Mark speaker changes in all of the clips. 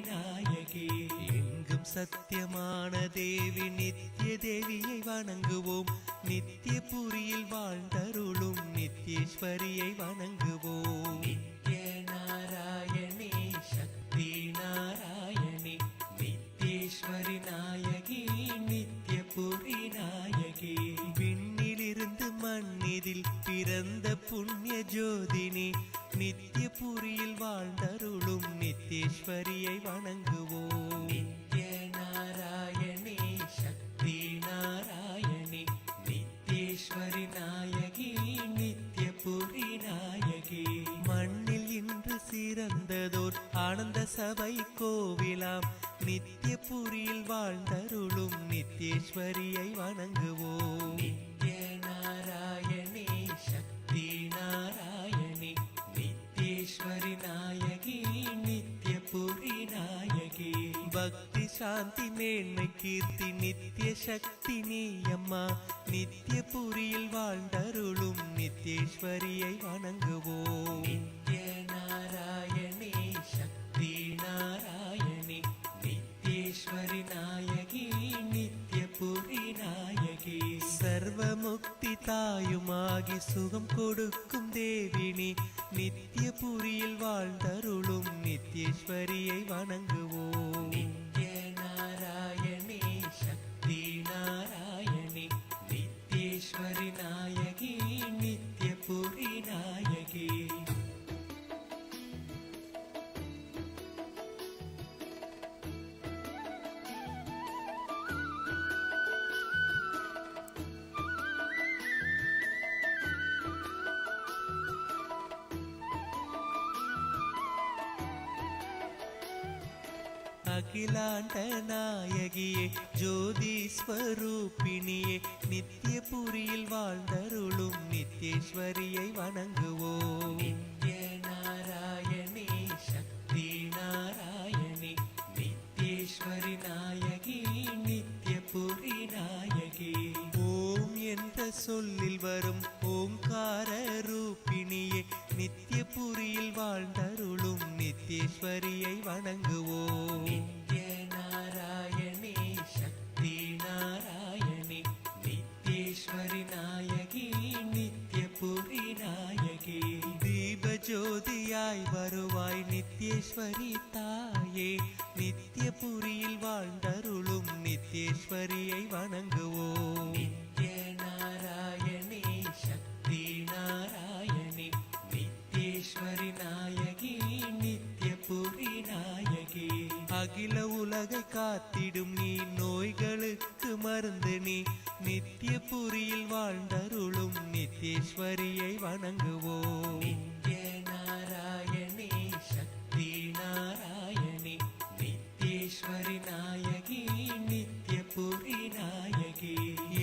Speaker 1: நாயகி. எங்கும் சத்தியமான தேவி நித்ய தேவியை வணங்குவோம். நித்யபுரியில் வாழ்ந்தருளும் நித்யேஸ்வரியை வணங்குவோம்.
Speaker 2: நித்ய நாராயணி சக்தி நாராயணி நித்யேஸ்வரி நாயகி நித்யபுரி நாயகி.
Speaker 1: விண்ணிலிருந்து மண்ணிதில் பிறந்த புண்ணிய ஜோதினி நித்யபுரியில் வாழ்ந்தருளும் நித்யேஸ்வரியை வணங்குவோம்.
Speaker 2: நித்ய நாராயணி சக்தி நாராயணி நித்யேஸ்வரி நாயகி நித்யபுரி நாயகி.
Speaker 1: மண்ணில் இன்று சிறந்ததோர் ஆனந்த சபை கோவிலாம் நித்யபுரியில் வாழ்ந்தருளும் நித்யேஸ்வரியை வணங்குவோம்.
Speaker 2: நித்ய நாராயணி சக்தி நாராயணி நித்யேஸ்வரி நாயகி நித்யபுரி நாயகி.
Speaker 1: பக்தி சாந்தி மேன்மை கீர்த்தி நித்ய சக்தி நீயம்மா நித்யபுரியில் வாழ்ந்தருளும் நித்யேஸ்வரியை வணங்குவோம்.
Speaker 2: நித்ய நாராயணி சக்தி நாராயணி நித்யேஸ்வரி நாயகி நித்யபுரி நாயகி.
Speaker 1: சர்வமுக்தி தாயுமாகி சுகம் கொடுக்கும் தேவினி நித்யபுரியில் வாழ்ந்தருளும் நித்யேஸ்வரியை வணங்குவோம்.
Speaker 2: நித்ய நாராயணி சக்தி நாராயணி நித்யேஸ்வரி நாயகி நித்யபுரி நாயகி.
Speaker 1: அகிலாண்ட நாயகியே ஜோதி ஸ்வரூபிணியே நித்யபுரியில் வாழ்ந்தருளும் நித்யேஸ்வரியை வணங்குவோம்.
Speaker 2: நித்ய நாராயணி சக்தி நாராயணி நித்யேஸ்வரி நாயகி நித்யபுரி நாயகி.
Speaker 1: ஓம் என்ற சொல்லில் வரும் ஓங்கார ரூபிணியே நித்யபுரியில் வாழ்ந்தருளும் நித்யேஸ்வரியை வணங்குவோம்.
Speaker 2: நித்ய நாராயணி சக்தி நாராயணி நித்யேஸ்வரி நாயகி நித்யபுரி நாயகி. தீபஜோதியாய் வருவாய் நித்யேஸ்வரி தாயே நித்யபுரியில் வாழ்ந்தருளும் நித்யேஸ்வரியை வணங்குவோம். நித்ய நாராயணி சக்தி நாராயணி நித்யேஸ்வரி நாயகி நித்யபுரி நாயகி.
Speaker 1: அகில உலகை காத்திடும் நீ நோய்களுக்கு மருந்து நீ நித்யபுரியில் வாழ்ந்தருளும் நித்யேஸ்வரியை வணங்குவோம்.
Speaker 2: நித்ய நாராயணி சக்தி நாராயணி நித்யேஸ்வரி நாயகி நித்யபுரி நாயகி.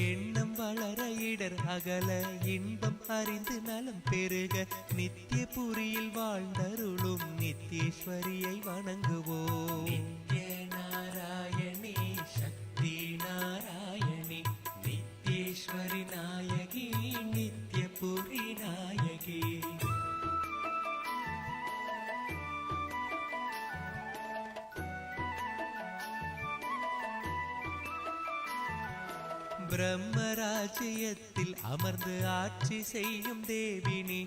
Speaker 1: எண்ணம் வளர இடர் அகல இன்பம் அறிந்து நலம் பெருக நித்யபுரியில் வாழ்ந்தருளும் நித்யேஸ்வரியை வணங்குவோம்.
Speaker 2: நித்ய நாராயணி சக்தி நாராயணி நித்யேஸ்வரி நாயகி நித்யபுரி நாயகி.
Speaker 1: பிரம்மராஜ்யத்தில் அமர்ந்து ஆட்சி செய்யும் தேவினி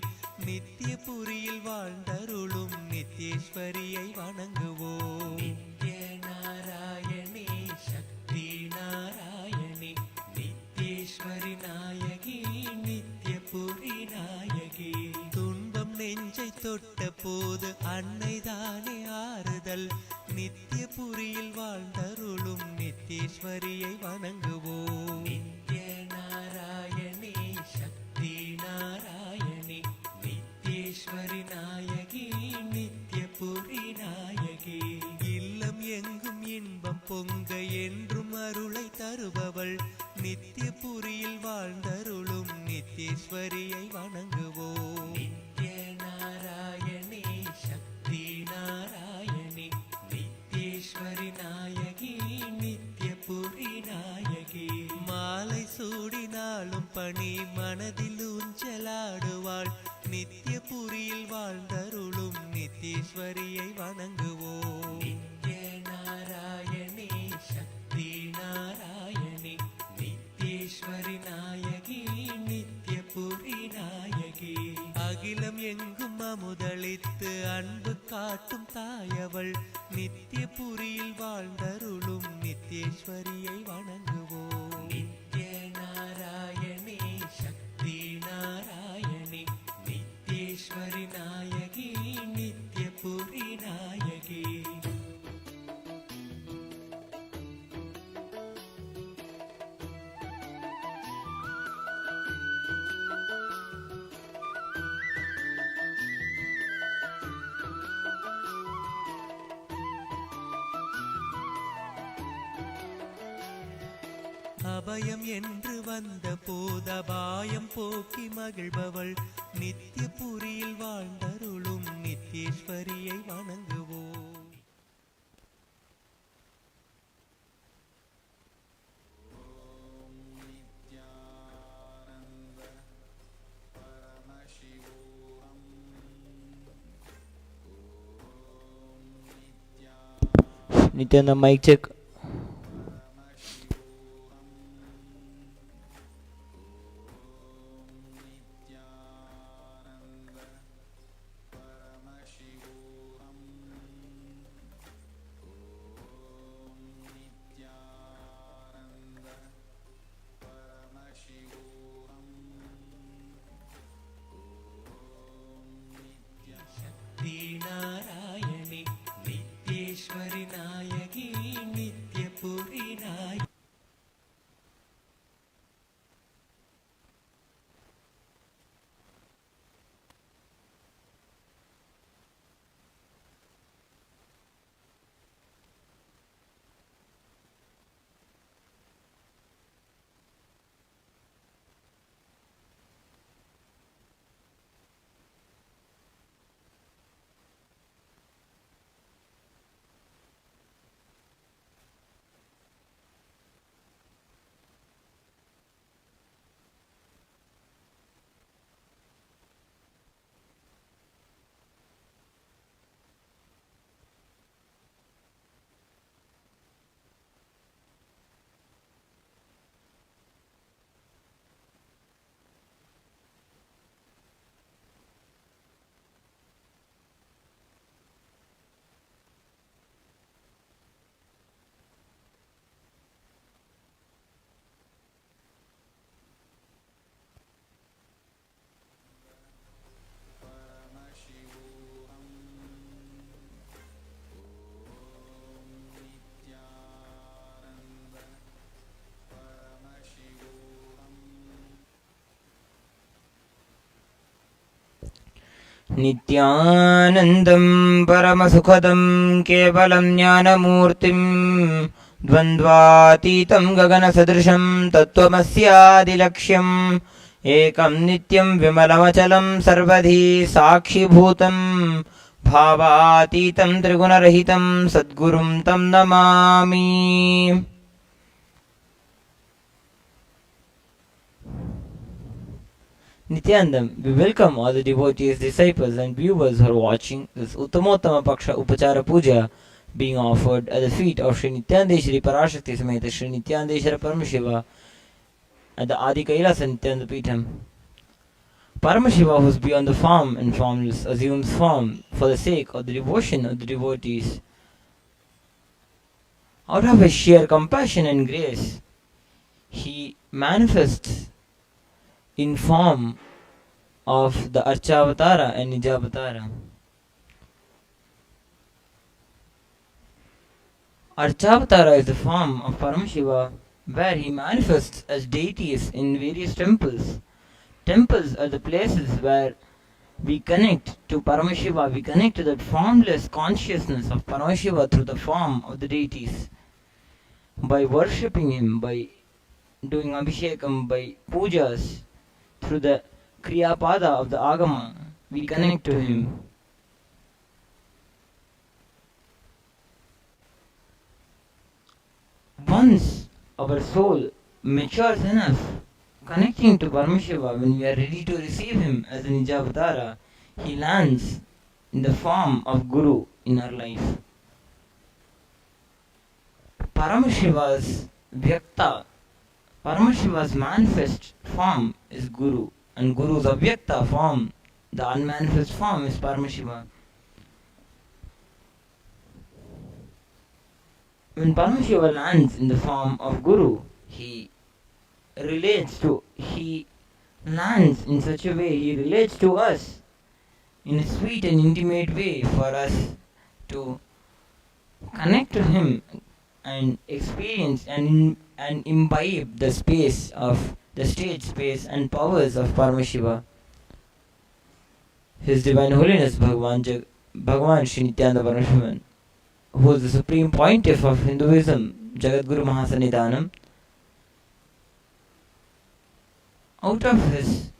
Speaker 1: நித்யபுரியில் வாழ்ந்தருளும் நித்யேஸ்வரியை வணங்குவோம்.
Speaker 2: நித்ய நாராயணி சக்தி நாராயணி நித்யேஸ்வரி நாயகி நித்யபுரி நாயகி.
Speaker 1: துன்பம் நெஞ்சை தொட்ட போது அன்னைதானே ஆறுதல் நித்யபுரியில் வாழ்ந்தருளும் நித்யேஸ்வரியை வணங்குவோம்.
Speaker 2: நித்ய நாராயணி சக்தி நாராயணி நித்யேஸ்வரி நாயகி நித்யபுரி நாயகி.
Speaker 1: இல்லம் எங்கும் இன்பம் பொங்க என்றும் அருளை தருபவள் நித்யபுரியில் வாழ்ந்தருளும் நித்யேஸ்வரியை வணங்குவோம்.
Speaker 2: நித்ய நாராயணி சக்தி நாராயணி நித்யேஸ்வரி நாயகி நித்யபுரி நாயகி.
Speaker 1: மாலை சூடினாலும் பணி மனதில் ஊஞ்சலாடுவாள் நித்யபுரியில் வாழ்ந்தருளும் நித்யேஸ்வரியை வணங்குவோம்.
Speaker 2: நித்ய
Speaker 1: அமுதளித்து அன்பு காட்டும் தாயவள் நித்திய புரியில் வாழ்ந்தருளும் நித்யேஸ்வரியை வணங்குவோம்.
Speaker 2: நித்ய நாராயணி சக்தி நாராயணி நித்யேஸ்வரி நாயகி நித்யபுரி நாயகி.
Speaker 1: அபயம் என்று வந்த போதபாயம் போக்கி மகிழ்பவள் நித்திய புரியில் வாழ்ந்தருளும் நித்யேஸ்வரியை வணங்குவோம்.
Speaker 3: நித்யானந்த பரமசிவோகம்.
Speaker 4: Nithyananda mic check.
Speaker 2: शक्ति नारायणी नित्येश्वरी नायकी नित्यपुरी नायकी.
Speaker 4: नित्यानन्दं परमसुखदं केवलं ज्ञानमूर्तिं द्वन्द्वातीतं गगनसदृशं तत्त्वमस्यादिलक्ष्यम् एकं नित्यं विमलमचलं सर्वधी साक्षिभूतं भावातीतं त्रिगुणरहितं सद्गुरुं तं Namami. Nithyanandam, we welcome all the devotees, disciples and viewers who are watching this Uttamottama Paksha Upachara Puja being offered at the feet of Sri Nithyananda Parashakti Sameta Sri Nithyananda Paramashiva at the Adi Kailasa Nithyananda Peetham. Paramashiva, who is beyond the form and formless, assumes form for the sake of the devotion of the devotees. Out of his sheer compassion and grace, he manifests in form of the Archavatara and Nijavatara. Archavatara is the form of Paramashiva, where he manifests as deities in various temples. Temples are the places where we connect to Paramashiva, we connect to that formless consciousness of Paramashiva through the form of the deities. By worshipping him, by doing abhishekam, by pujas, through the kriyapada of the agama, we connect to him. Once our soul matures enough, connecting to Paramashiva, when we are ready to receive him as a Nijavatara, he lands in the form of Guru in our life. Paramashiva's Vyakta, Paramashiva's manifest form is Guru, and Guru's Avyakta form the unmanifest form is Paramashiva. When Paramashiva lands in the form of Guru, he lands in such a way, he relates to us in a sweet and intimate way for us to connect to him and experience and imbibe the space of the state space and powers of Paramashiva. His Divine Holiness Bhagavan Sri Nithyananda Paramashivam, who is the Supreme Pontiff of Hinduism, Jagadguru Mahasannidhanam, out of his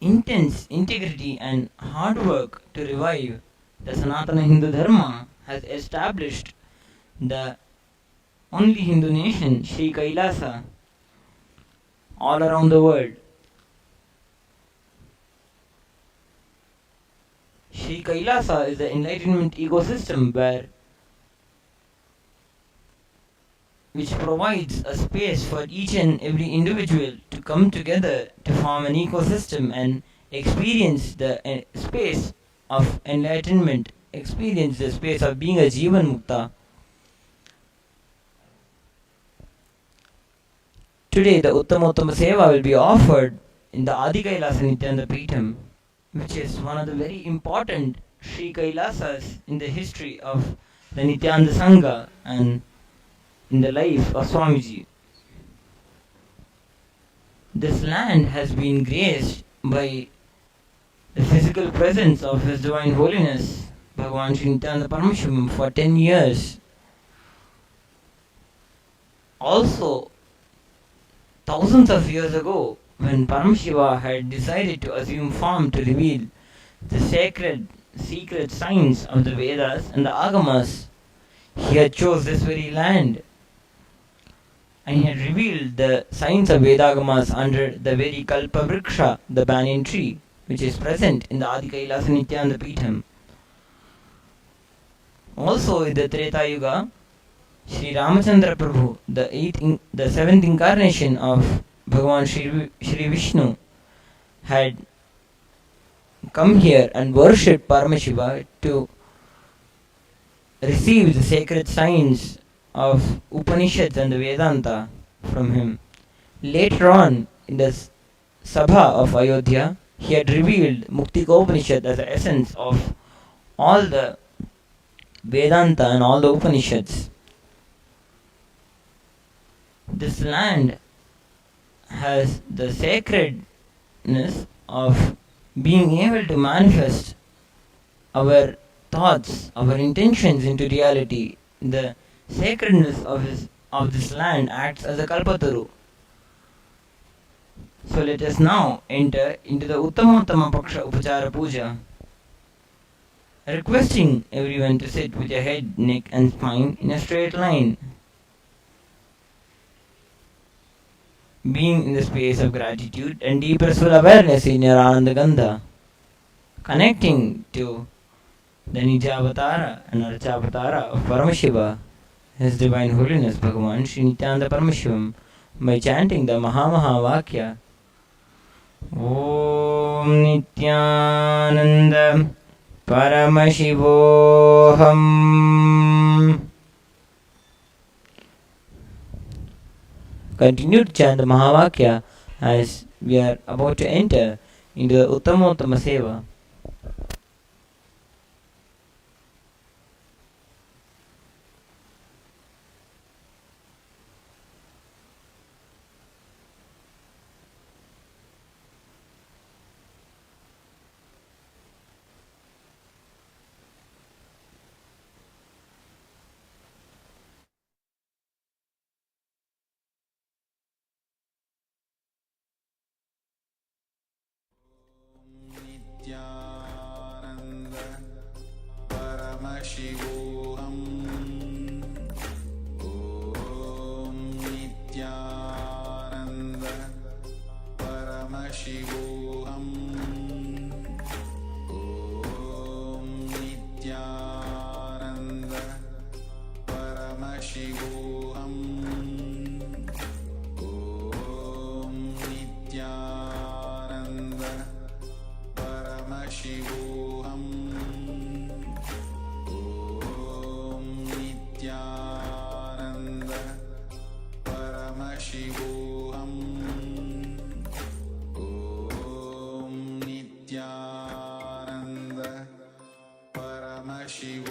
Speaker 4: intense integrity and hard work to revive the Sanatana Hindu Dharma, has established the only Hindu nation, Sri Kailasa, all around the world. Sri Kailasa is the enlightenment ecosystem which provides a space for each and every individual to come together to form an ecosystem and experience the space of enlightenment, experience the space of being a Jivan Mukta. Today the Uttamottama Seva will be offered in the Adi Kailasa Nithyananda Peetham, which is one of the very important Sri Kailasas in the history of the Nithyananda Sangha and in the life of Swamiji. This land has been graced by the physical presence of His Divine Holiness Bhagavan Sri Nithyananda Paramashivam for 10 years. Also, thousands of years ago, when Paramashiva had decided to assume form to reveal the sacred, secret science of the Vedas and the Agamas, he had chose this very land. And he had revealed the science of Vedagamas under the very Kalpa Vriksha, the banyan tree, which is present in the Adi Kailasa Nithyananda Peetham. Also in the Treta Yuga, Sri Ramachandra Prabhu, the seventh incarnation of Bhagavan Shri Vishnu, had come here and worshipped Paramashiva to receive the sacred science of Upanishads and the Vedanta from him. Later on, in the Sabha of Ayodhya, he had revealed Muktika Upanishad as the essence of all the Vedanta and all the Upanishads. This land has the sacredness of being able to manifest our thoughts, our intentions into reality. The sacredness of this land acts as a kalpataru. So let us now enter into the Uttamottama Paksha Upachara Puja, requesting everyone to sit with your head, neck and spine in a straight line, being in the space of gratitude and deep restful awareness in your Ananda Gandha, connecting to the Nijavatara and Archavatara of Paramashiva, His Divine Holiness Bhagavan Sri Nithyananda Paramashivam, by chanting the Mahamaha Vakya. Om Nithyananda Paramashivoham. Continue to chant the Mahavakya as we are about to enter into the Uttamottama Seva.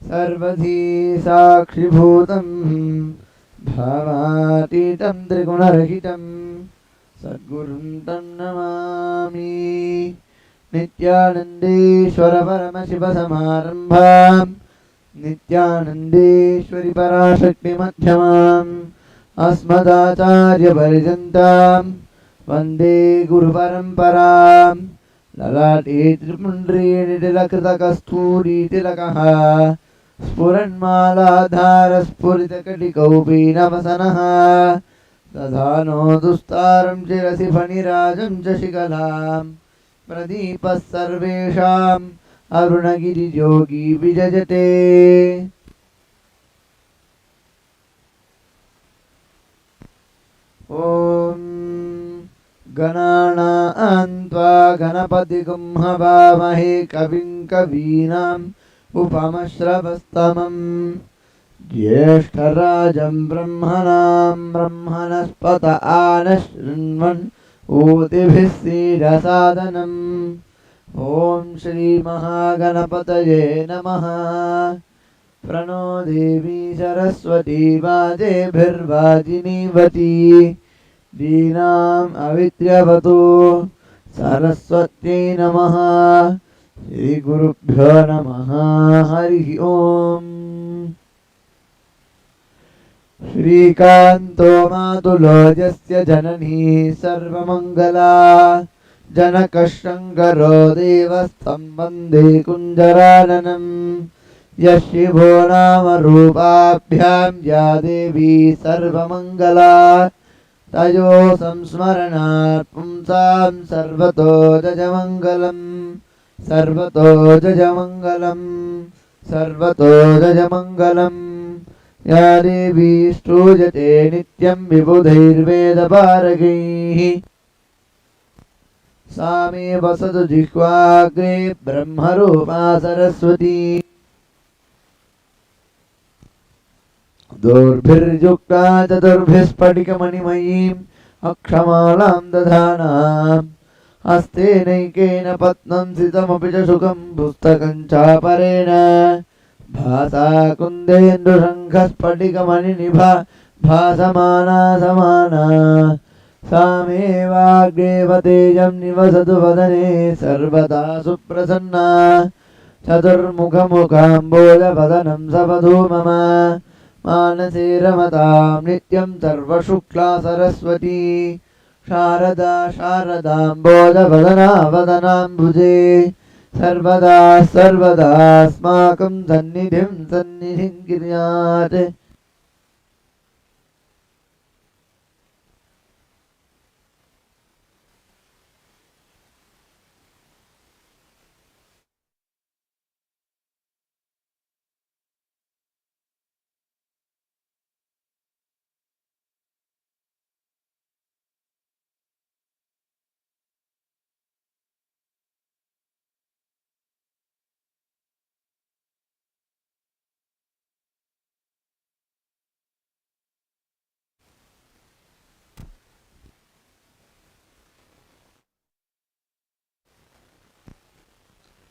Speaker 5: सर्वधी साक्षिभूतं भावातीतं त्रिगुणरहितं सद्गुरुं तं नमामि। नित्यानन्देश्वर परमशिवसमारम्भां नित्यानन्देश्वरि पराशक्तिमध्यमाम् अस्मदाचार्यपर्यन्तां वन्दे गुरुपरम्पराम्। ललाटे त्रिपुण्ड्रीनिटिलकृतकस्तूरीतिलकः स्फुरन्मालाधारस्फुरितकटिकौपीनवसनः दधानो दुस्तारं शिरसि फणिराजं च शिखलां प्रदीपः सर्वेषाम् अरुणगिरियोगी विजयते। ॐ गणानां त्वा गणपतिगुं हवामहे कविं कवीनाम् उपमश्रवस्तमम् ज्येष्ठराजं ब्रह्मणां ब्रह्मणस्पत आनशृण्वन् ऊतिभिः सीदसादनम्। ॐ श्रीमहागणपतये नमः। प्रणो देवी सरस्वती वाजेभिर्वाजिनीवती दीनाम् अविद्यवतु सरस्वत्यै नमः। श्रीगुरुभ्यो नमः। हरिः ओम्। श्रीकान्तो मातुलो यस्य जननी सर्वमङ्गला जनकः शङ्करो देवस्तं वन्दे कुञ्जराननम्। यः शिवो नाम रूपाभ्यां या देवी सर्वमङ्गला तयो संस्मरणात् पुंसां सर्वतो जयमङ्गलम् सर्वतो जयमङ्गलम् सर्वतो जयमङ्गलम्। या देवी स्तूयते नित्यं विबुधैर्वेदपारगैः सा मे वसतु जिह्वाग्रे ब्रह्मरूपा सरस्वती। दोर्भिर्युक्ता चतुर्भिः स्फटिकमणिमयीम् अक्षमालां दधानाम् हस्तेनैकेन पद्मं सितमपि च सुखं पुस्तकं चापरेण भासा कुन्देन्दुशङ्खस्फटिकमणिनिभा भासमाना समाना सा मे वाग्देवतेजं निवसतु वदने सर्वदा सुप्रसन्ना। चतुर्मुखमुखाम्बोजवदनं सवधू मम मानसे रमतां नित्यं सर्वशुक्ला सरस्वती। शारदा शारदाम्बोजवदना वदनाम्बुजे सर्वदा सर्वदास्माकं सन्निधिं सन्निधिं कुर्यात्।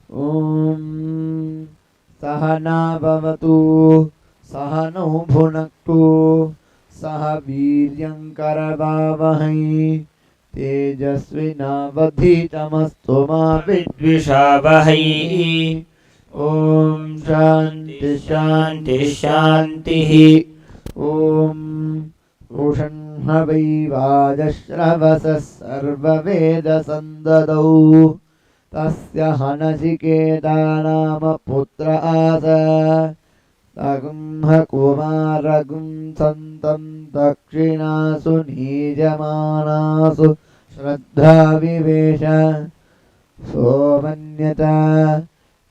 Speaker 5: ॐ सहना भवतु सहनौ भुनक्तु सह वीर्यं करवावहै तेजस्विनावधीतमस्तु मा विद्विषावहै। ॐ शान्ति शान्ति शान्तिः। ॐ उषण्हवै वाजश्रवसः सर्ववेदसन्ददौ तस्य हनसिकेता नाम पुत्र आस तगुंहकुमारगुं सन्तं दक्षिणासु नीजमानासु श्रद्धा विवेश सोमन्यता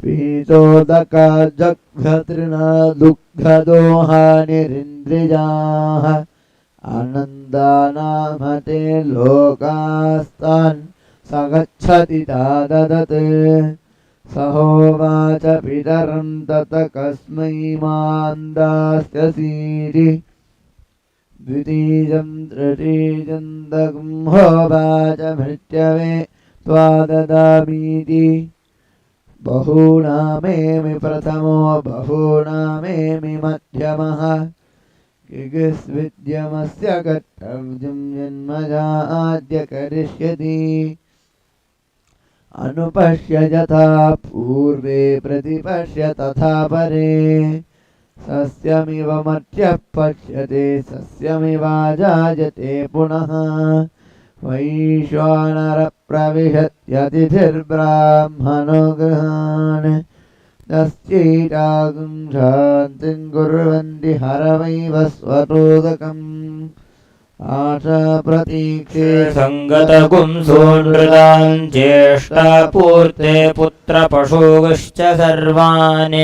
Speaker 5: पीतोदका जग्धतृणा दुग्धदोहानिरिन्द्रियाः आनन्दानामते लोकास्तान् सगच्छति ताददत् सहोवाच पितरं तत कस्मै मां दास्यसीति द्वितीयं तृतीयं दगुंहोवाच मृत्यवे त्वा ददामीति बहूनामेमि प्रथमो बहूनामेमि मध्यमः किगिस्विद्यमस्य कर्तव्यं जन्मजाद्य करिष्यति अनुपश्य यथा पूर्वे प्रतिपश्य तथा परे सस्यमिव मर्त्यः पश्यते सस्यमिवाजायते पुनः वैश्वानरप्रविशत्यतिथिर्ब्राह्मणो गृहान् तस्यैतागुं शान्तिं कुर्वन्ति हरवैव स्वरोदकम् आशा प्रतीक्षे
Speaker 4: सङ्गतगुंसोनृतान् ज्येष्ठापूर्ते पुत्रपशूश्च सर्वान्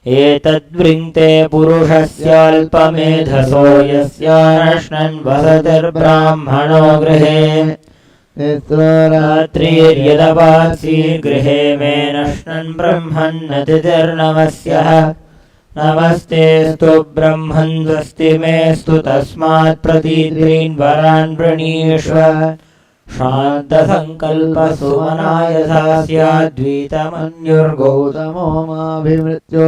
Speaker 4: एतद्वृङ्क्ते पुरुषस्याल्पमेधसो यस्यानश्नन् वसतिर्ब्राह्मणो गृहे रात्रिर्यदपात्सीर्गृहे मे नश्नन् ब्रह्मन्नतिर्नमस्यः नमस्तेऽस्तु ब्रह्मन् स्वस्ति मेऽस्तु तस्मात् प्रतीद्रीन् वरान् वृणीष्व शान्तसङ्कल्पसुमनाय सा स्याद्वीतमन्युर्गौतमो
Speaker 5: माभिमृत्यो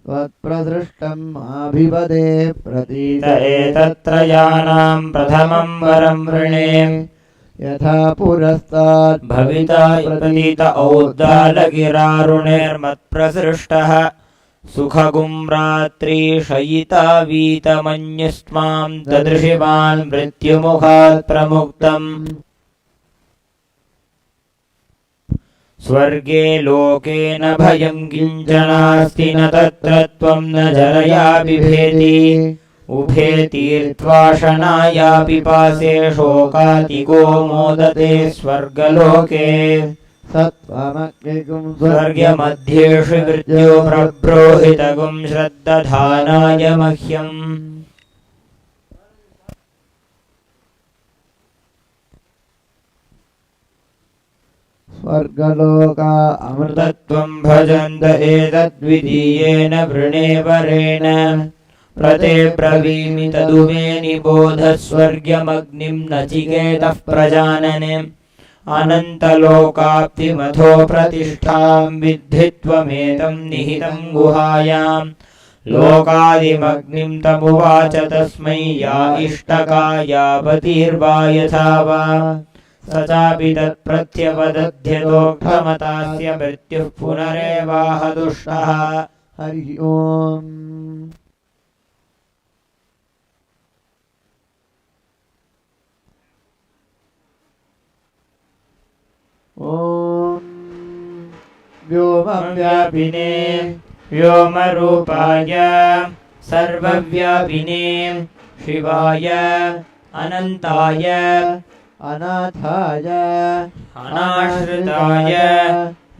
Speaker 5: त्वत्प्रदृष्टम् माभिपदे प्रतीत
Speaker 4: एतत्त्रयाणां प्रथमं वरं वृणे
Speaker 5: यथा पुरस्तात्
Speaker 4: भविता प्रतीत औद्दालगिरारुणेर्मत्प्रसृष्टः सुखगुं रात्रिशयिता वीतमन्युस्त्वां ददृशिवान् मृत्युमुखात् प्रमुक्तम् स्वर्गे लोके न भयं किञ्चनास्ति न तत्र त्वं न जरया बिभेति उभे तीर्त्वाशनाया पिपासे शोकातिको मोदते स्वर्गलोके
Speaker 5: सत्त्वमग्निगुं
Speaker 4: स्वर्गमध्येषु मृत्यो प्रब्रोहितगुं श्रद्दधानाय मह्यम्
Speaker 5: स्वर्गलोका
Speaker 4: अमृतत्वं भजन्त एतद्विधीयेन वृणे वरेण प्रते ब्रवीमि तदुमे निबोध स्वर्गमग्निं नचिकेतः प्रजानने अनन्तलोकाप्तिमथो प्रतिष्ठां विद्धि त्वमेतं निहितं गुहायां लोकादिमग्निं तमुवाच तस्मै या इष्टका यावतीर्वा यथा वा स चापि तत्प्रत्यपदध्यतोक्तमतास्य मृत्युः पुनरेवाह दुष्टः
Speaker 5: हरि ओम् ॐ व्योमव्यापिने
Speaker 4: व्योमरूपाय सर्वव्यापिने शिवाय अनन्ताय
Speaker 5: अनाथाय
Speaker 4: अनाश्रिताय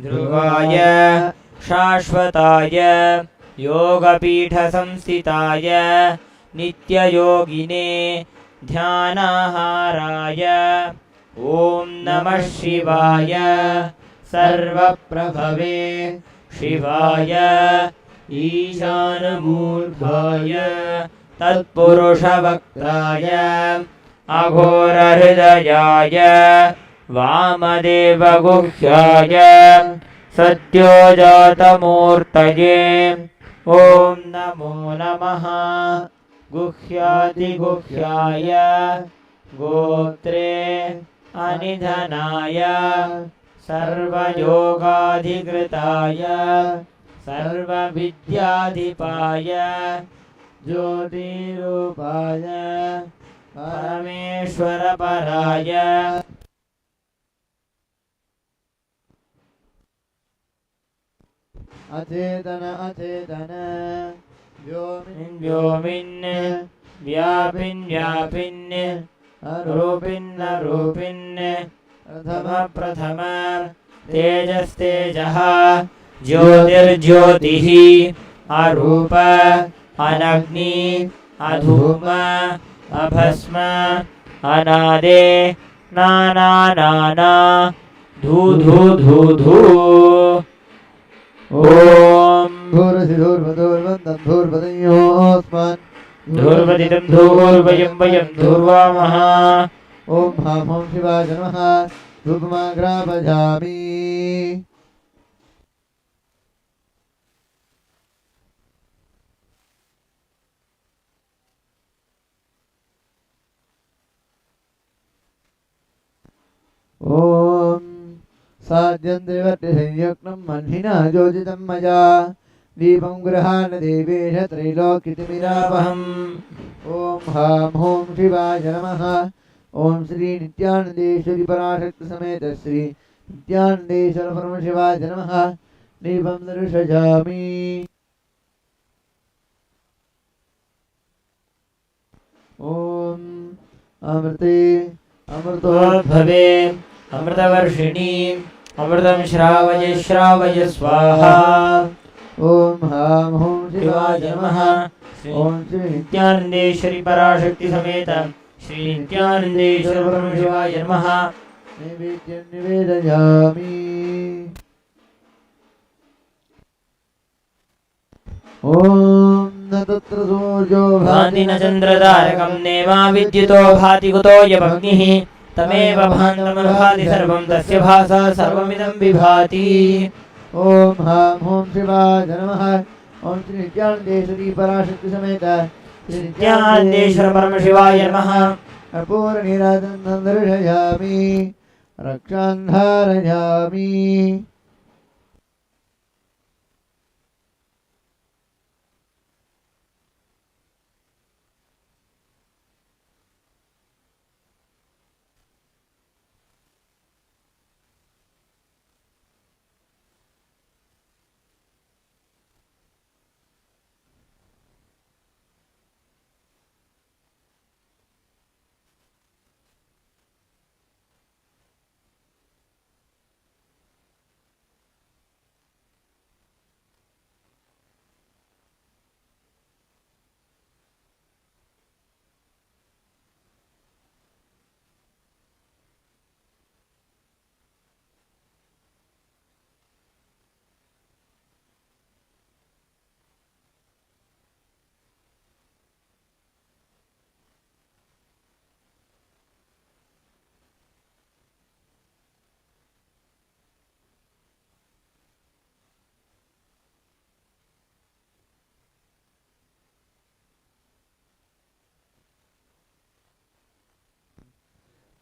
Speaker 4: ध्रुवाय शाश्वताय योगपीठसंस्थिताय नित्ययोगिने ध्यानाहाराय ॐ नमः शिवाय सर्वप्रभवे शिवाय ईशानमूर्धाय तत्पुरुषवक्त्राय अघोरहृदयाय वामदेवगुह्याय सद्योजातमूर्तये ॐ नमो नमः गुह्यातिगुह्याय गोत्रे अनिधनाय सर्वयोगाधिकृताय सर्वविद्याधिपाय
Speaker 5: ज्योतिरूपाय
Speaker 4: परमेश्वरपराय
Speaker 5: अचेतन अचेतन व्योमिन्
Speaker 4: व्योमिन् व्यापिन् व्यापिन् अरूपिन् अरूपिन् प्रथम प्रथम तेजस्तेजः ज्योतिर्ज्योतिः अरूप अनग्नि अधूम अभस्म अनादे नाना धू धू धू धू ॐ
Speaker 5: धूर्वधूर्वधूर्वन्दं धूर्वदयोऽस्मान्
Speaker 4: धूर्वदितं धूर्वयं वयं धूर्वामः
Speaker 5: ॐ हां शिवाय नमः धूपमाग्रापयामि ॐ साध्यन्त्रिवर्तिसंयुक्तं मह्निना योजितं मया दीपं गृहाण देवेश त्रैलोक्यतिमिरापहम् ॐ हां हूं शिवाय नमः ॐ श्री नित्यानन्देश्वरी पराशक्ति समेत श्री नित्यानन्देश्वर परमशिवाय नमः दीपं दर्शयामि ॐ अमृते अमृतोद्भवे
Speaker 4: अमृतवर्षिणी अमृतं श्रावय श्रावय स्वाहा
Speaker 5: ॐ हां हूं शिवाय नमः
Speaker 4: ॐ श्री नित्यानन्देश्वरी पराशक्ति समेत श्री नित्यानन्देश्वर परमशिवाय नमः
Speaker 5: नैवेद्यं निवेदयामि ॐ न तत्र सूर्यो
Speaker 4: भाति न चन्द्रतारकं नेमा विद्युतो भाति कुतोऽयमग्निः तमेव भान्तमनुभाति सर्वं तस्य भासा सर्वमिदं विभाति
Speaker 5: ॐ हां हूं शिवाय नमः ॐ श्री नित्यानन्देश्वरी पराशक्ति समेत श्री
Speaker 4: नित्यानन्देश्वर परमशिवाय नमः
Speaker 5: अपूर्णिराजं दर्शयामि रक्षां धारयामि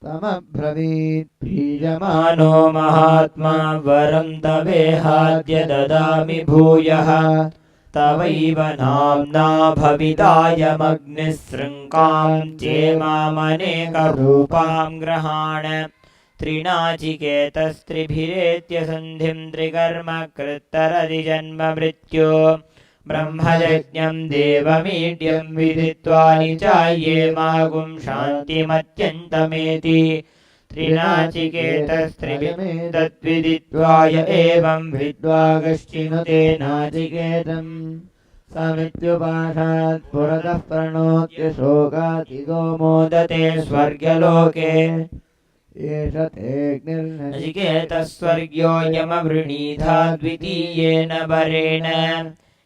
Speaker 5: तमब्रवीत् प्रीयमानो
Speaker 4: मानो महात्मा वरं तवेहाद्य ददामि भूयः तवैव नाम्ना भवितायमग्निः शृङ्कां चेमामनेकरूपां ग्रहाण त्रिनाचिकेतस्त्रिभिरेत्य सन्धिं त्रिकर्म कृत्तरदिजन्म मृत्यो ब्रह्मयज्ञं देवमीड्यं विदित्वा निचाये मागुं शान्तिमत्यन्तमेति त्रिनाचिकेतस्त्रिभिमेतद्विदित्वा य एवं विद्वा कश्चिनुते नाचिकेतं समित्युपाशात् पुरतः प्रणोत्य शोकातिगो मोदते स्वर्गलोके एष तेऽग्निर्न नचिकेतस्वर्ग्यो यमवृणीधा द्वितीयेन वरेण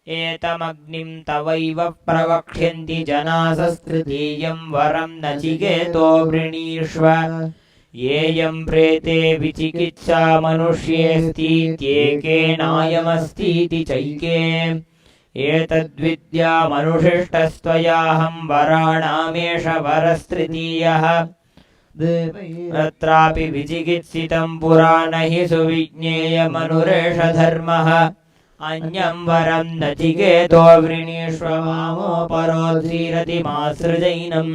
Speaker 4: एतमग्निं तवैव प्रवक्ष्यन्ति जनासस्तृतीयं वरं नचिकेतो वृणीष्व येयं प्रेते विचिकित्सा मनुष्येऽस्तीत्येकेनायमस्तीति चैके एतद्विद्यामनुशिष्टस्त्वयाहं वराणामेष वरस्तृतीयः देवैरत्रापि विचिकित्सितं पुरा न हि सुविज्ञेयमनुरेष धर्मः अन्यं वरं नचिकेतो वृणीष्व मामोपरोत्सीरतिमासृजैनं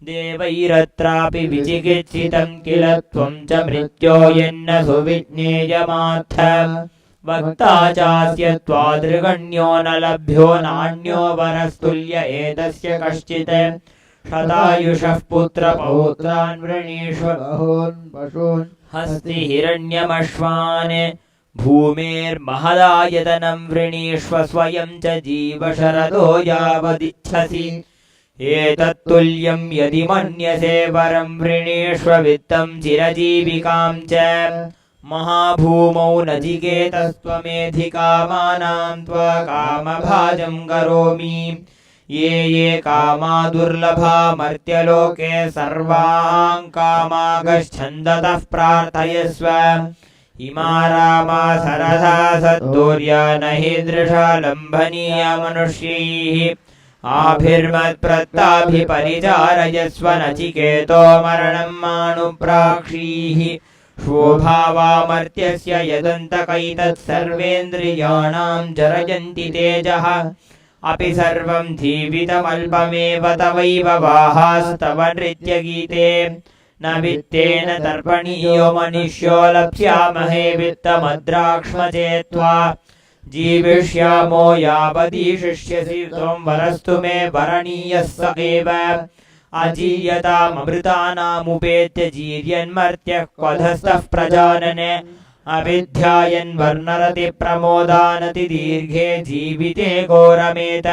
Speaker 4: देवैरत्रापि विचिकित्सितं किल त्वं च मृत्यो यन्न सुविज्ञेयमात्थ वक्ता चास्य त्वादृगण्यो न लभ्यो नान्यो वरस्तुल्य एतस्य कश्चित् शतायुषः पुत्रपौत्रान् वृणीष्व
Speaker 5: बहून् पशून्
Speaker 4: हस्ति हिरण्यमश्वान् भूमेर्महदायतनं वृणीष्व स्वयं च जीवशरदो यावदिच्छसि एतत्तुल्यं यदि मन्यसे वरं वृणीष्व वित्तं चिरजीविकां च महाभूमौ नचिकेतस्त्वमेधिकामानां त्वा कामभाजं करोमि ये ये कामा दुर्लभा मर्त्यलोके सर्वान् कामागच्छन्दतः प्रार्थयस्व इमा रामा सरसा सत्तूर्या न हि दृशा लम्भनीया मनुष्यैः आभिर्मत्प्रत्ताभिपरिचारयस्व नचिकेतो मरणं मानुप्राक्षीः स्वभावामर्त्यस्य यदन्तकैतत्सर्वेन्द्रियाणां जरयन्ति तेजः अपि सर्वं जीवितमल्पमेव तवैव वाहास्तव नृत्यगीते न वित्तेन तर्पणीयो मनुष्यो लप्स्यामहे वित्तमद्राक्ष्मचेत्त्वा जीविष्यामो यावदीशिष्यसि त्वं वरस्तु मे वरणीयः स एव अजीयताममृतानामुपेत्य जीर्यन्मर्त्यः क्वधस्तः प्रजानने अविध्यायन् वर्णरति प्रमोदानति दीर्घे जीविते घोरमेत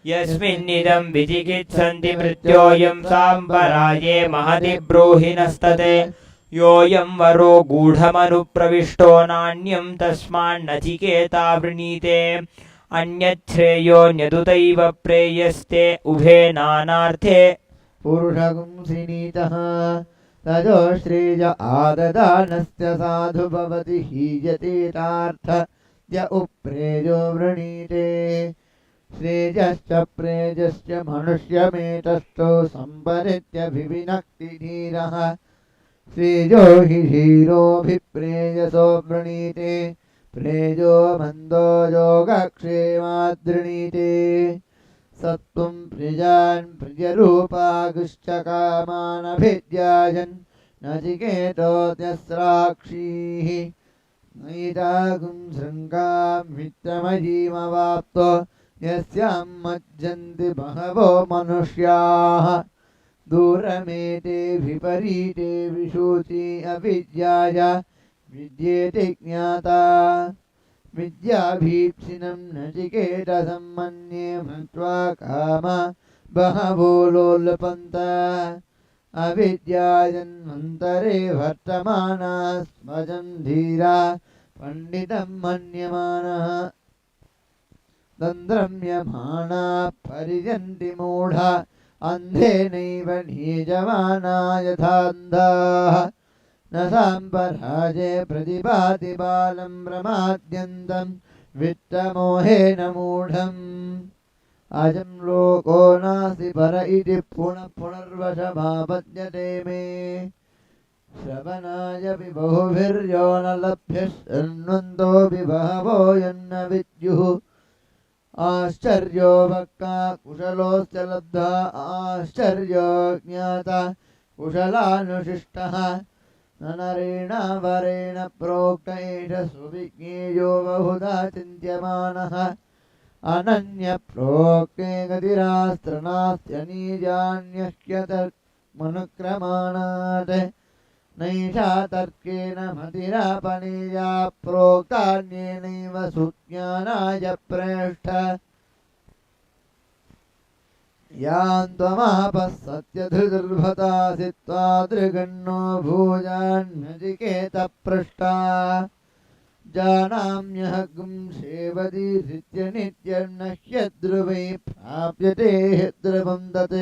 Speaker 4: यस्मिन्निदं विचिकित्सन्ति मृत्योऽयं साम्बराये महति ब्रूहि नस्तते योऽयं वरो गूढमनुप्रविष्टो नान्यं तस्मान्नचिकेता वृणीते अन्यच्छ्रेयोऽन्यदुतैव प्रेयस्ते उभे नानार्थे
Speaker 5: पुरुषगुंसिनीतः तजो श्रेय आददानस्य साधु भवति हीयतेतार्थ य उप्रेजो वृणीते श्रेयश्च प्रेजश्च मनुष्यमेतस्थो सम्परित्यभिविनक्ति धीरः श्रेयो हि धीरोऽभिप्रेयसो वृणीते प्रेजो मन्दो योगक्षेमाद्वृणीते सत्त्वं प्रियान् प्रियरूपागुश्च कामानभिद्यायन् नचिकेतोऽत्यस्राक्षीः नैतागुं शृङ्गां मित्रमयीमवाप्तो यस्यां मज्जन्ति बहवो मनुष्याः दूरमेते विपरीते विशूची अविद्याय विद्येते ज्ञाता विद्याभीप्सिनं नचिकेतसं मन्ये मत्वा काम बहवो लोलपन्त अविद्यायन्वन्तरे वर्तमानाः स्मजं धीरा पण्डितं मन्यमानः तन्द्रम्यमाणा परिजन्ति मूढा अन्धेनैव नीजमाना यथान्धाः न साम्पराजे प्रतिभाति बालं प्रमाद्यन्तं वित्तमोहेन मूढम् अजं लोको नास्ति पर इति पुनः पुनर्वशमापद्यते मे श्रवणायपि बहुभिर्यो न लभ्यः शृण्वन्तोऽपि बहवो यन्न विद्युः आश्चर्यो वक्ता कुशलोऽस्य लब्धा आश्चर्यो ज्ञाता कुशलानुशिष्टः न नरेण वरेण प्रोक्त एष सुविज्ञेयो बहुधा चिन्त्यमानः अनन्यप्रोक्ते गतिरास्त्रनास्त्यनीजान्यह्यतमनुक्रमाणात् नैषा तर्केण मतिरापनीया प्रोक्तान्येनैव सुज्ञानाय प्रेष्ठ यां त्वमापः सत्यधृदुर्भतासि त्वादृगण्णो भूयान्नचिकेतपृष्टा जानाम्यहं सेवदीरित्य नित्यं न ह्यद्रुवै प्राप्यते ध्रुवं तत्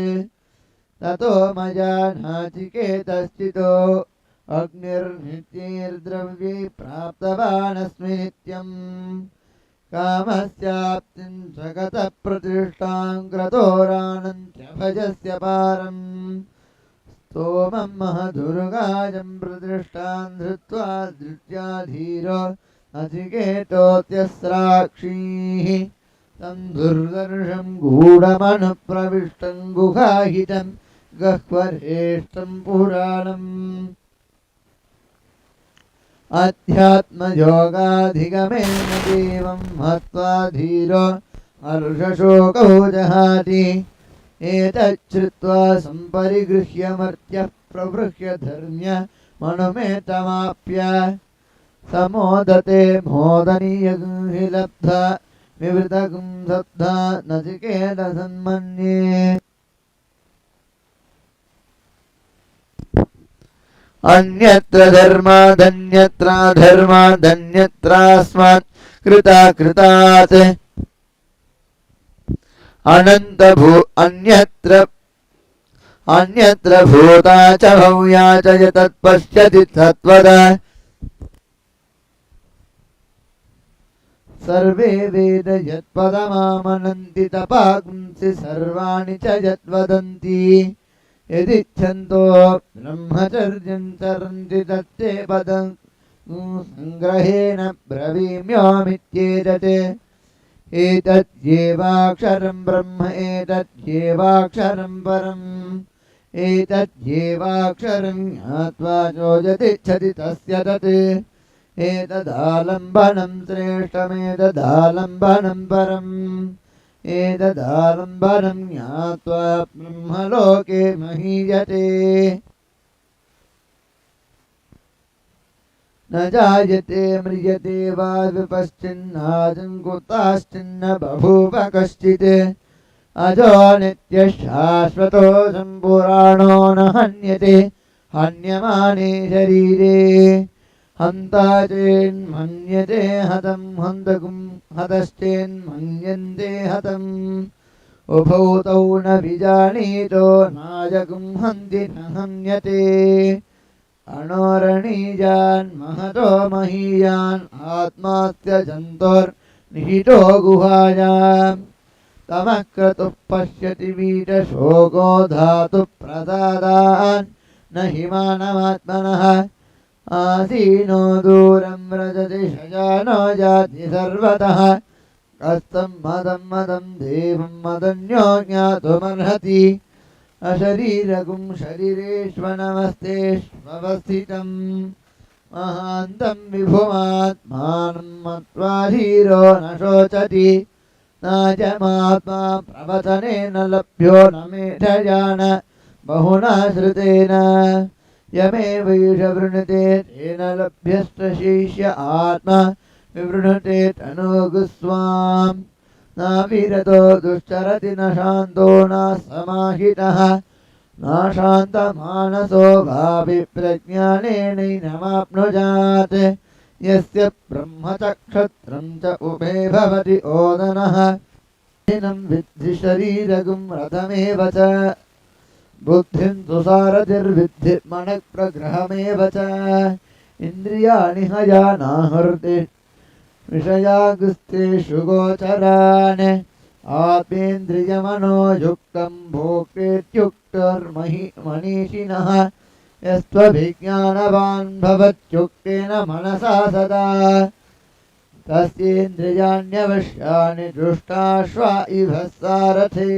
Speaker 5: ततो मया नाचिकेतश्चितो अग्निर्नित्यैर्द्रव्ये प्राप्तवानस्मि नित्यम् कामस्याप्तिं स्वगतप्रतिष्ठां क्रतोरानन्त्यभजस्य पारम् स्तोमं महदुर्गाजं प्रतिष्ठां धृत्वा धृत्या धीरो नचिकेतोऽत्यस्राक्षीः तं दुर्दर्शं गूढमनुप्रविष्टं गुहाहितं गह्वरेष्टं पुराणम् अध्यात्मयोगाधिगमेन देवं हत्वा धीरो हर्षशोकौ जहाति एतच्छ्रुत्वा सम्परिगृह्य प्रवृह्य धर्म्य मनुमेतमाप्य समोदते मोदनीयगुंहि लब्धा विवृतगुं सब्धा नचिकेतसन्मन्ये अन्यत्र धर्मादन्यत्रास्मात् कृतात् अन्यत्र भूता च भूया च यतत्पश्यति तत्त्वदा सर्वे वेद यत्पदमामनन्ति तपागुंसि सर्वाणि च यद्वदन्ति यदिच्छन्तो ब्रह्मचर्यं चरन्ति तत्ते पदं सङ्ग्रहेण ब्रवीम्यामित्येतत् एतद्येवाक्षरं ब्रह्म एतद्येवाक्षरं परम् एतद्येवाक्षरं ज्ञात्वा यो यदिच्छति तस्य तत् एतदालम्बनं श्रेष्ठमेतदालम्बनं परम् एतदालम्बनं ज्ञात्वा ब्रह्मलोके महीयते न जायते म्रियते वा विपश्चिन्नाजङ्कुताश्चिन्न बभूव कश्चित् अजो नित्यशाश्वतो सम्पुराणो न हन्यते हन्यमाने शरीरे हन्ता चेन्मन्यते हतं हन्तकुं हतश्चेन्मन्यन्ते हतम् उभौ तौ न विजानीतो नायकुं हन्ति न हन्यते अणोरणीयान् महतो महीयान् आत्मास्य जन्तोर्निहितो गुहायाम् तमः क्रतुः पश्यति वीतशोको धातुः प्रसादान् न हिमानमात्मनः आसीनो दूरं व्रजति शयानो याति सर्वतः कस्तं मदं देवं मदन्यो ज्ञातुमर्हति अशरीरगुं शरीरेष्वनमस्तेष्वस्थितं महान्तं विभुमात्मानं मत्वा धीरो न शोचति नाजमात्मा प्रवचनेन लभ्यो न मेधयान बहुना श्रुतेन यमेवैष वृणुते तेन लभ्यश्च शिष्य आत्मा विवृणुते तनोगुस्वाम् नाविरतो दुश्चरति न शान्तो न समाहितः न शान्तमानसो भाविप्रज्ञानेनैनमाप्नुयात् यस्य ब्रह्म च क्षत्रं च उभे भवति ओदनः दिनं विद्धि शरीरगुं रथमेव च बुद्धिं तु सारथिर्विद्धि मनः प्रग्रहमेव च इन्द्रियाणि हयानाहृति विषयागुस्तेषु गोचरान् आत्मेन्द्रियमनोयुक्तं भोक्तेत्युक्तर्मनीषिणः यस्त्वभिज्ञानवान् भवत्युक्तेन मनसा सदा तस्येन्द्रियाण्यवश्यानि दृष्टाश्वा इव सारथे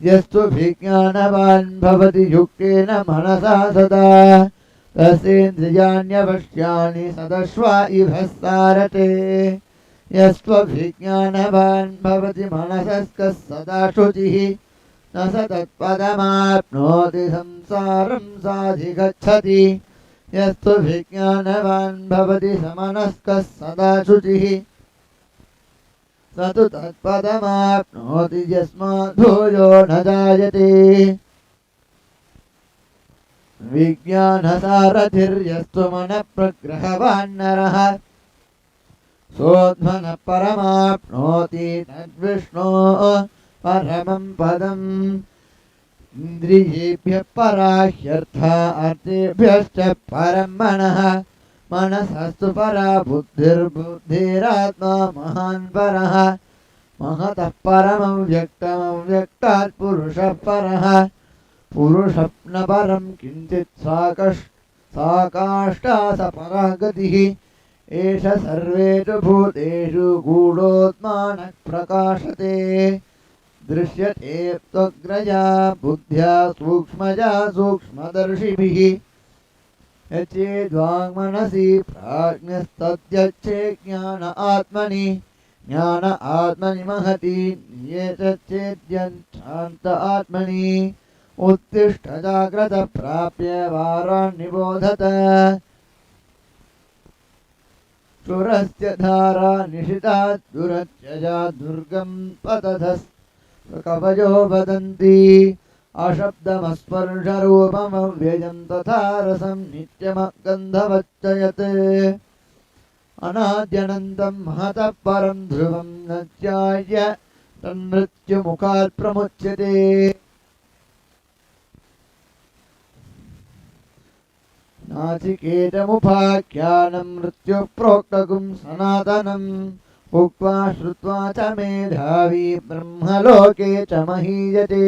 Speaker 5: यस्त्वभिज्ञानवान् भवति युक्तेन मनसा सदा तस्येन्द्रियाण्यवश्यानि सदश्वा इव सारथे यस्त्वभिज्ञानवान् भवति मनसस्कः सदा शुचिः न स तत्पदमाप्नोति संसारं साधिगच्छति यस्त्वभिज्ञानवान् भवति समनस्कः सदा शुचिः स तु तत्पदमाप्नोति यस्मात् भूयो न जायते विज्ञानसारथिर्यस्तु मनःप्रग्रहवान् नरः सोऽध्मनः परमाप्नोति तद्विष्णोः परमं पदम् इन्द्रियेभ्यः पराह्यर्थः अर्थेभ्यश्च परं मनः मनसस्तु परा बुद्धिर्बुद्धिरात्मा महान् परः महतः परमव्यक्तमव्यक्तात् पुरुषः परः पुरुषः न परं किञ्चित् साकाष्ठा स परा गतिः एष सर्वेषु भूतेषु गूढोत्मानः प्रकाशते दृश्यते त्वग्रया बुद्ध्या सूक्ष्मजा सूक्ष्मदर्शिभिः यचेद्वाङ्मनसि प्राज्ञस्तद्यच्छे ज्ञान आत्मनि महति नियतश्चेद्यन्शान्त आत्मनि उत्तिष्ठ जाग्रत प्राप्य वारान् निबोधत क्षुरस्य धारा निशिता दुरत्यजा दुर्गं पतधस् कवयो वदन्ति अशब्दमस्पर्शरूपमव्ययं तथा रसं नित्यमगन्धवच्च यत् अनाद्यनन्तं महतः परं ध्रुवं न ध्याय तन्मृत्युमुखात् प्रमुच्यते नाचिकेतमुपाख्यानं मृत्युः प्रोक्तगुं सनातनं उक्त्वा श्रुत्वा च मेधावी ब्रह्मलोके च महीयते।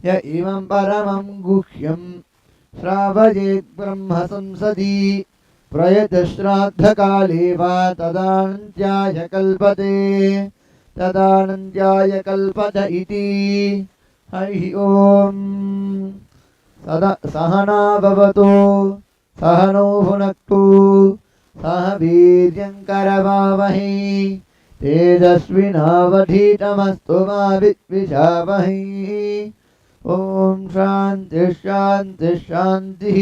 Speaker 5: य इमं परमं गुह्यं श्रावयेत् ब्रह्म संसदि प्रयतश्राद्धकाले वा तदानन्त्याय कल्पत इति। हरिः ओम्। सहना भवतु सहनौ भुनक्तु सह वीर्यङ्करवावहै तेजस्विनावधीतमस्तु मा विद्विषावहै। ॐ शान्तिः शान्तिः शान्तिः।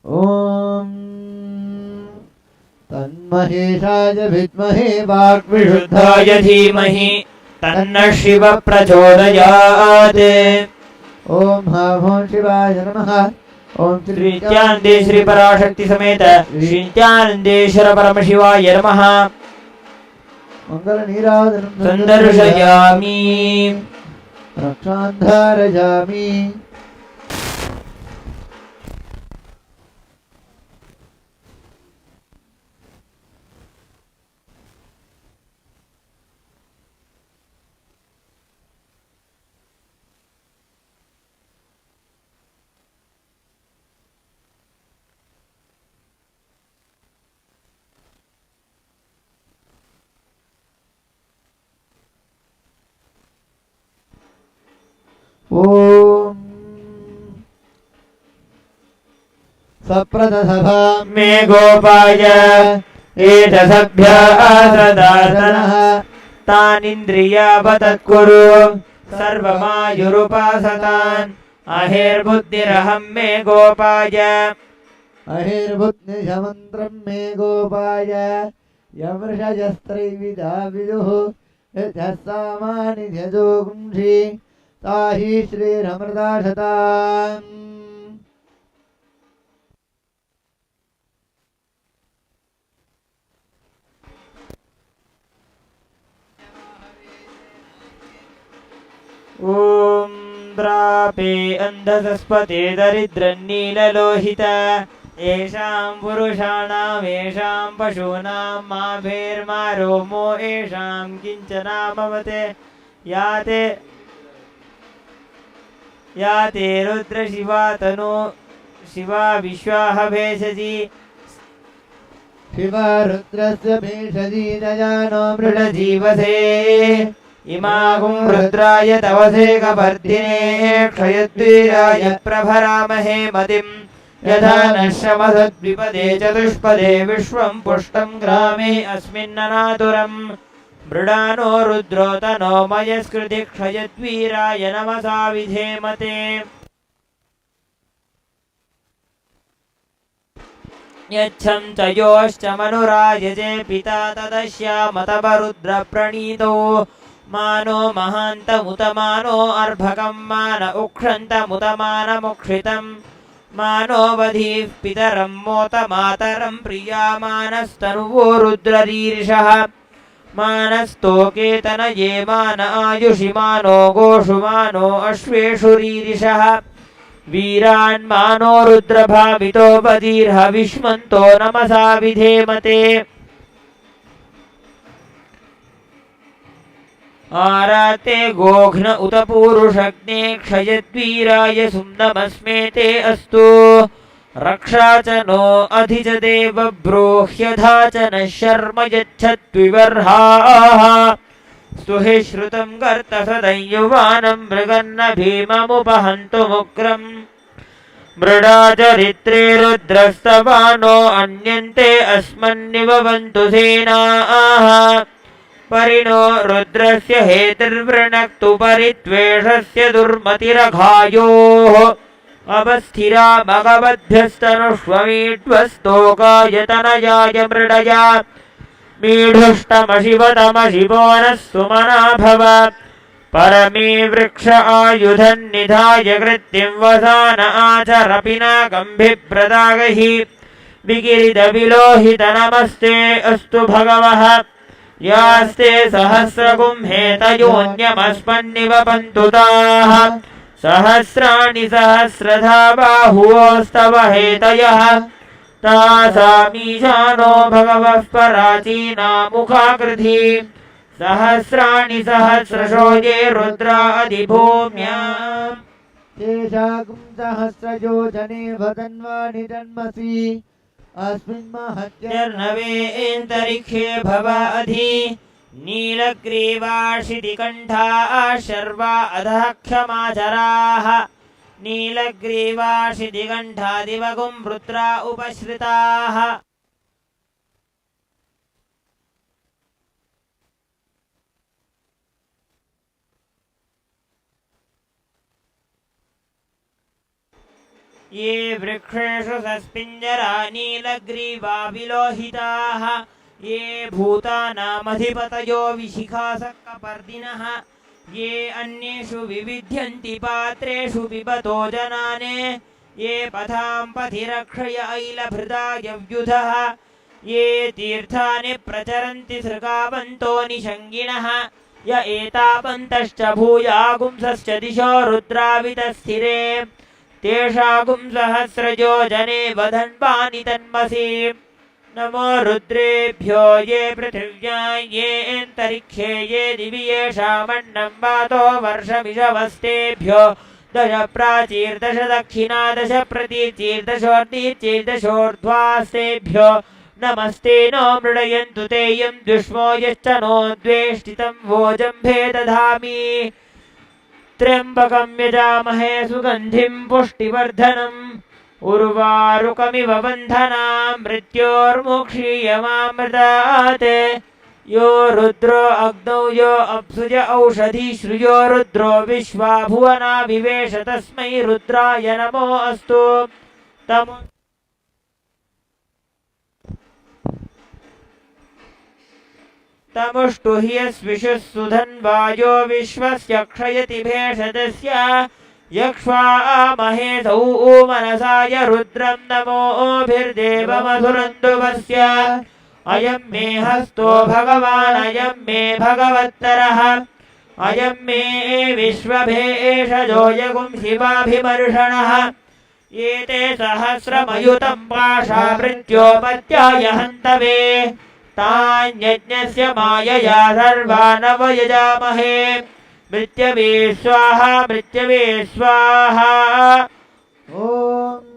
Speaker 5: ॐ तन्महेशाय विद्महे वाग्विशुद्धाय
Speaker 4: धीमहि तन्नः शिव प्रचोदयात्।
Speaker 5: ॐ ॐ शिवाय नमः। ॐ
Speaker 4: श्री नित्यानन्दे श्री पराशक्ति समेत श्री नित्यानन्देश्वर परमशिवाय नमः।
Speaker 5: मङ्गलनीराजनं
Speaker 4: सन्दर्शयामि
Speaker 5: रक्षान्धारयामि। ॐ सप्रदसभा
Speaker 4: मे गोपाय एतसभ्यासदासनः तानिन्द्रियावतत्कुरु सर्वमायुरुपासतान् अहेर्बुद्धिरहं मे गोपाय
Speaker 5: अहिर्बुद्धिशमन्त्रं मे गोपाय यमृषयस्त्रैविधा विदुः यतः सामानि यजोगुंषि ताहि श्रीरमृताशताम्।
Speaker 4: ॐ द्रापे अन्धसस्पते दरिद्रन्नीललोहित येषां पुरुषाणाम् येषां पशूनां माभेर्मा रोमो येषां किञ्चनामवते याते रुद्रशिवा तनु शिवा विश्वाह भेषजी
Speaker 5: शिवा रुद्रस्य भेषजी दयानो
Speaker 4: मृडजीवसे इमागुं रुद्राय तवसे कपर्दिने क्षयद्वीराय प्रभरामहे मतिम् यथा नश्यमसद्विपदे चतुष्पदे विश्वं पुष्टं ग्रामे अस्मिन्ननातुरम् मृडानो रुद्रो तनो मयस्कृति क्षयद्वीराय नमसा विधेमते। यच्छं च योश्च मनुरायजे पिता तदश्यामतवरुद्रप्रणीतो मानो महान्तमुतमानो अर्भकं मान उक्षन्तमुतमानमुक्षितम् मानो वधीः पितरं मोतमातरं प्रियामानस्तनुवो रुद्ररीरिषः मानस्तोकेतनये मान आयुषि मानो गोषु मानो अश्वेषु रीरिषः वीरान् मानो रुद्रभावितो बदीर्ह विष्मन्तो नमसा विधेमते। आराते गोघ्न उत पूरुषग्ने क्षयद्वीराय सुम्नमस्मेते अस्तु रक्षा च नो अधि च देव ब्रूह्यधा च नः शर्म यच्छद्विवर्हाः स्तुहि श्रुतं कर्त सदयुवानं मृगन्न भीममुपहन्तुमुग्रम्
Speaker 6: मृडाचरित्रे रुद्रस्तवानो अन्यन्ते अस्मन्निवन्तु सेनाः परिणो रुद्रस्य हेतिर्वृणक्तु परित्वेषस्य दुर्मतिरघायोः अवस्थिरा भगवद्भ्यस्तनुष्वमीड्वस्तोकायतनयाय मृडया मीढुष्टमशिवतमशिवो नः सुमना भव परमे वृक्ष आयुधन्निधाय कृत्तिं वसान आचर पिनाकम्भिप्रदागहि विकिरितविलोहित नमस्ते अस्तु भगवः यास्ते सहस्रगुंहेतयोऽन्यमस्मन्निवपन्तु ताः सहस्राणि सहस्रधा बाहुवोस्तव हेतयः तासामीशानो भगवः पराचीना मुखाकृति सहस्राणि सहस्रशो ये रुद्रादिभूम्याम्
Speaker 5: तेषाकुं सहस्रयोजने वदन्वानि जन्मसि अस्मिन् महत्ये
Speaker 6: निर्नवेन्तरिक्षे भवाधि नीलग्रीवाशितिकण्ठाः शर्वा अधः क्षमाचराः नीलग्रीवाशितिकण्ठादिवगुं रुद्रा उपश्रिताः ये वृक्षेषु सस्पिञ्जरा नीलग्रीवा विलोहिताः ये भूतानामधिपतयो विशिखासक्कपर्दिनः ये अन्येषु विविध्यन्ति पात्रेषु पिबतो जनाने ये पथां पथि रक्षय ऐलभृदायव्युधः ये तीर्थानि प्रचरन्ति सृगावन्तो निषङ्गिणः य एतावन्तश्च भूयागुंसश्च दिशो रुद्रावितस्थिरे तेषागुं सहस्रयोजने वदन्वानि तन्मसि नमो रुद्रेभ्यो ये पृथिव्या ये अन्तरिक्षे ये दिवि येषामन्नं वातो वर्षमिषवस्तेभ्यो दश प्राचीर्दश दक्षिणा दश प्रतीचीर्दशोर्दीचीर्दशोर्ध्वास्तेभ्यो नमस्ते नो मृडयन्तु तेयं द्विष्मो यश्च नो द्वेष्टितं वोजम्भे दधामि त्र्यम्बकं यजामहे सुगन्धिं पुष्टिवर्धनम् उर्वारुकमिव बन्धनां मृत्योर्मुक्षीयमामृतात् यो रुद्रो अग्नौ यो अप्सुज औषधी श्रुयो रुद्रो विश्वा भुवना विवेश तस्मै रुद्राय नमो अस्तु तमुष्टु हि यस्विषुः सुधन्वायो विश्वस्य क्षयति भेषजस्य यक्ष्वामहेतौ मनसाय रुद्रं नमोभिर्देवमधुरन्दुवस्य अयं मे हस्तो भगवान् अयं मे भगवत्तरः अयं मे विश्वभेषजो यगुं शिवाभिमर्षणः एते सहस्रमयुतं पाशा मृत्यो मत्याय हन्तवे तान्यज्ञस्य मायया सर्वानवयजामहे मृत्यवे स्वाहा मृत्यवे स्वाहा
Speaker 5: ॐ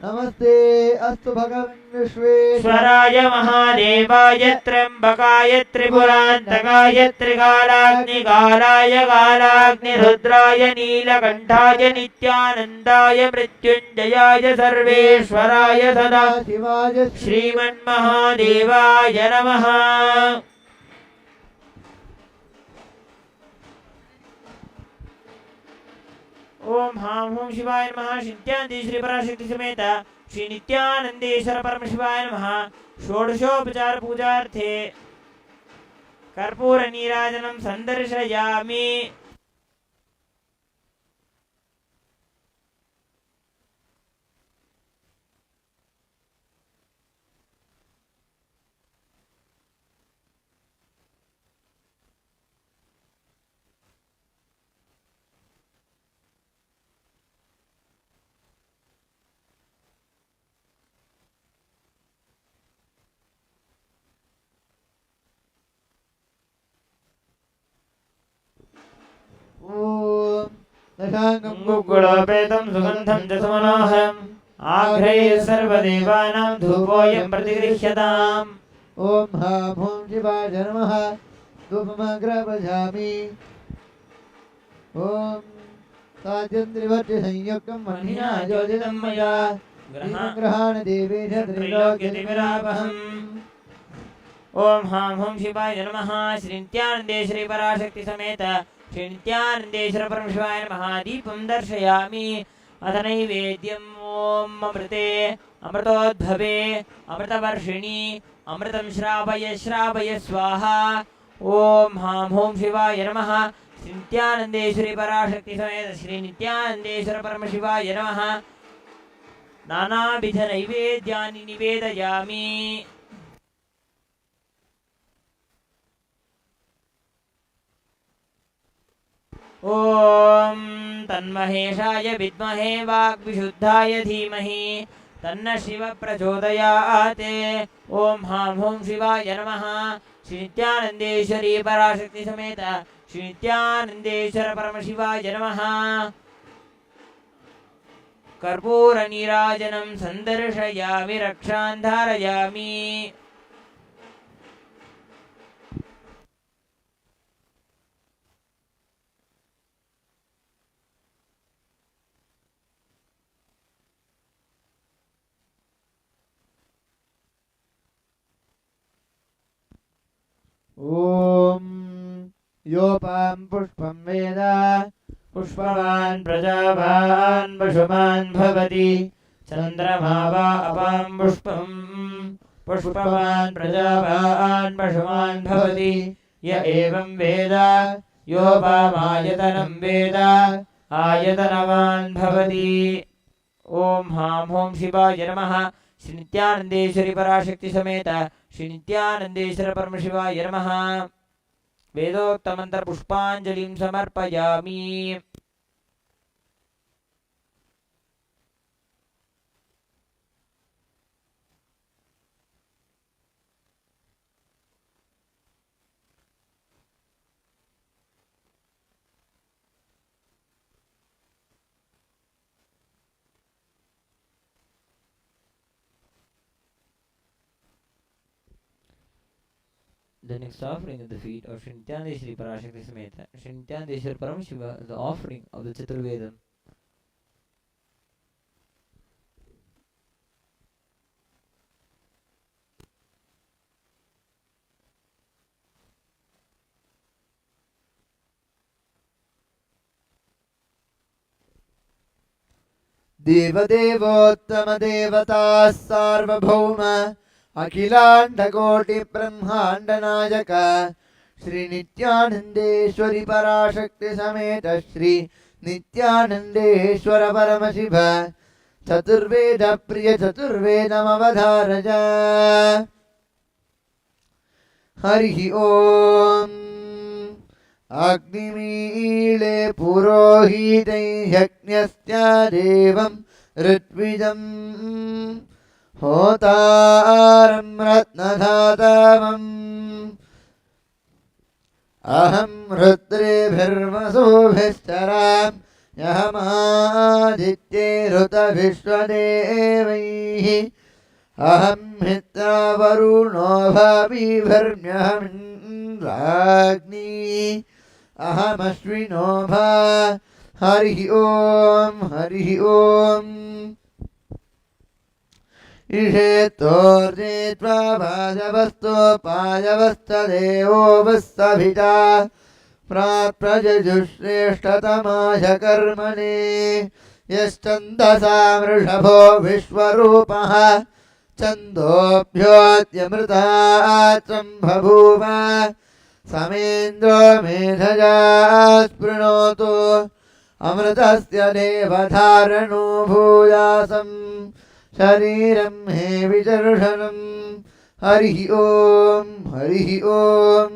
Speaker 5: नमस्ते अस्तु भगवन् विश्वेश्वराय
Speaker 6: स्वराय महादेवाय त्र्यम्बकाय त्रिपुरान्तकाय त्रिकालाग्निकालाय कालाग्निरुद्राय नीलकण्ठाय नित्यानन्दाय मृत्युञ्जयाय सर्वेश्वराय सदा
Speaker 5: शिवाय
Speaker 6: श्रीमन्महादेवाय नमः ओम हां ओम शिवाय नमः नित्यानंदी श्री पराशक्ति समेत श्री नित्यानंदेश्वर परमशिवाय नमः षोडशोपचार पूजार्थे कर्पूर नीराजनं संदर्शयामि
Speaker 5: दशाङ्गं
Speaker 6: गुग्गुलोपेतं सुगन्धं च सुमनोहरम् आघ्रये सर्वदेवानां धूपोऽयं प्रतिगृह्यताम्
Speaker 5: ॐ हां ॐ शिवाय नमः धूपमग्रभजामि ॐ साध्यन्द्रिवत्ति संयुक्तं वह्निना ज्योतितं मया ग्रहाण देवेश त्रैलोक्यतिमिरापहम्।
Speaker 6: ओम हां हों शिवाय नमः। श्री नित्यानंदेश्वरी पराशक्ति समेत श्री नित्यानंदेश्वर परमशिवाय नमः। दीपं दर्शयामि। अथ नैवेद्यम् ओम अमृते अमृतोद्भवे अमृतवर्षिणी अमृतं श्रावय श्रावय स्वाहा। ओम हां हों शिवाय नमः। श्री नित्यानंदेश्वरी पराशक्ति समेत श्री नित्यानंदेश्वर परमशिवाय नमः। नानाविध नैवेद्यानि निवेदयामि। ओम तन्महेशाय विद्महे वाग्विशुद्धाय धीमहि तन्न शिव प्रचोदयात्। ओम हां हों शिवाय नमः। श्री नित्यानंदेश्वरी पराशक्ति समेत श्री नित्यानंदेश्वर परमशिवाय नमः। कर्पूर नीराजनं संदर्शयामि रक्षां धारयामि।
Speaker 5: ॐ योपां पुष्पं वेद पुष्पवान् प्रजावान् पशुमान् भवति। चन्द्रमा वा अपां पुष्पं पुष्पवान् प्रजावान् पशुमान् भवति। य एवं वेद योपामायतनं वेद आयतनवान् भवति। ओम हां हों शिवाय नमः। श्री नित्यानंदेश्वरी पराशक्ति समेत श्री नित्यानंदेश्वर परमशिवाय नमः। वेदोक्तमन्त्र पुष्पाञ्जलिं समर्पयामि। The next offering at the feet of Sri Nithyanandeshwari Parashakti Sameta Sri Nithyanandeshwar Paramashiva is the offering of the Chaturvedam.
Speaker 7: देवदेवोत्तम देवता सार्वभौम अखिलाण्डकोटि ब्रह्माण्ड नायक श्री नित्यानंदेश्वरी पराशक्ति समेत श्री नित्यानंदेश्वर परमशिव चतुर्वेद प्रिय चतुर्वेदमवधारय। हरि ओम। अग्निमीळे पुरोहितै यज्ञस्य देवं ऋत्विजम् होतारं रत्नधातवम् अहं रुद्रेभिर्वसुभिश्चराम् यहमादित्यैरुतविश्वदेवैः अहं मित्रावरुणो भाविभिर्म्यहमिन्द्राग्नी अहमश्विनो भा। हरिः ओम। हरिः ओम। इषेत्तोर्जेत्वा पायवस्तदेवो वस्सभिता प्राप्रजजुश्रेष्ठतमाय कर्मणे यश्चन्दसा वृषभो विश्वरूपः छन्दोभ्योऽत्यमृतात्रं बभूव समेन्द्रो मेधया स्पृणोतु अमृतस्य देवधारणो भूयासम् शरीरं मे विचर्षणम्। हरिः ओम। हरिः ओम।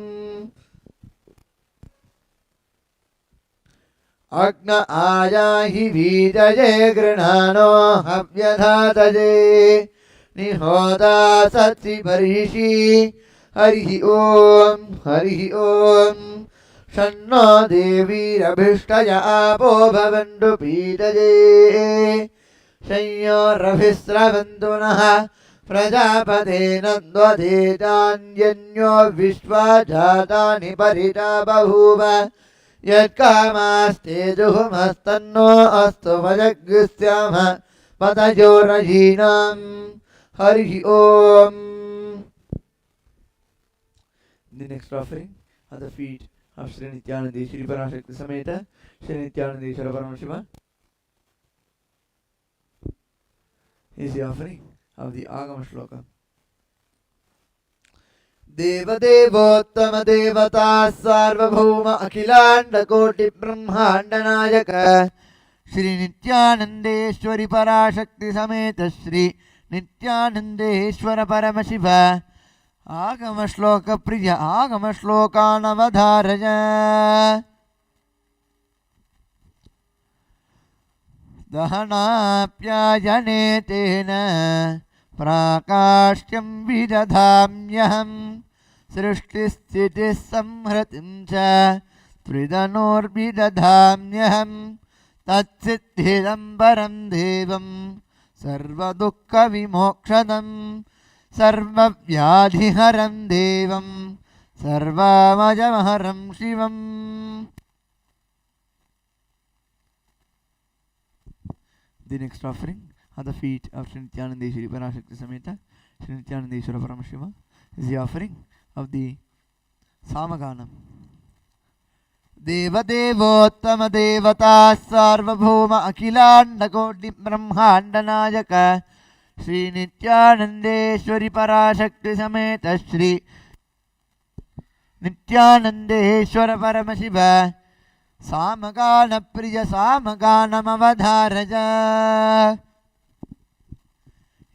Speaker 7: अग्न आयाहि वीजये गृणानो हव्यधातये निहोता सत्सि बर्हिषि। हरिः ओम। हरिः ओम। शन्नो देवीरभिष्टय आपो भवन्तु पीतये संयोरभिस्रवन्तु नः प्रजापतेन द्वदेतान्यन्यो विश्वा जातानि परिता बभूव यत्कामास्तेजुहुमस्तन्नो अस्तु भजगृस्याम पतयोरयीनां हरिः ओम. The next offering at the feet of Sri Nithyananda Shri Parashakti Sameta Sri Nithyananda Paramashivam is the offering of the Agama Shloka. देवदेवोत्तम देवता सार्वभौम अखिलांड कोटि ब्रह्मांड नायक श्री नित्यानंदेश्वरी पराशक्ति समेत श्री नित्यानंदेश्वर परमशिव आगम श्लोक प्रिय आगम श्लोकानवधारय. दहनाप्यायने तेन प्राकाष्ट्यं विदधाम्यहं सृष्टिस्थितिः संहृतिं च त्रिदनोर्विदधाम्यहं तत्सिद्धिदं परं देवं सर्वदुःखविमोक्षदं सर्वव्याधिहरं देवं सर्वमजमहरं शिवम्. The next offering at the feet of Sri Nithyananda Shri Parashakti Sameta Sri Nithyananda Paramashivam is the offering of the Samaganam. देवदेवोत्तम देवता सार्वभौम अखिलांड कोटि ब्रह्मांड नायक श्री नित्यानंदेश्वरी पराशक्ति समेत श्री नित्यानंदेश्वर परमशिव सामगान प्रिय सामगानमवधारय.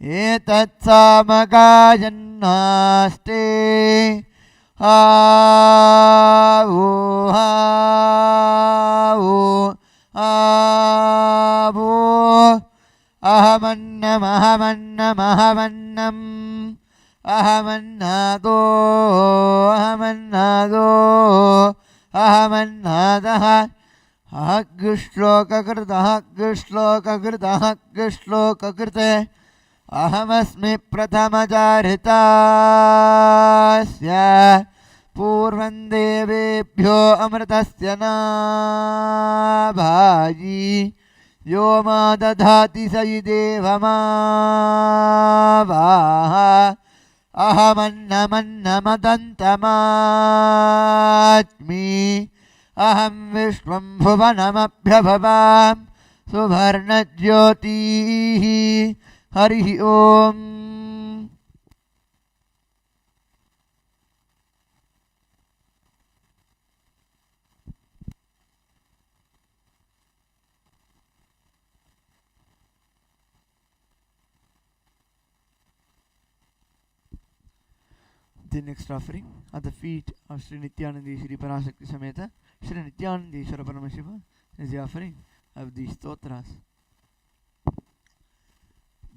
Speaker 7: एतत्सामगायन्नास्ते आवो आवो आवो अहमन्नमहमन्नमहमन्नम् अहमन्नादो अहमन्नादो अहमन्नादः अग्श्लोककृत अहमस्मि प्रथमचारितास्य पूर्वं देवेभ्यो अमृतस्य नाभाजी यो मा दधाति स हि देवमावाह अहमन्नमन्नमदन्तमात्मी अहं विश्वं भुवनमभ्यभवां सुवर्णज्योतिः हरिः ओम. The next offering at the feet of Sri Nithyananda Shri Parashakti Sameta Sri Nithyananda Paramashivam is the offering of the stotras.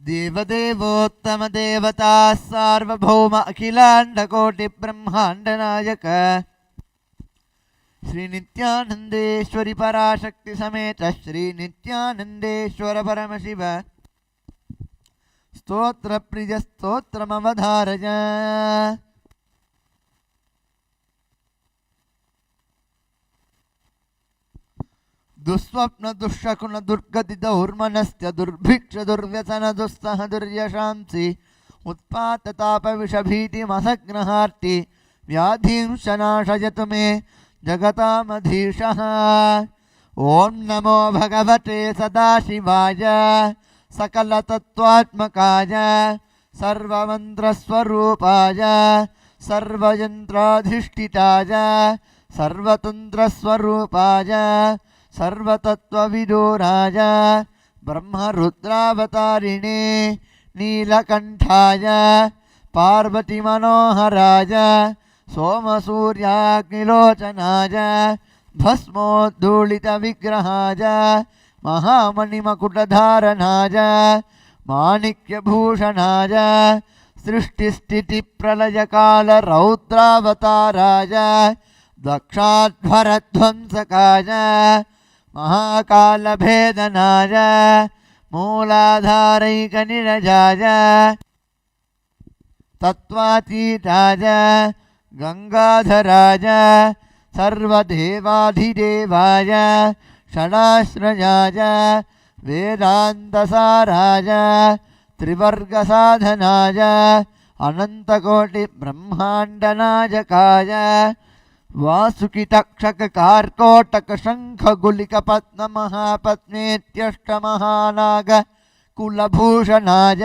Speaker 7: देवदेवोत्तम देवता सार्वभौम अखिलांड कोटि ब्रह्मांड नायक श्री नित्यानंदेश्वरी पराशक्ति समेत श्री नित्यानंदेश्वर परमशिव स्तोत्र प्रिय स्तोत्रमवधारय. दुस्वप्न दुःशकुन दुर्गति दौर्मनस्त्य दुर्भिक्ष दुर्व्यसन दुस्सह दुर्यशांसि उत्पातताप विषभीतिमसग्नहार्ति व्याधिं शनाशयतु मे जगतामधीशः. ओम नमो भगवते सदाशिवाय सकलतत्त्वात्मकाय सर्वमन्त्रस्वरूपाय सर्वयन्त्राधिष्ठिताय सर्वतन्त्रस्वरूपाय सर्वतत्त्वविदुराय ब्रह्मरुद्रावतारिणे नीलकण्ठाय पार्वतीमनोहराय सोमसूर्याग्निलोचनाय भस्मोद्धूलितविग्रहाय महामणिमकुटधारणाय माणिक्यभूषणाय सृष्टिस्थितिप्रलयकालरौद्रावताराय दक्षाध्वरध्वंसकाय महाकालभेदनाय मूलाधारैकनिरजाय तत्त्वातीताय गंगाधराय सर्वदेवाधिदेवाय षडाश्रयाय वेदान्तसाराय त्रिवर्गसाधनाय अनन्तकोटिब्रह्माण्डनायकाय वासुकितक्षककार्कोटकशङ्खगुलिकपद्ममहापद्मेत्यष्टमहानाग कुलभूषणाय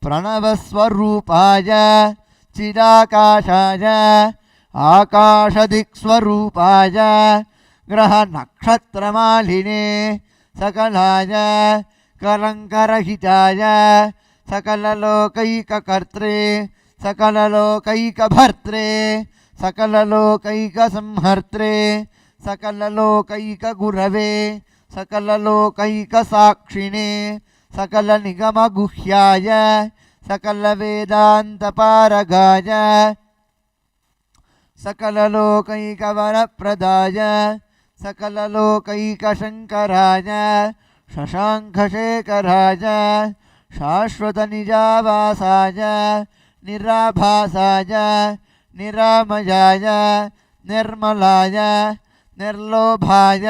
Speaker 7: प्रणवस्वरूपाय चिदाकाशाय आकाशदिक्स्वरूपाय ग्रहनक्षत्रमालिने सकलाय कलङ्करहिताय सकललोकैककर्त्रे सकललोकैकभर्त्रे सकललोकैकसंहर्त्रे सकललोकैकगुरवे सकललोकैकसाक्षिणे सकलनिगमगुह्याय सकलवेदान्तपारगाय सकललोकैकवरप्रदाय सकललोकैकशङ्कराय शशाङ्खशेखराय शाश्वतनिजावासाय निराभासाय निरामयाय निर्मलाय निर्लोभाय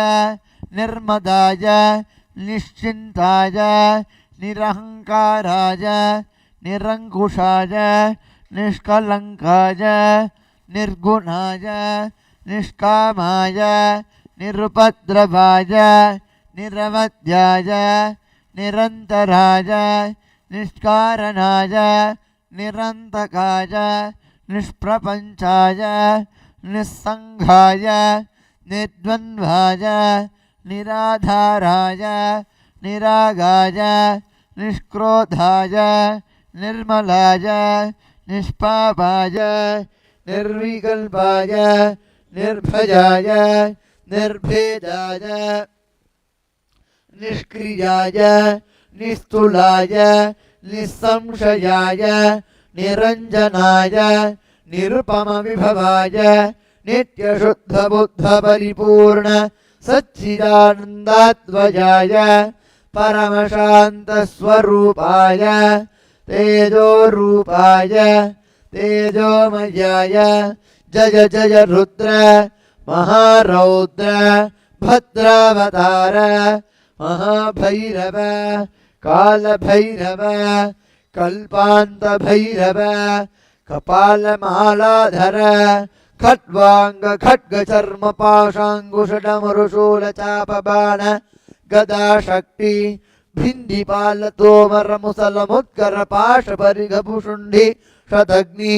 Speaker 7: निर्मदाय निश्चिन्ताय निरहङ्काराय निरङ्कुशाय निष्कलङ्काय निर्गुणाय निष्कामाय निरुपद्रवाय निरवध्याय निरन्तराय निष्कारणाय निरन्तकाय निष्प्रपञ्चाय निस्सङ्घाय निर्द्वन्द्वाय निराधाराय निरागाय निष्क्रोधाय निर्मलाय निष्पापाय निर्विकल्पाय निर्भयाय निर्भेदाय निष्क्रियाय निस्तुलाय निस्संशयाय निरञ्जनाय निरुपमविभवाय नित्यशुद्धबुद्धपरिपूर्ण सच्चिदानन्दात्वजाय परमशान्तस्वरूपाय तेजोरूपाय तेजोमयाय जय जय रुद्र महारौद्र भद्रावतार महाभैरव कालभैरव कल्पान्तभैरव कपालमालाधर खड्वांग खड्गचर्म पाशाङ्कुशडमरुशूलचापबाण गदाशक्ति भिन्दिपाल तोमर मुसलमुत्कर पाशपरिघपुषुण्डि शतग्नि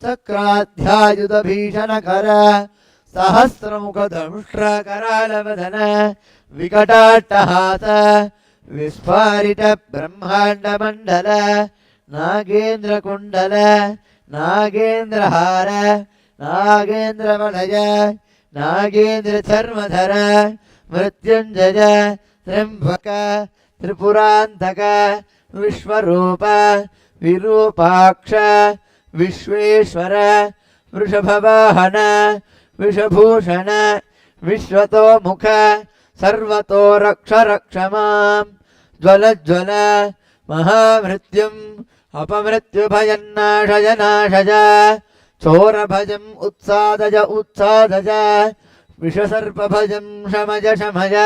Speaker 7: चक्राध्यायुध भीषणकर सहस्रमुख दंष्ट्रकरालवदन विकटाट्टहास विस्फारित ब्रह्माण्डमण्डल नागेन्द्रकुण्डल नागेन्द्रहार नागेन्द्रवलय नागेन्द्रचर्मधर मृत्युञ्जय त्र्यम्बक त्रिपुरान्तक विश्वरूप विरूपाक्ष विश्वेश्वर वृषभवाहन विषभूषण विश्वतोमुख सर्वतो रक्ष रक्ष मां ज्वल ज्वल महामृत्युम् अपमृत्युभयन्नाशय नाशय चोरभजम् उत्सादय उत्सादय विषसर्पभजम् शमय शमय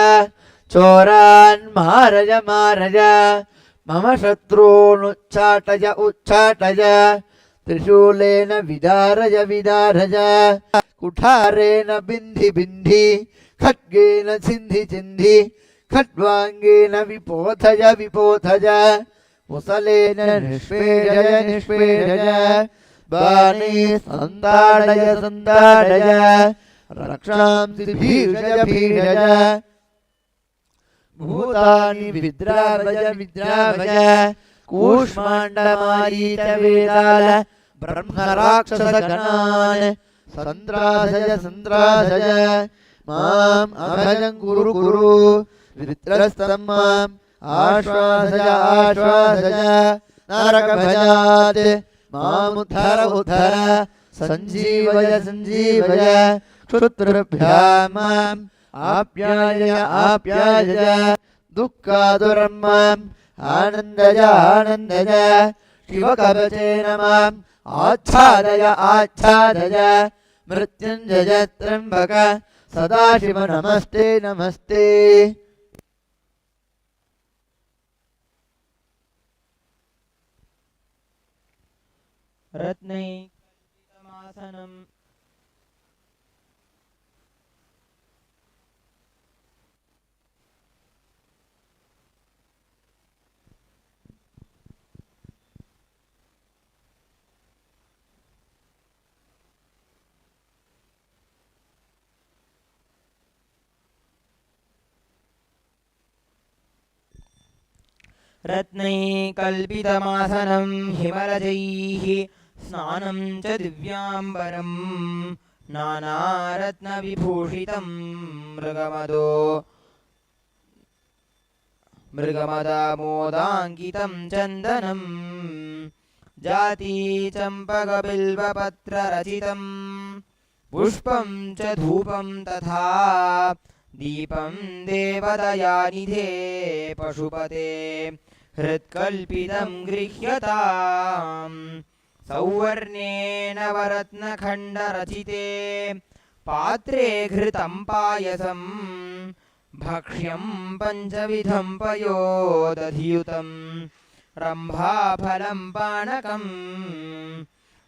Speaker 7: चोरान् मारय मारय मम शत्रूनुच्चाटय उच्चाटय त्रिशूलेन विदारय विदारय कुठारेण बिन्धि बिन्धि खड्गेन छिन्धि छिन्धि खड्वाङ्गेन विपोथय विपोथय मुसलेन निष्पेडय निष्पेडय बाणे सन्ताडय सन्ताडय रक्षांसि भीषय भीषय भूतानि विद्रावय विद्रावय कूष्माण्डमारीच वेदाल ब्रह्मराक्षसगणान् सन्त्रासय सन्त्रासय माम् अभयं कुरु कुरु वित्रस्तं माम् आश्वासय आश्वासय नरकभयात् मामुद्धर उद्धर सञ्जीवय सञ्जीवय क्षुत्रभ्यां माम् आप्याय आप्याय दुःखादुरं माम् आनन्दय आनन्दय शिवकवचेन माम् आच्छादय आच्छादय मृत्युञ्जय त्र्यम्बक सदाशिव नमस्ते नमस्ते।
Speaker 6: रत्नैकल्पितमासनं रत्नैकल्पितमासनं हिमरजैः स्नानं च दिव्याम्बरं नानारत्नविभूषितं मृगमदामोदाङ्कितं चन्दनं जातीचम्पकबिल्वपत्ररचितं पुष्पं च धूपं तथा दीपं देवदयानिधे पशुपते हृत्कल्पितं गृह्यताम् सौवर्णेन वरत्नखण्डरचिते पात्रे घृतं पायसं भक्ष्यं पञ्चविधं पयोदधियुतं रम्भाफलं पानकं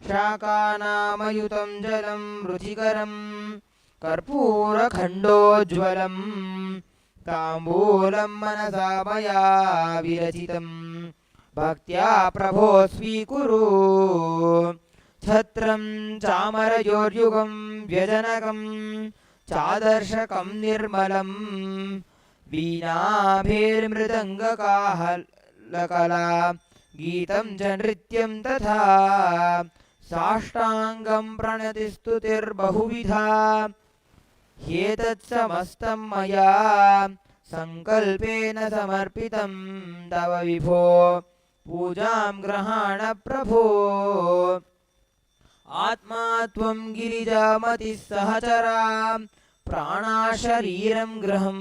Speaker 6: शाकानामयुतं जलं रुचिकरं कर्पूरखण्डोज्ज्वलं ताम्बूलं मनसा मया विरचितं भक्त्या प्रभो स्वीकुरु छत्रं चामरयोर्युगं व्यजनकं चादर्शकं निर्मलं वीणाभिर्मृदङ्गकाहलकला गीतं च नृत्यं तथा साष्टाङ्गं प्रणतिस्तुतिर्बहुविधा ह्येतत् समस्तं मया सङ्कल्पेन समर्पितं तव विभो पूजां गृहाण प्रभो आत्मा त्वं गिरिजामतिः सहचरा प्राणाशरीरं गृहं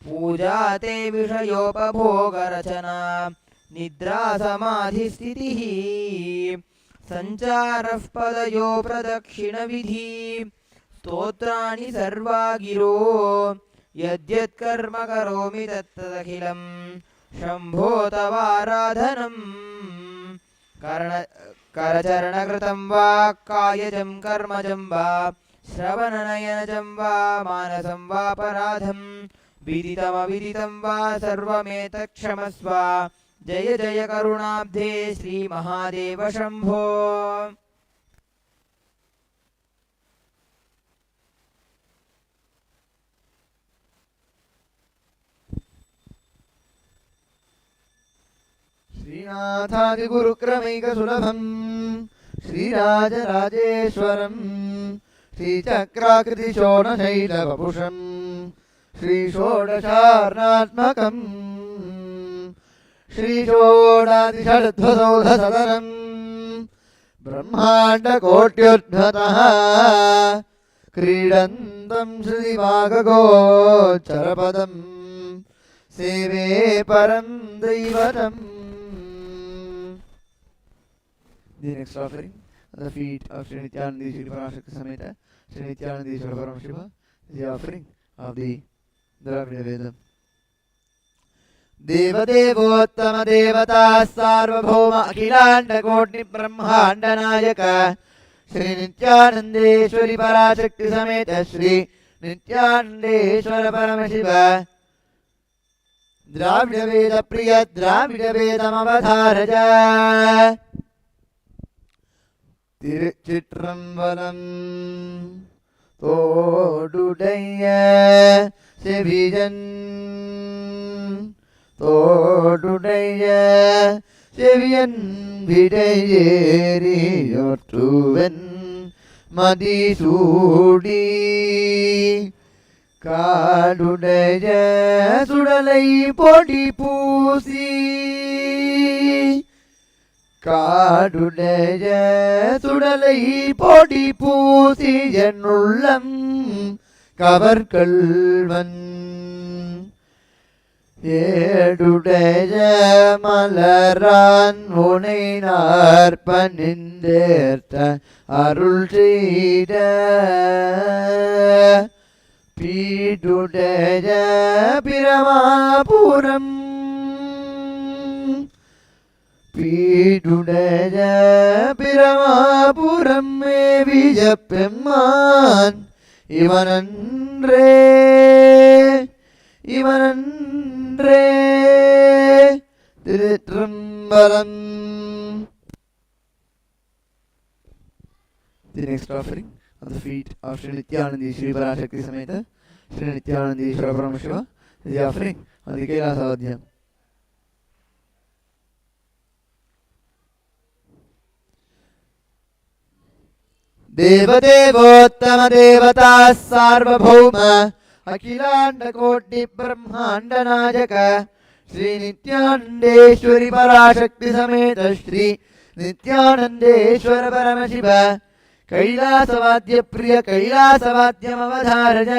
Speaker 6: पूजा ते विषयोपभोगरचना निद्रा समाधिस्थितिः सञ्चारः पदयो प्रदक्षिणविधि स्तोत्राणि सर्वा गिरो यद्यत्कर्म करोमि तत्तदखिलं शम्भो तवाराधनम् करचरणकृतं वा कायजं कर्मजं वा श्रवणनयनजं वा मानसं वापराधं विदितमविदितं वा सर्वमेतत्क्षमस्व जय जय करुणाब्धे श्रीमहादेव शम्भो।
Speaker 7: श्रीनाथादिगुरुक्रमैकसुलभं श्रीराजराजेश्वरं श्रीचक्राकृतिशोणशैलवपुषं श्रीषोडशार्णात्मकं श्रीषोडादिषड्ध्वसौधसदनं ब्रह्माण्डकोट्युद्भतः क्रीडन्तं श्रीवागगोचरपदं सेवे परं दैवतम्। The next offering at the feet of Sri Nithyananda Paramashivam Sameta Sri Nithyananda Paramashivam is the offering of the Dravida Vedam. देवदेवोत्तम देवता सार्वभौम अखिलांड कोटि ब्रह्मांड नायक श्री नित्यानंदेश्वरी पराशक्ति समेत श्री नित्यानंदेश्वर परमशिव द्राविड वेद प्रिय द्राविड वेदमवधारज तिरुचित्रंबरम तोडुடைய செவியன் தோடுடைய செவியன் விடையேறியோற்றுவன் மதிசூடி காடுடைய சுடலை பொடி பூசி காடுடைய சுடலை பொடி பூசி என்னுள்ளம் கவர்கள்வன் ஏடுடைய மலரான் உனை நாற்பனின்றேற்ற அருள் செய்த பீடுடைய பிரமாபுரம் பீடுடைய பிரமாபுரம் மேவிய பெம்மான் இவனன்றே இவனன்றே திருச்சிற்றம்பலம். The next offering on the feet of Sri Nithyananda Shri Parashakti Sameta Sri Nithyananda Paramashivam is the offering on the Kailasavadhyam. देवदेवोत्तम देवता सार्वभौम अखिलांड कोटि ब्रह्मांड नायक श्री नित्यानंदेश्वरी पराशक्ति समेत श्री नित्यानंदेश्वर परमशिव कैलासवाद्य प्रिय कैलासवाद्यमवधारय.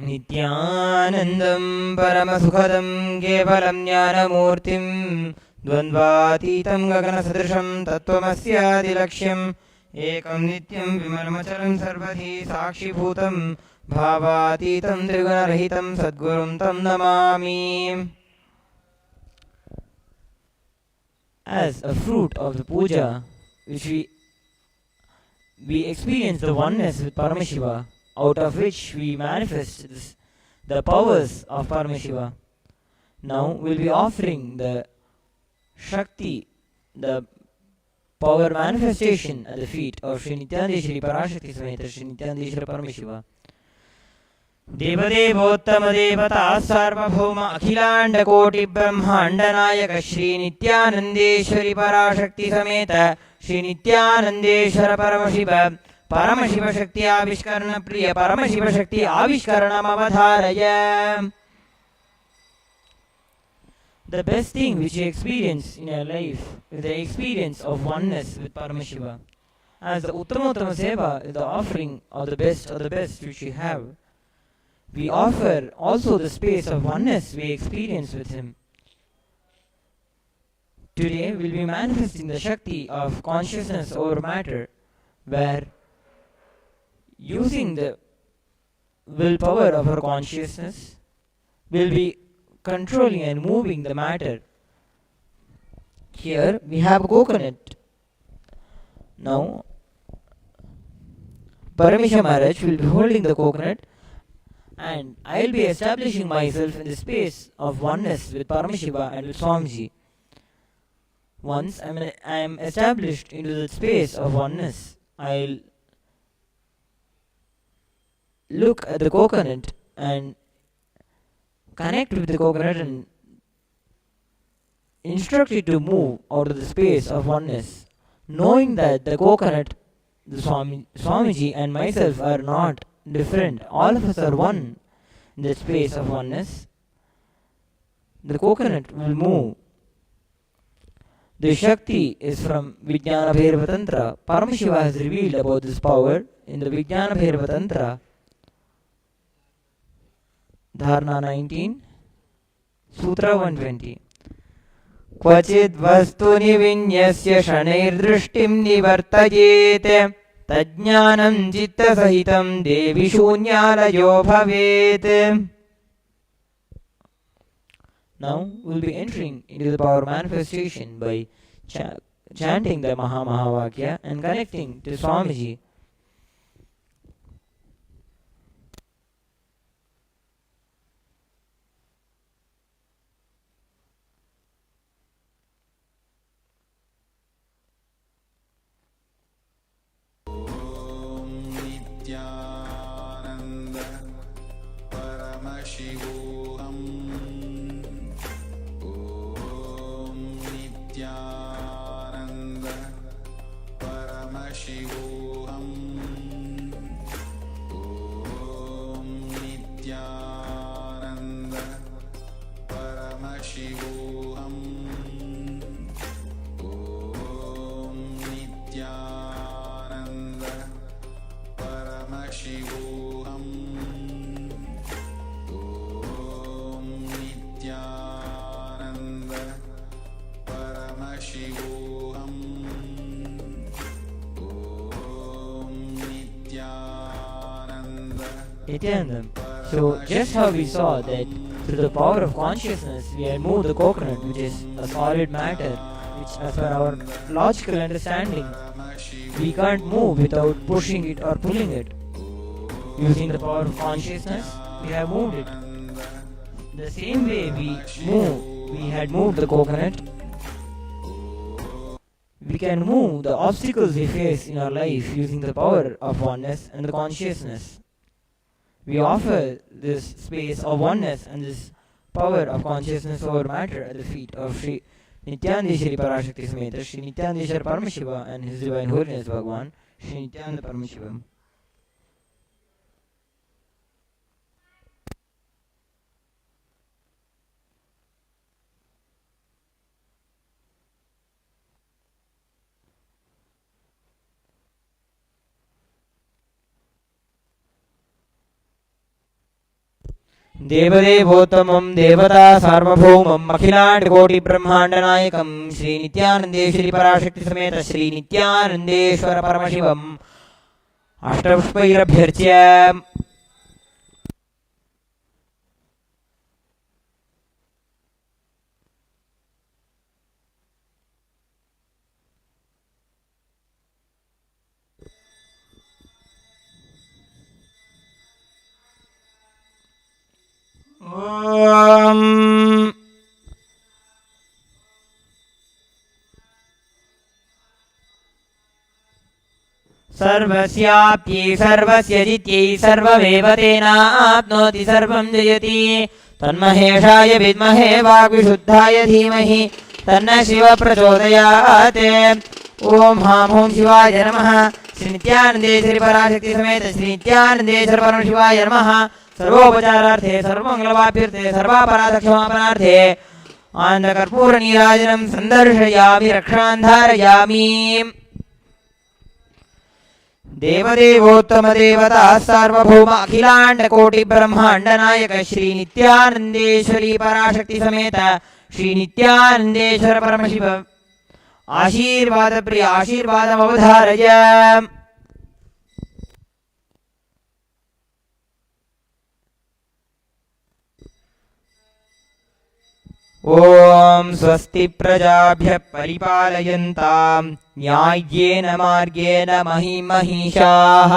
Speaker 6: नित्यानन्दं परमसुखदं केवलं ज्ञानमूर्तिं द्वन्द्वातीतं गगनसदृशं तत्त्वमस्यादिलक्ष्यम् एकं नित्यं विमलमचलं सर्वधी साक्षिभूतं भावातीतं त्रिगुणरहितं सद्गुरुं तं Namami. As a fruit of the puja, which we experience the oneness with Paramashiva, out of which we manifest the powers of Paramashiva. Now we'll be offering the Shakti, the power manifestation at the feet of Sri Nithyananda Parashakti Sameta Sri Nithyananda Paramashiva. देवदेवोत्तम देवता सार्वभौम अखिलांड कोटि ब्रह्मांड नायक श्री नित्यानंदेश्वरी पराशक्ति समेत श्री नित्यानंदेश्वर परमशिव परमशिव शक्ति आविष्करण प्रिय परमशिव शक्ति आविष्करणम अवधारय. The best thing which you experience in your life is the experience of oneness with Paramashiva. As the Uttama Seva is the offering of the best which you have, we offer also the space of oneness we experience with Him. Today we'll be manifesting the Shakti of consciousness over matter, where using the willpower of our consciousness, we'll be controlling and moving the matter. Here we have a coconut. Now, Paramisha Maharaj will be holding the coconut, and I'll be establishing myself in the space of oneness with Paramashiva and with Swamiji. Once I am established into the space of oneness, I'll look at the coconut and connect with the coconut and instruct it to move out of the space of oneness, knowing that the coconut, the Swamiji and myself are not different. All of us are one in the space of oneness. The coconut will move. The Shakti is from Vijnana Bhairava Tantra. Paramashiva has revealed about this power in the Vijnana Bhairava Tantra. Dharana 19, Sutra 120. क्वचिद् वस्तुनि विन्यस्य शनैर्दृष्टिं निवर्तयेत् तज्ज्ञानं चित्तसहितं देवि शून्यालयो भवेत्. Now we'll be entering into the power manifestation by chanting the Mahavakya and connecting to Swamiji.
Speaker 3: Nithyananda Paramashivoham. Om Nithyananda Paramashivoham. Om Nithyananda Paramashivoham. Om Nithyananda Paramashivoham. Om Nithyananda Paramashivoham. Om
Speaker 6: Nithyanandam. So just how we saw that through the power of consciousness we had moved the coconut, which is a solid matter, which as per our logical understanding we can't move without pushing it or pulling it. Using the power of consciousness, we have moved it. The same way we had moved the coconut, we can move the obstacles we face in our life using the power of oneness and the consciousness. We offer this space of oneness and this power of consciousness over matter at the feet of Sri Nithyananda Parashakti Sameta Sri Nithyananda Paramashiva and His Divine Holiness Bhagwan Sri Nithyananda Paramashivam.
Speaker 5: देवदेवोत्तमं देवता सार्वभौमम् अखिलाण्डकोटिब्रह्माण्डनायकं श्रीनित्यानन्देश्वरी पराशक्ति समेत श्रीनित्यानन्देश्वर परमशिवम् अष्टपुष्पैरभ्यर्च्य ॐ सर्वस्याप्यै सर्वस्य जित्यै सर्वमेव तेनाप्नोति सर्वं जयति तन्महेशाय विद्महे वाग्विशुद्धाय धीमहि तन्न शिव प्रचोदयात् ॐ हां हों शिवाय नमः श्री नित्यानन्देश्वरी पराशक्ति समेत श्री नित्यानन्देश्वर परमशिवाय नमः सर्वोपचारार्थे सर्वमङ्गलवाप्यर्थे सर्वापराधक्षमापनार्थे आनन्दकर्पूरनीराजनं सन्दर्शयामि रक्षां धारयामि देवदेवोत्तमदेवता सार्वभौम अखिलाण्डकोटिब्रह्माण्डनायक श्री नित्यानन्देश्वरी पराशक्ति समेत श्री नित्यानन्देश्वर परमशिव आशीर्वादप्रिय आशीर्वादमवधारय ॐ स्वस्ति प्रजाभ्यः परिपालयन्तां न्याय्येन मार्गेण महिषाः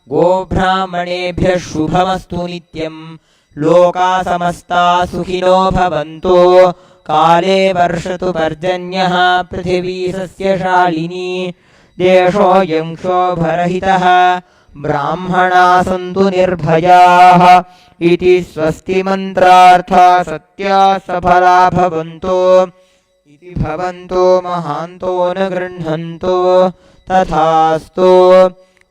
Speaker 5: गोब्राह्मणेभ्यः शुभमस्तु नित्यं लोकाः समस्ताः सुखिनो भवन्तु काले वर्षतु पर्जन्यः पृथिवी सस्यशालिनी देशोऽयं क्षोभरहितः ब्राह्मणाः सन्तु निर्भयाः इति स्वस्ति मन्त्रार्था सत्या सफला भवन्तु इति भवन्तो महान्तो न गृह्णन्तु तथास्तु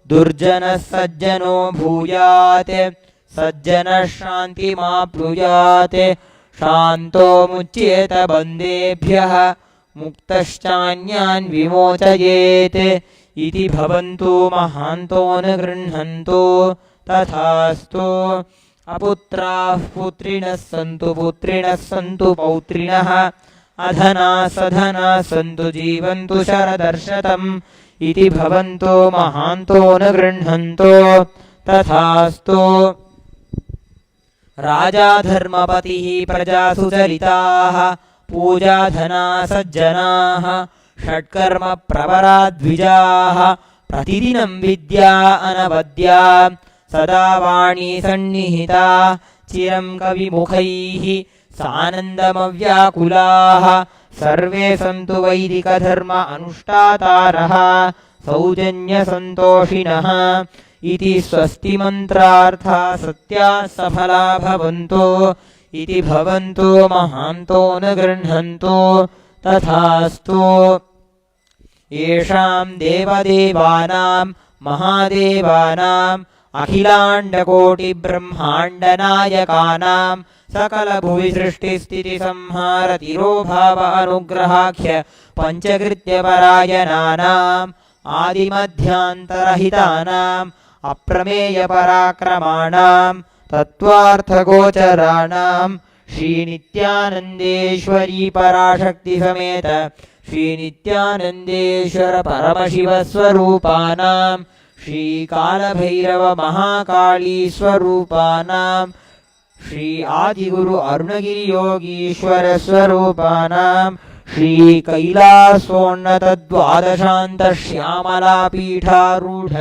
Speaker 5: दुर्जनः सज्जनो भूयात् सज्जनः शान्तिमाप्नुयात् शान्तो मुच्येत बन्देभ्यः मुक्तश्चान्यान् विमोचयेत् इति भवन्तु महान्तो न गृह्णन्तु तथास्तु अपुत्राः पुत्रिणः सन्तु पौत्रिणः अधनाः सधनाः सन्तु जीवन्तु शरदर्शतम् इति भवन्तो महान्तो न गृह्णन्तु तथास्तु राजा धर्मपतिः प्रजासु चरिताः पूजाधना सज्जनाः षट्कर्म प्रवरा द्विजाः प्रतिदिनं विद्या अनवद्या सदा वाणी सन्निहिता चिरं कविमुखैः सानन्दमव्याकुलाः सर्वे सन्तु वैदिकधर्म अनुष्ठातारः सौजन्यसन्तोषिणः इति स्वस्ति मन्त्रार्था सत्या सफला भवन्तु इति भवन्तु महान्तो न गृह्णन्तु तथास्तु येषां देवदेवानां महादेवानाम् अखिलाण्डकोटिब्रह्माण्डनायकानां सकलभुवि सृष्टिस्थितिसंहारतिरोभाव अनुग्रहाख्य पञ्चकृत्यपरायणानाम् आदिमध्यान्तरहितानाम् अप्रमेयपराक्रमाणां तत्त्वार्थगोचराणां श्रीनित्यानन्देश्वरी पराशक्ति समेत श्रीनित्यानन्देश्वर परमशिवस्वरूपानां श्रीकालभैरव महाकाली स्वरूपानां श्री आदिगुरु अरुणगिरियोगीश्वर स्वरूपानां श्रीकैलासोन्नतद्वादशान्तश्यामलापीठारूढ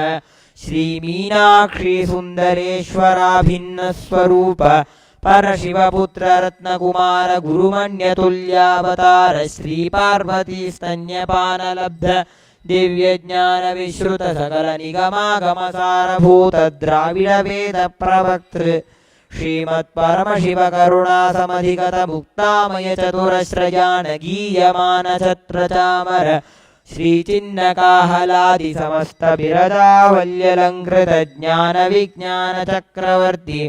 Speaker 5: श्रीमीनाक्षी सुन्दरेश्वराभिन्नस्वरूप परशिवपुत्ररत्नकुमार गुरुमण्यतुल्यावतार श्रीपार्वती स्तन्यपानलब्ध दिव्यज्ञानविश्रुत सकलनिगमागमसारभूत द्राविडवेदप्रवक्तृ श्रीमत्परमशिवकरुणासमधिगत मुक्तामय चतुरस्रजानगीयमानछत्रचामर श्रीचिन्नकाहलादि समस्त बिरदावल्यलङ्कृत ज्ञानविज्ञानचक्रवर्ती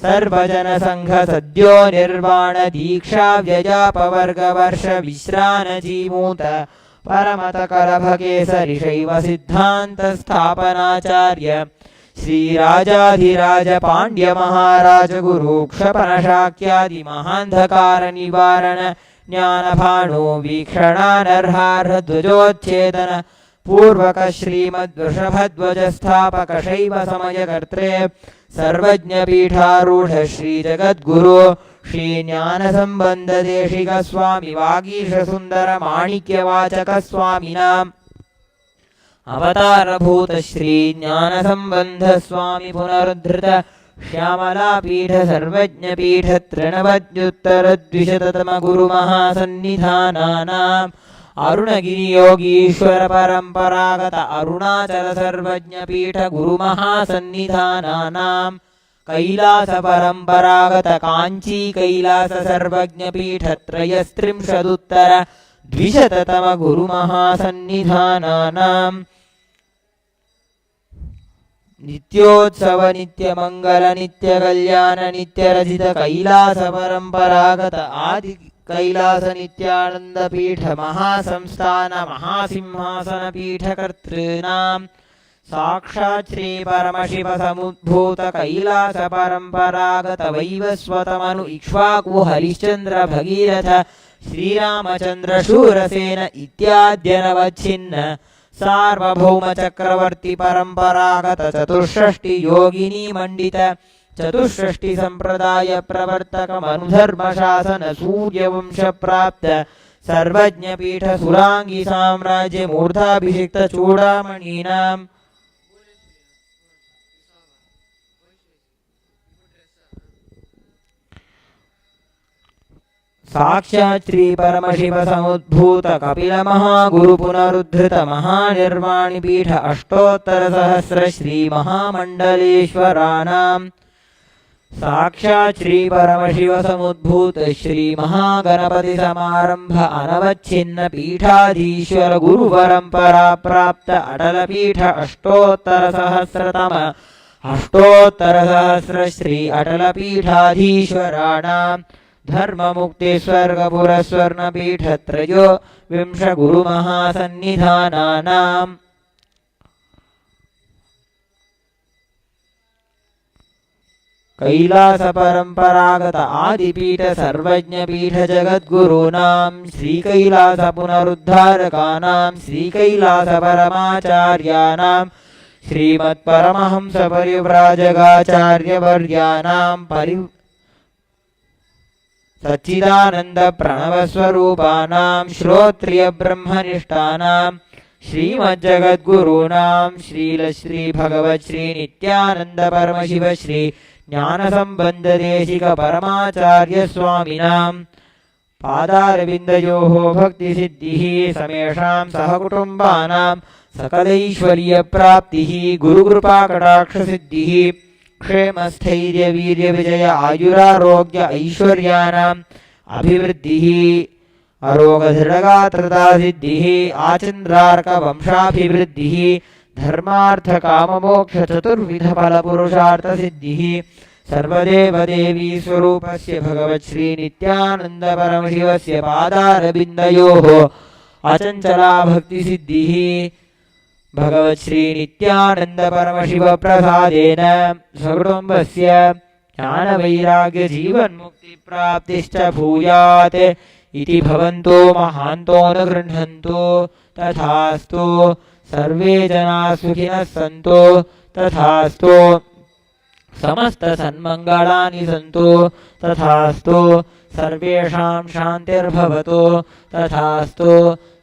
Speaker 5: सर्वजन संघ सद्यो निर्वाण दीक्षा व्यजापवर्गवर्ष विश्रानजीमूत परमत कलभकेसरि शैव सिद्धान्त स्थापनाचार्य
Speaker 6: श्रीराजाधिराज पाण्ड्य महाराज गुरु क्षपणशाक्यादि महान्धकार निवारण ज्ञानभानो वीक्षणानर्हार्ह ध्वजोच्छेदन पूर्वक श्रीमद्वृषभध्वज स्थापक शैव समयकर्त्रे सर्वज्ञपीठारूढ श्रीजगद्गुरो श्रीज्ञानसम्बन्ध देशिक स्वामी वागीश सुन्दर माणिक्यवाचक स्वामिनाम् अवतारभूत श्रीज्ञानसम्बन्ध स्वामी पुनरुद्धृत श्यामलापीठ सर्वज्ञपीठ तृणवद्युत्तरद्विशततम गुरुमहासन्निधानानाम् अरुणगिरियोगीश्वर परम्परागत अरुणाचल सर्वज्ञपीठ गुरुमहासन्निधानानाम् कैलास परम्परागत काञ्ची कैलास सर्वज्ञपीठ त्रयस्त्रिंशदुत्तर द्विशततम गुरुमहासन्निधानानाम् नित्योत्सव नित्यमंगल नित्यकल्याण नित्यरचित कैलास परम्परागत आदि कैलास नित्यानंद पीठ महासंस्थान महासिंहासन पीठ कर्तॄणाम् साक्षात् श्री परमशिव समुद्भूत कैलास परम्परागत वैवस्वतमनु इक्ष्वाकु हरिश्चंद्र भगीरथ श्रीरामचंद्र शूरसेन इत्याद्यनवच्छिन्न सार्वभौम चक्रवर्ती परम्परागत चतुष्षष्टि योगिनी मंडित चतुष्षष्टि संप्रदाय प्रवर्तक मनुधर्म शासन सूर्यवंश प्राप्त सर्वज्ञ पीठ सुरांगी साम्राज्य मूर्धाभिषिक्त चूड़ामणीनाम् साक्षात् श्री परमशिव समुद्भूत कपिल महागुरु पुनरुद्धृत महानिर्वाणि पीठ अष्टोत्तर सहस्र श्री महामंडलेश्वराणाम् साक्षात् श्री परमशिव समुद्भूत श्री महागणपति समारंभ अनवच्छिन्न पीठाधीश्वर गुरु परंपरा प्राप्त अटल पीठ अष्टोत्तर सहस्र श्री अटल पीठाधीश्वराणाम् धर्म मुक्ति स्वर्ग पुरस्वर्ण पीठ त्रयो विंश गुरु महासन्निधानानाम् कैलास परंपरागत आदिपीठ सर्वज्ञ पीठ जगद्गुरूणाम् श्री कैलास पुनरुद्धारकानाम् श्री कैलास परमाचार्याणाम् श्रीमत्परमहंस परिव्राजकाचार्य वर्याणाम् सच्चिदानंद प्रणव स्वरूपानां श्रोत्रिय ब्रह्मनिष्ठानां श्रीमज्जगद्गुरूणां श्रील श्री भगवत् श्री नित्यानंद परमशिव श्री ज्ञानसंबंध देशिक परमाचार्य स्वामिनां पादारविन्दयोः भक्ति सिद्धिः समेषां सहकुटुम्बानां सकलैश्वर्य प्राप्तिः गुरुकृपा कटाक्ष सिद्धिः क्षेम स्थैर्य वीर्य विजय आयुरारोग्य ऐश्वर्याणाम् अभिवृद्धिः अरोगदृढगात्रता सिद्धिः आचन्द्रार्क वंशाभिवृद्धिः धर्मार्थ काममोक्ष चतुर्विध फल पुरुषार्थ सिद्धिः सर्वदेव देवी स्वरूपस्य भगवत् श्री नित्यानंद परमशिवस्य पादारविन्दयोः अचञ्चला भक्ति सिद्धिः भगवत् श्री नित्यानंद परमशिव प्रसादेन स्वकुटुम्बस्य ज्ञान वैराग्य जीवन मुक्ति प्राप्तिश्च भूयात् इति भवन्तो महान्तो न गृह्णन्तु तथास्तु सर्वे जनाः सुखिनः सन्तु तथास्तु समस्त सन्मङ्गलानि सन्तु तथास्तु सर्वेषां शान्तिर्भवतु तथास्तु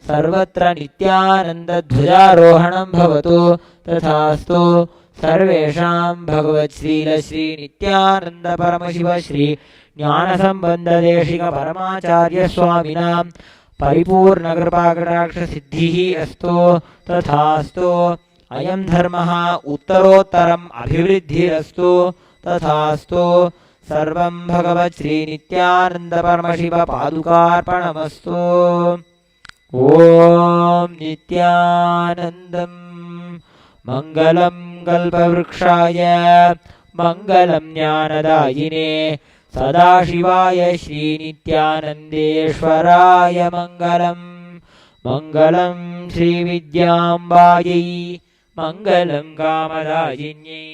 Speaker 6: सर्वत्र नित्यानंद ध्वजारोहणं भवतु तथास्तु सर्वेषां भगवत् श्रील श्री नित्यानंद परमशिव श्री ज्ञानसंबंध देशिक परमाचार्य स्वामिनां परिपूर्ण कृपा कटाक्ष सिद्धिः अस्तु तथास्तु अयं धर्मः उत्तरोत्तरम् अभिवृद्धिरस्तु तथास्तु सर्वं भगवत् श्री नित्यानंद परमशिव पादुकार्पणमस्तु। ओम नित्यानन्दं मंगलं कल्पवृक्षाय मंगलं ज्ञानदायिने सदाशिवाय श्रीनित्यानन्देश्वराय मंगलं मंगलं श्रीविद्याम्बायै मङ्गलं कामदायिन्यै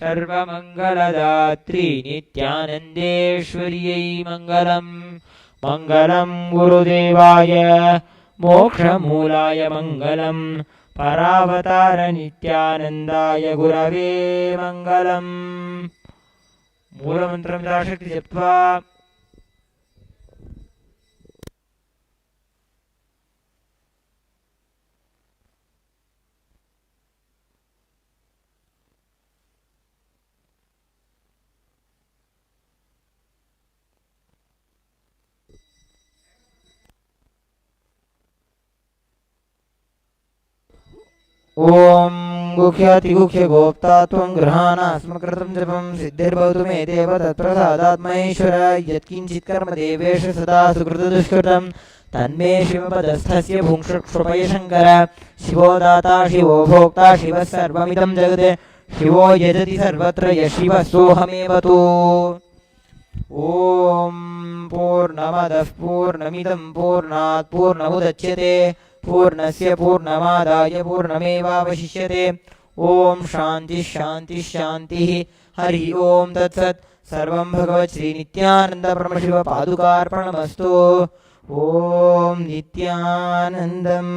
Speaker 6: सर्वमङ्गलदात्री नित्यानन्देश्वर्यै मङ्गलम् मङ्गलं गुरुदेवाय मोक्षमूलाय मङ्गलम् परावतार नित्यानन्दाय गुरवे मङ्गलम् मूलमन्त्रं यथाशक्ति जप्त्वा ॐ गुह्यातिगुह्य गोप्ता त्वं गृहाणास्मकृतं जपं सिद्धिर्भवतु मे देव तत्प्रसादात् महेश्वर यत्किञ्चित् कर्म देवेश सदा सुकृतदुष्कृतं तन्मे शिवपदस्थस्य भुङ्क्षुपय शङ्कर शिवो दाता शिवो भोक्ता शिवः सर्वमिदं जगत् शिवो यजति सर्वत्र यः शिवः सोऽहमेव तु ॐ पूर्णमदः पूर्णमिदं पूर्णात् पूर्णमुदच्यते पूर्णस्य पूर्णमादाय पूर्णमेवावशिष्यते ॐ शान्तिः शान्तिः शान्तिः हरि ओं तत्सत् सर्वं भगवत् श्रीनित्यानन्दपरमशिवपादुकार्पणमस्तु ॐ नित्यानन्दम्.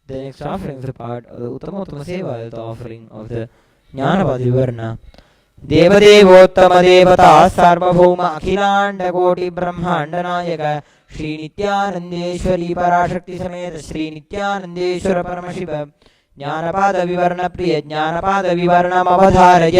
Speaker 6: The next offering is the part of the Uttama Seva, the offering of the Jnanapad Vivarna. देवदेवोत्तम देवता सार्वभौम अखिलांड कोटि ब्रह्मांड नायक श्री नित्यानंदेश्वरी पराशक्ति समेत श्री नित्यानंदेश्वर परमशिव ज्ञानपाद विवर्ण प्रिय ज्ञानपाद विवरणमवधारय.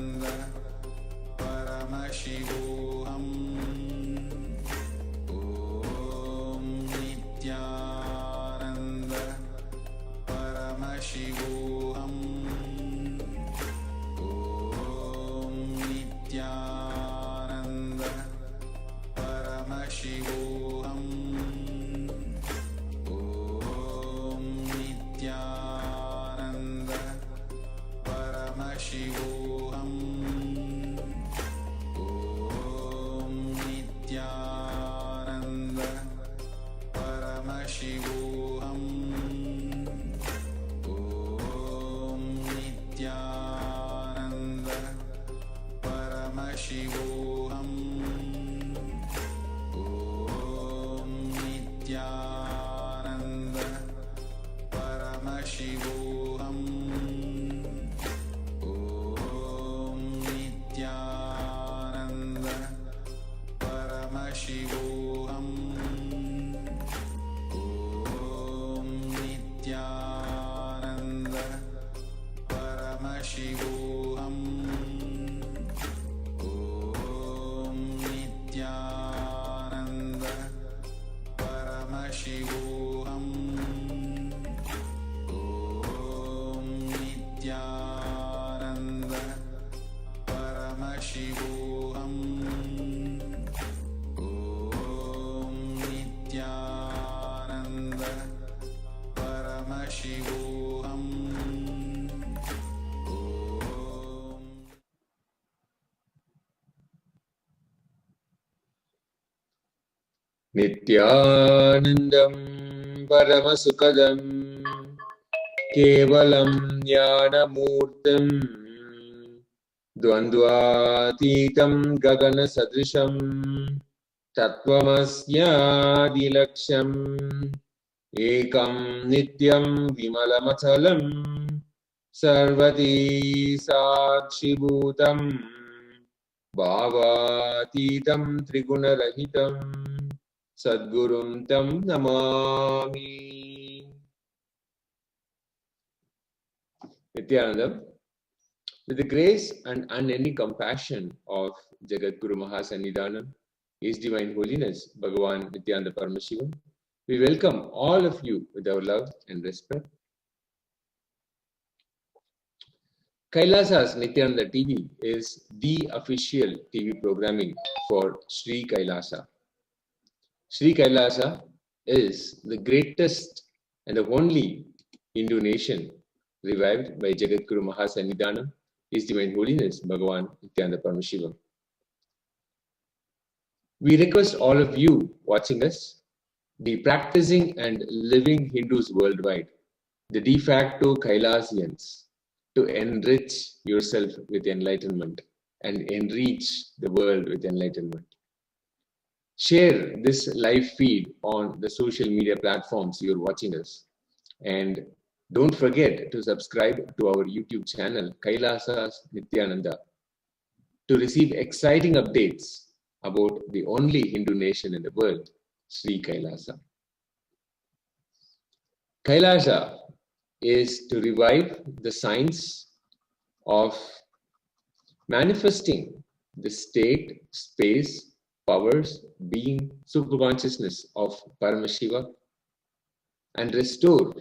Speaker 3: Paramashivoham. Om Nithyananda Paramashivoham. Om Nithyananda Paramashivoham. Om Nithyananda Paramashivoham. Om Nithyananda Paramashivoham. Om Nithyananda Paramashivoham. Om Nithyananda Paramashivoham. Om Nithyananda Paramashivoham. Om Nithyananda Paramashivoham.
Speaker 8: Nithyanandam Paramasukadam Kevalam Jnanamurtam Dvandvatitam Gagana Sadrisham Tattvamasya Ekam Nityam Vimalamachalam Sarvati Sakshibhutam Bhavatitam Trigunarahitam Sadgurum Tam Namami. Nithyanandam, with the grace and unending compassion of Jagat Guru Mahasannidhanam, His Divine Holiness, Bhagavan Nithyananda Paramashivam, we welcome all of you with our love and respect. Kailasa's Nithyananda TV is the official TV programming for Sri Kailasa. Sri Kailasa is the greatest and the only Hindu nation revived by Jagat Guru Mahasannidhanam, His Divine Holiness, Bhagavan Nithyananda Paramashivam. We request all of you watching us, the practicing and living Hindus worldwide, the de facto Kailasians, to enrich yourself with enlightenment and enrich the world with enlightenment. Share this live feed on the social media platforms you're watching us. And don't forget to subscribe to our YouTube channel, Kailasa's Nithyananda, to receive exciting updates about the only Hindu nation in the world, Sri Kailasa. Kailasa is to revive the science of manifesting the state, space, powers, being, superconsciousness of Paramashiva and restore,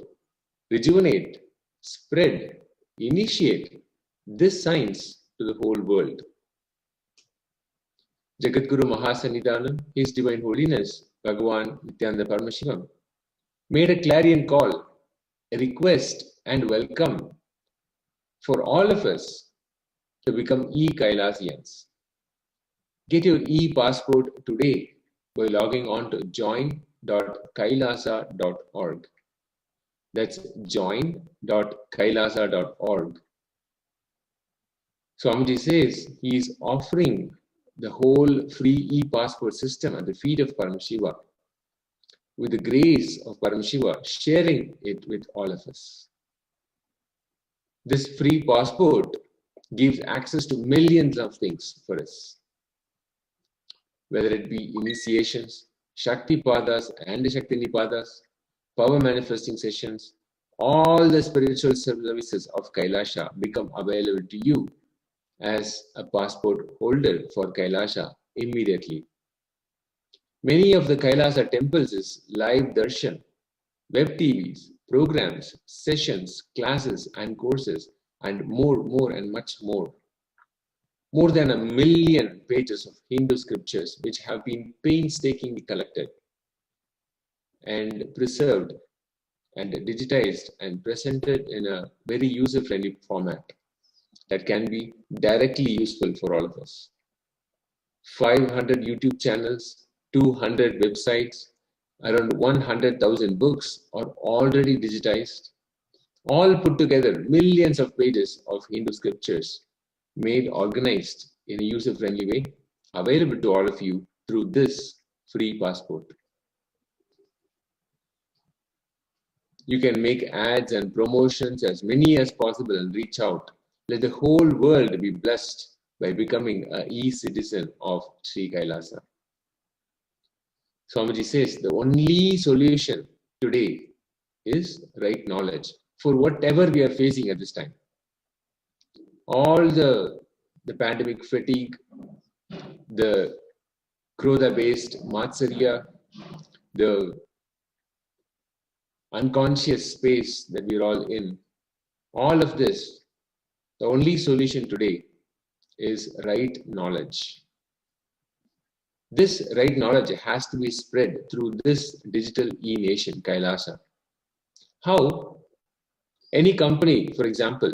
Speaker 8: rejuvenate, spread, initiate this science to the whole world. Jagat Guru Mahasannidhanam, His Divine Holiness, Bhagavan Nithyananda Paramashivam, made a clarion call, a request and welcome for all of us to become e-Kailasians. Get your e-passport today by logging on to join.kailasa.org. That's join.kailasa.org. Swamiji says he is offering the whole free e-passport system at the feet of Paramashiva, with the grace of Paramashiva, sharing it with all of us. This free passport gives access to millions of things for us, whether it be initiations, Shakti Padas and Shakti Nipadas, power manifesting sessions, all the spiritual services of Kailasa become available to you as a passport holder for Kailasa immediately. Many of the Kailasa temples is live darshan, web TVs, programs, sessions, classes and courses, and more and much more. More than 1 million pages of Hindu scriptures which have been painstakingly collected and preserved and digitized and presented in a very user-friendly format. that can be directly useful for all of us. 500 YouTube channels, 200 websites, around 100,000 books are already digitized. All put together, millions of pages of Hindu scriptures made organized in a user-friendly way, available to all of you through this free passport. You can make ads and promotions as many as possible and reach out. Let the whole world be blessed by becoming an e-citizen of Sri Kailasa. Swamiji says the only solution today is right knowledge for whatever we are facing at this time. All the pandemic fatigue, the Krodha-based Matsarya, the unconscious space that we're all in, all of this, the only solution today is right knowledge. This right knowledge has to be spread through this digital e-nation, Kailasa. How? Any company, for example,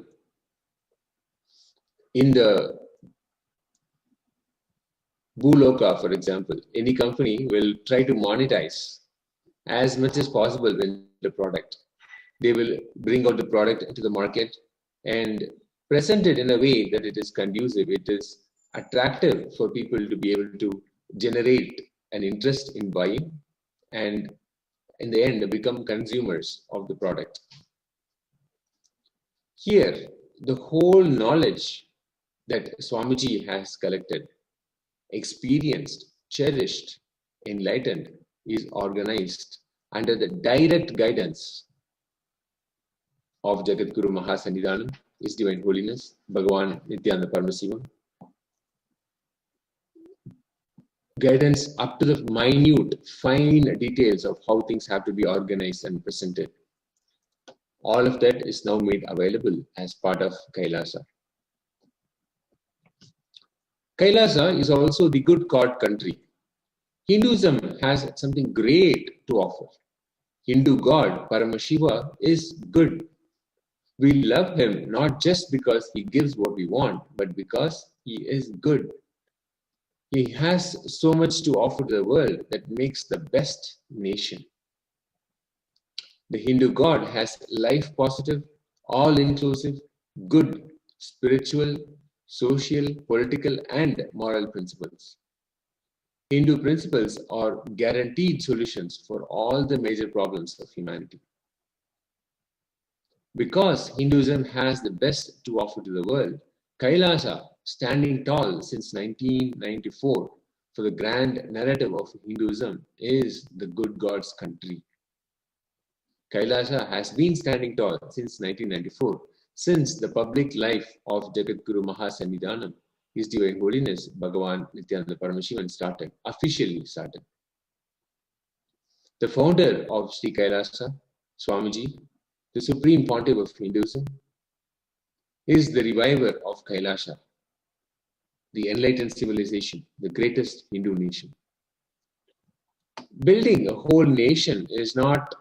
Speaker 8: in the Bhuloka, for example, any company will try to monetize as much as possible with the product. They will bring out the product into the market and present it in a way that it is conducive, it is attractive for people to be able to generate an interest in buying and in the end become consumers of the product. Here, the whole knowledge that Swamiji has collected, experienced, cherished, enlightened, is organized under the direct guidance of Jagadguru Mahasannidhanam, His Divine Holiness, Bhagavan Nithyananda Paramashivam. Guidance up to the minute, fine details of how things have to be organized and presented. All of that is now made available as part of Kailasa. Kailasa is also the good God country. Hinduism has something great to offer. Hindu God, Paramashiva, is good. We love him not just because he gives what we want, but because he is good. He has so much to offer to the world that makes the best nation. The Hindu God has life positive, all-inclusive, good, spiritual, social, political, and moral principles. Hindu principles are guaranteed solutions for all the major problems of humanity. Because Hinduism has the best to offer to the world, Kailasa, standing tall since 1994 for the grand narrative of Hinduism, is the good God's country. Kailasa has been standing tall since 1994, since the public life of Jagadguru Mahasannidhanam, His Divine Holiness, Bhagavan Nithyananda Paramashivam officially started. The founder of Sri Kailasa, Swamiji, the Supreme Pontiff of Hinduism, is the reviver of Kailasa, the enlightened civilization, the greatest Hindu nation. Building a whole nation is not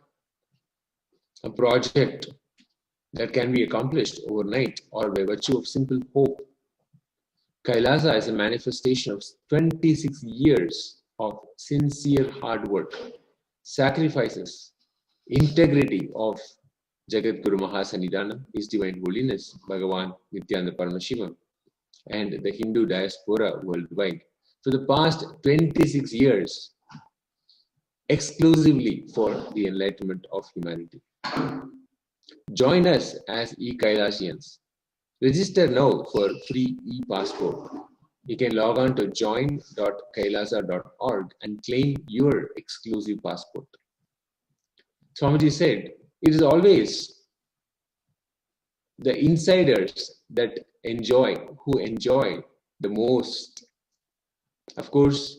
Speaker 8: a project that can be accomplished overnight or by virtue of simple hope. Kailasa is a manifestation of 26 years of sincere hard work, sacrifices, integrity of Jagadguru Mahasannidhanam, His Divine Holiness, Bhagavan Nithyananda Paramashivam, and the Hindu diaspora worldwide for the past 26 years, exclusively for the enlightenment of humanity. Join us as e-Kailasians. Register now for free e-passport. You can log on to join.kailasa.org and claim your exclusive passport. Swamiji said, it is always the insiders that who enjoy the most. Of course,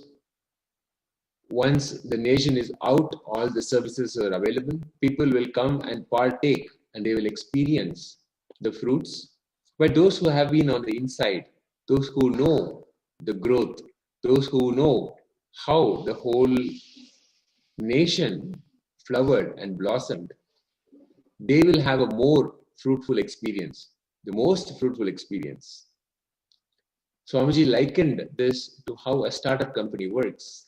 Speaker 8: once the nation is out, all the services are available, people will come and partake and they will experience the fruits. But those who have been on the inside, those who know the growth, those who know how the whole nation flowered and blossomed, they will have a more fruitful experience. the most fruitful experience. Swamiji likened this to how a startup company works.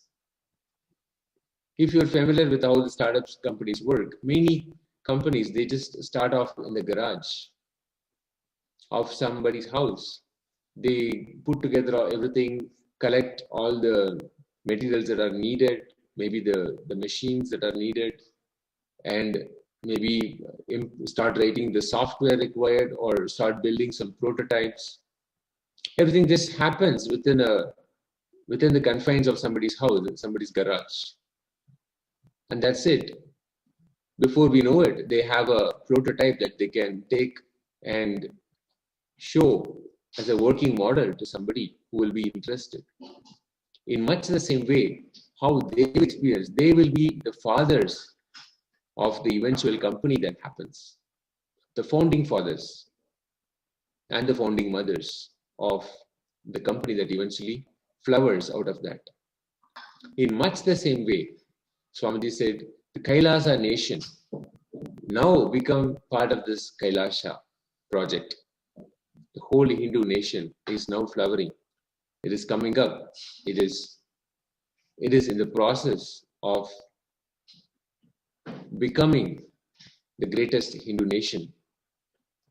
Speaker 8: If you're familiar with how the startup companies work, many companies, they just start off in the garage of somebody's house. They put together everything, collect all the materials that are needed, maybe the machines that are needed, and maybe start writing the software required or start building some prototypes. Everything just happens within the confines of somebody's house, somebody's garage. And that's it. Before we know it, they have a prototype that they can take and show as a working model to somebody who will be interested. In much the same way, how they experience, they will be the fathers of the eventual company that happens. The founding fathers and the founding mothers of the company that eventually flowers out of that. In much the same way, Swamiji said, the Kailasa nation now become part of this Kailasha project. The whole Hindu nation is now flowering. It is coming up. It is in the process of becoming the greatest Hindu nation,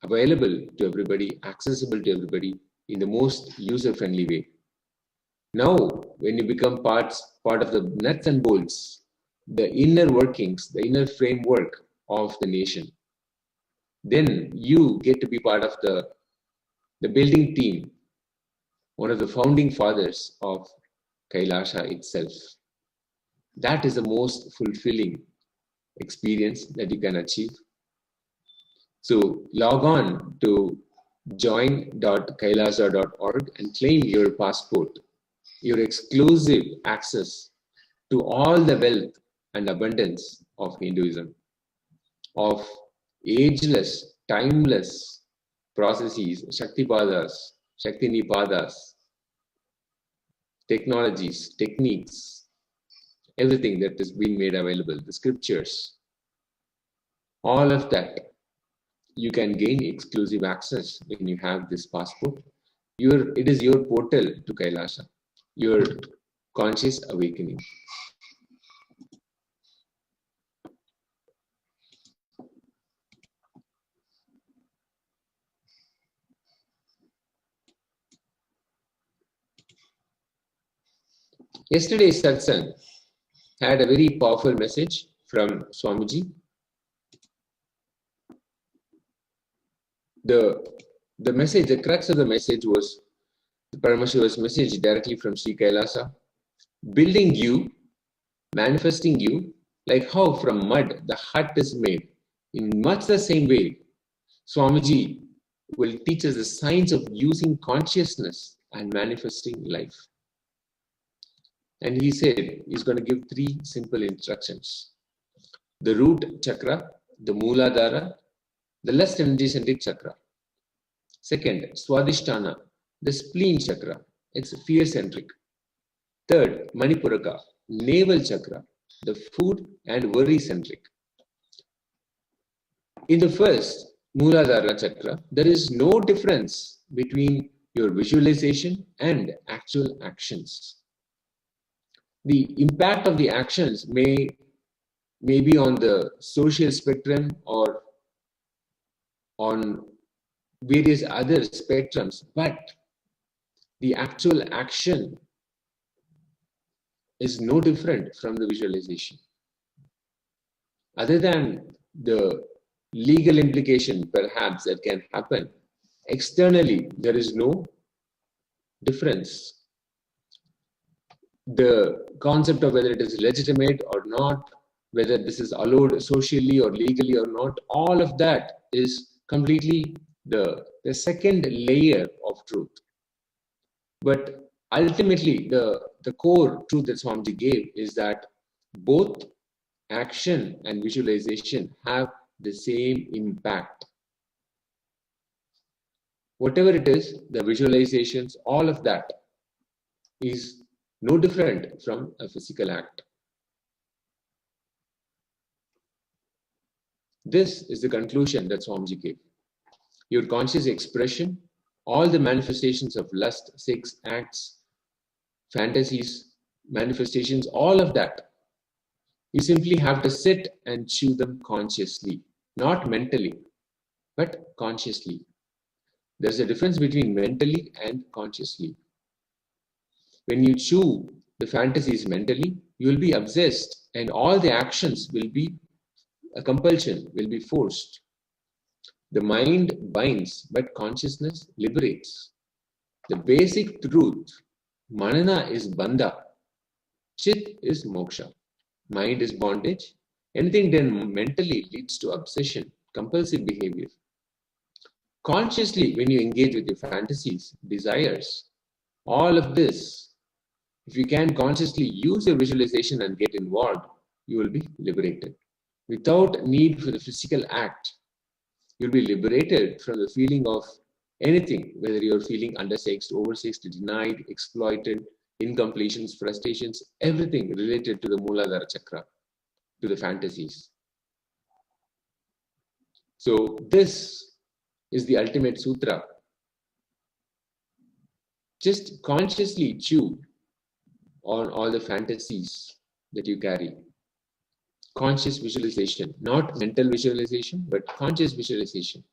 Speaker 8: available to everybody, accessible to everybody in the most user-friendly way. Now, when you become part of the nuts and bolts, the inner workings, the inner framework of the nation, then you get to be part of the building team, one of the founding fathers of Kailasha itself. That is the most fulfilling experience that you can achieve. So log on to join.kailasa.org and claim your passport, your exclusive access to all the wealth and abundance of Hinduism, of ageless, timeless processes, Shaktipadas, Shaktinipadas, technologies, techniques, everything that is being made available, the scriptures, all of that, you can gain exclusive access when you have this passport. It is your portal to Kailasa, your conscious awakening. Yesterday's Satsang had a very powerful message from Swamiji. The message, the crux of the message was the Paramashiva's message directly from Sri Kailasa, building you, manifesting you, like how from mud the hut is made. In much the same way, Swamiji will teach us the science of using consciousness and manifesting life. And he said he's going to give 3 simple instructions. The root chakra, the Mooladhara, the less energy-centric chakra. Second, Swadhisthana, the spleen chakra. It's fear-centric. Third, Manipuraka, navel chakra, the food and worry-centric. In the first, Mooladhara chakra, there is no difference between your visualization and actual actions. The impact of the actions may be on the social spectrum or on various other spectrums, but the actual action is no different from the visualization. Other than the legal implication perhaps that can happen, externally there is no difference. The concept of whether it is legitimate or not, whether this is allowed socially or legally or not, all of that is completely the second layer of truth. But ultimately, the core truth that Swamiji gave is that both action and visualization have the same impact. Whatever it is, the visualizations, all of that is no different from a physical act. This is the conclusion that Swamiji gave. your conscious expression, all the manifestations of lust, sex, acts, fantasies, manifestations, all of that. You simply have to sit and chew them consciously, not mentally, but consciously. There's a difference between mentally and consciously. When you chew the fantasies mentally, you will be obsessed, and all the actions will be a compulsion, will be forced. The mind binds, but consciousness liberates. The basic truth, manana is bandha, chit is moksha. Mind is bondage. Anything done mentally leads to obsession, compulsive behavior. Consciously, when you engage with your fantasies, desires, all of this, if you can consciously use your visualization and get involved, you will be liberated. Without need for the physical act, you'll be liberated from the feeling of anything, whether you're feeling undersexed, oversexed, denied, exploited, incompletions, frustrations, everything related to the Mooladhara Chakra, to the fantasies. So this is the ultimate sutra. Just consciously chew on all the fantasies that you carry. Conscious visualization, not mental visualization, but conscious visualization.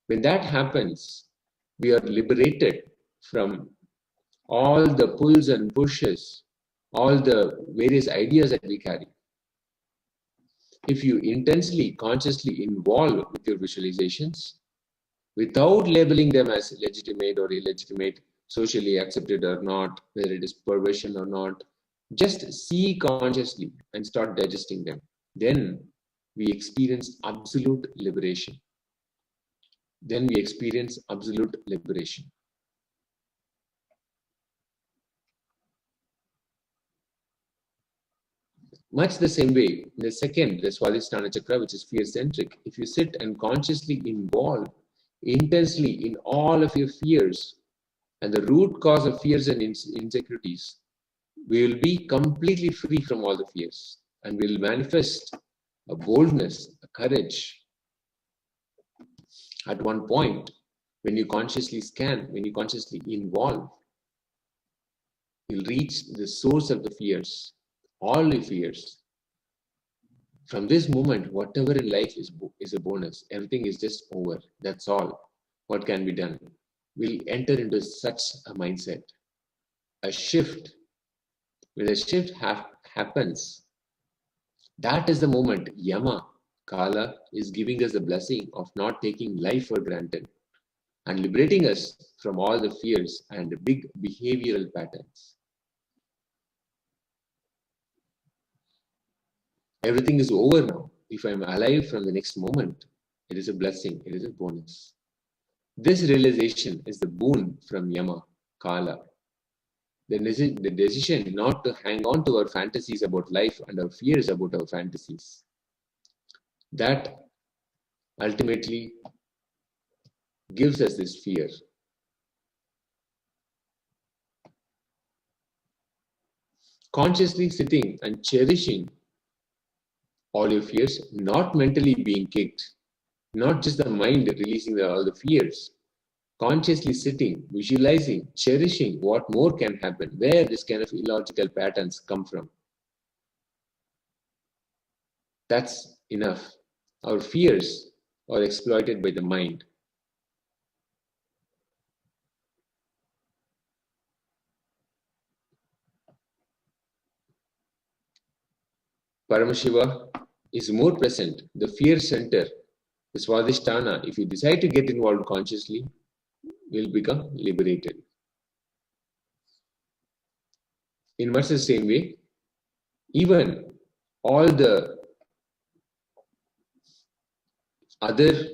Speaker 8: When that happens, we are liberated from all the pulls and pushes, all the various ideas that we carry. If you intensely, consciously involve with your visualizations, without labeling them as legitimate or illegitimate, socially accepted or not, whether it is perversion or not, just see consciously and start digesting them. Then we experience absolute liberation. Then we experience absolute liberation. Much the same way, the second, the Swadhisthana Chakra, which is fear-centric, if you sit and consciously involve intensely in all of your fears and the root cause of fears and insecurities, we will be completely free from all the fears and will manifest a boldness, a courage. At one point, when you consciously scan, when you consciously involve, you'll reach the source of the fears, all the fears. From this moment, whatever in life is a bonus. Everything is just over. That's all. What can be done? We'll enter into such a mindset, a shift. When a shift happens, that is the moment Yama, Kala, is giving us the blessing of not taking life for granted and liberating us from all the fears and the big behavioral patterns. Everything is over now. If I'm alive from the next moment, it is a blessing, it is a bonus. This realization is the boon from Yama, Kala. The decision not to hang on to our fantasies about life and our fears about our fantasies. That ultimately gives us this fear. Consciously sitting and cherishing all your fears, not mentally being kicked, not just the mind releasing all the fears, consciously sitting, visualizing, cherishing what more can happen, where this kind of illogical patterns come from. That's enough. Our fears are exploited by the mind. Paramashiva is more present. The fear center, the Swadhisthana, if you decide to get involved consciously, will become liberated. In much the same way, even all the other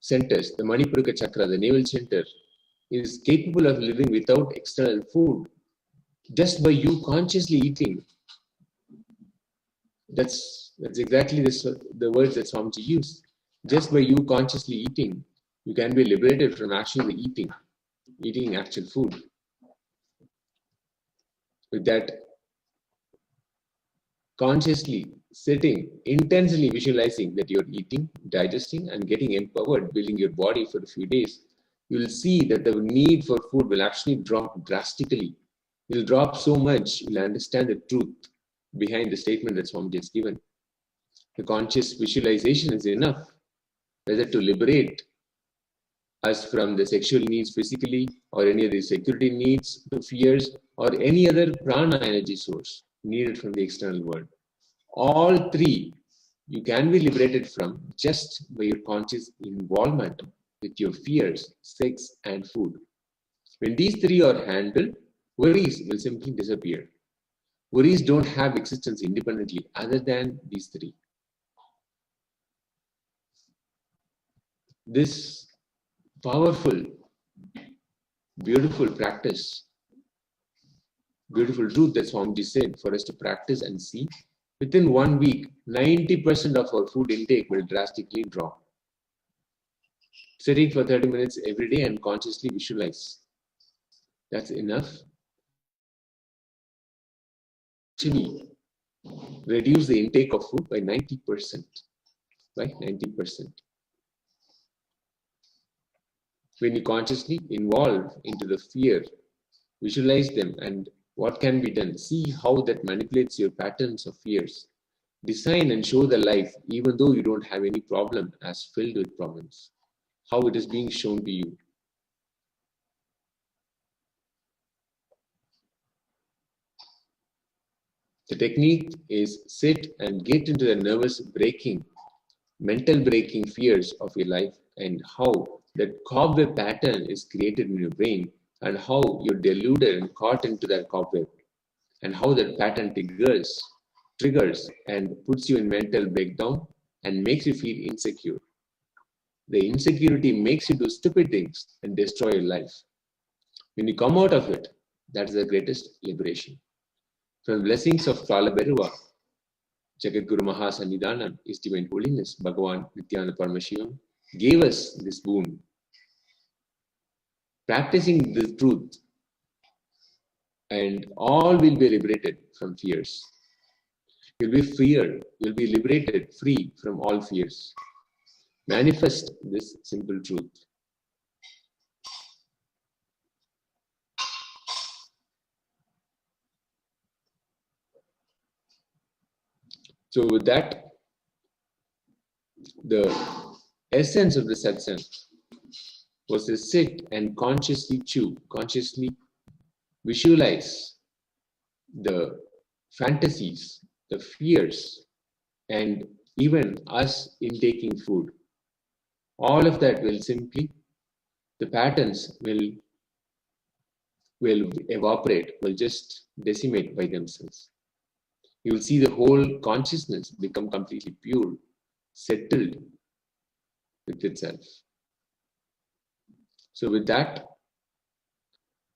Speaker 8: centers, the Manipuraka Chakra, the navel center, is capable of living without external food. Just by you consciously eating, that's exactly the words that Swamiji used. Just by you consciously eating, you can be liberated from actually eating actual food. With that, consciously sitting, intensely visualizing that you're eating, digesting, and getting empowered, building your body for a few days, you'll see that the need for food will actually drop drastically. It'll drop so much, you'll understand the truth behind the statement that Swamiji has given. The conscious visualization is enough, whether to liberate us from the sexual needs physically, or any of the security needs, the fears, or any other prana energy source needed from the external world. All three you can be liberated from just by your conscious involvement with your fears, sex, and food. When these three are handled, worries will simply disappear. Worries don't have existence independently other than these three. This powerful, beautiful practice, beautiful truth that Swamiji said for us to practice and see, within 1 week, 90% of our food intake will drastically drop. Sitting for 30 minutes every day and consciously visualize. That's enough. Actually, reduce the intake of food by 90%. Right? 90%. When you consciously involve into the fear, visualize them and what can be done. See how that manipulates your patterns of fears. Design and show the life, even though you don't have any problem, as filled with problems. How it is being shown to you. The technique is sit and get into the nervous breaking, mental breaking fears of your life, and how that cobweb pattern is created in your brain, and how you're deluded and caught into that cobweb, and how that pattern triggers and puts you in mental breakdown and makes you feel insecure. The insecurity makes you do stupid things and destroy your life. When you come out of it, that's the greatest liberation. From the blessings of Kala Bhairava, Jagat Guru Mahasannidhanam, His Divine Holiness, Bhagavan Nithyananda Paramashivam, gave us this boon. Practicing the truth, and all will be liberated from fears. You'll be liberated, free from all fears. Manifest this simple truth. So with that, the essence of the satsang was to sit and consciously chew, consciously visualize the fantasies, the fears, and even us intaking food. All of that will simply, the patterns will evaporate, will just decimate by themselves. You will see the whole consciousness become completely pure, settled with itself. So with that,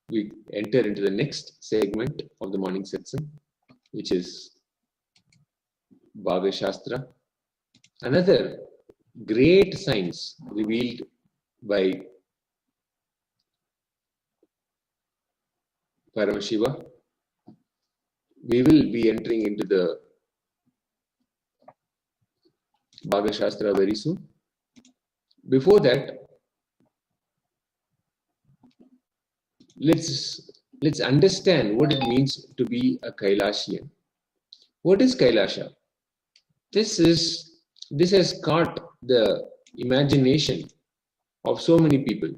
Speaker 8: we enter into the next segment of the morning satsang, which is Bhagya Shastra. Another great science revealed by Paramashiva. We will be entering into the Bhagya Shastra very soon. Before that, let's understand what it means to be a Kailashian. What is Kailasha? This has caught the imagination of so many people,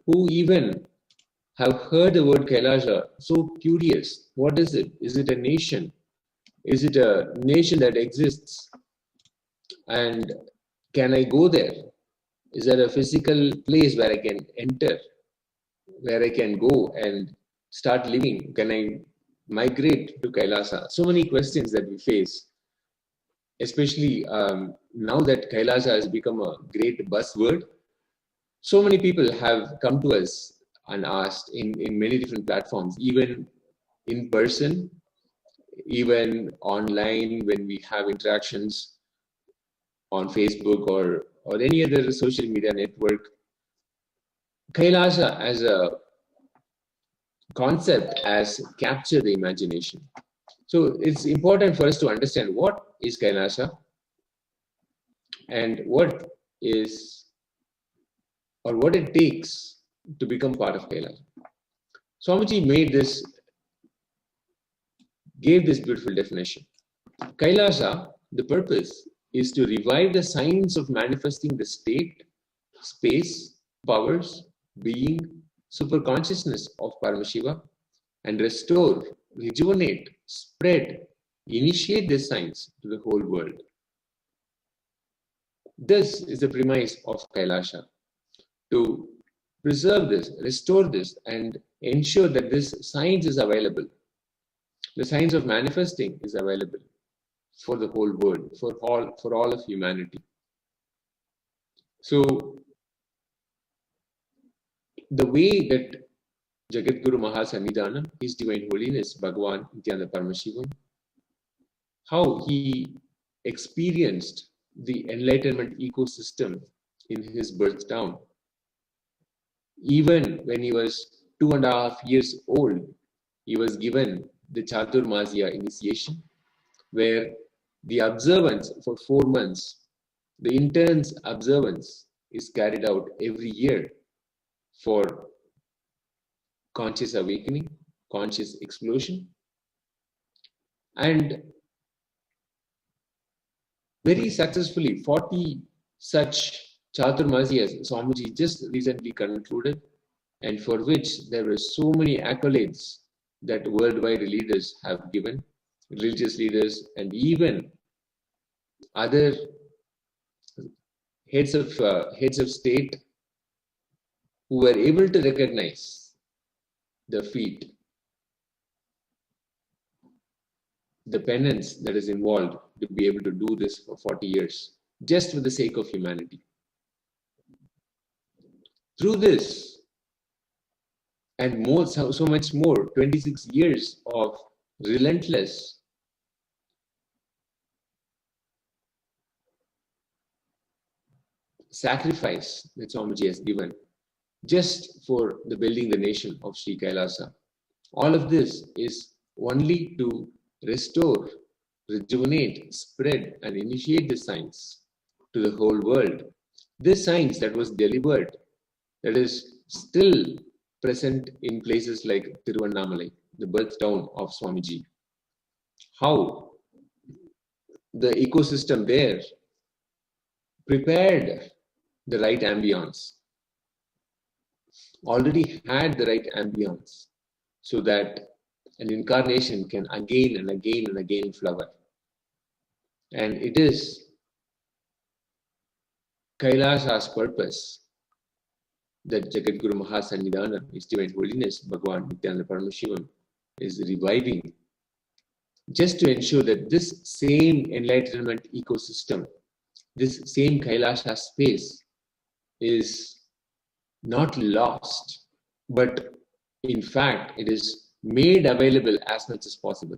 Speaker 8: who even have heard the word Kailasha, so curious. What is it? Is it a nation? Is it a nation that exists? And can I go there? Is there a physical place where I can enter, where I can go and start living? Can I migrate to Kailasa? So many questions that we face, especially now that Kailasa has become a great buzzword. So many people have come to us and asked in many different platforms, even in person, even online when we have interactions on Facebook or any other social media network. Kailasa as a concept has captured the imagination. So it's important for us to understand what is Kailasa and what it takes to become part of Kailasa. Swamiji gave this beautiful definition. Kailasa, the purpose is to revive the science of manifesting the state, space, powers, being, superconsciousness of Paramashiva and restore, rejuvenate, spread, initiate this science to the whole world. This is the premise of Kailasa, to preserve this, restore this, and ensure that this science is available. The science of manifesting is available for the whole world, for all of humanity. So, the way that Jagadguru Mahasannidhanam, His Divine Holiness Bhagavan Nithyananda Paramashivam, how he experienced the enlightenment ecosystem in his birth town. Even when he was 2.5 years old, he was given the Chaturmasya initiation, where the observance for 4 months, the intense observance is carried out every year for conscious awakening, conscious explosion. And very successfully, 40 such Chaturmasyas Swamiji just recently concluded, and for which there were so many accolades that worldwide leaders have given, religious leaders and even other heads of state who were able to recognize the feat, the penance that is involved to be able to do this for 40 years, just for the sake of humanity. Through this, and more, so much more, 26 years of relentless sacrifice that Swamiji has given just for the building the nation of Sri Kailasa. All of this is only to restore, rejuvenate, spread, and initiate the science to the whole world. This science that was delivered, that is still present in places like Tiruvannamalai, the birth town of Swamiji. How the ecosystem there prepared the right ambience, already had the right ambience, so that an incarnation can again and again and again flower. And it is Kailasa's purpose that Jagadguru Mahasannidhanam, His Divine Holiness Bhagavan Nithyananda Paramashivam, is reviving, just to ensure that this same enlightenment ecosystem, this same Kailasa space is not lost, but in fact it is made available as much as possible.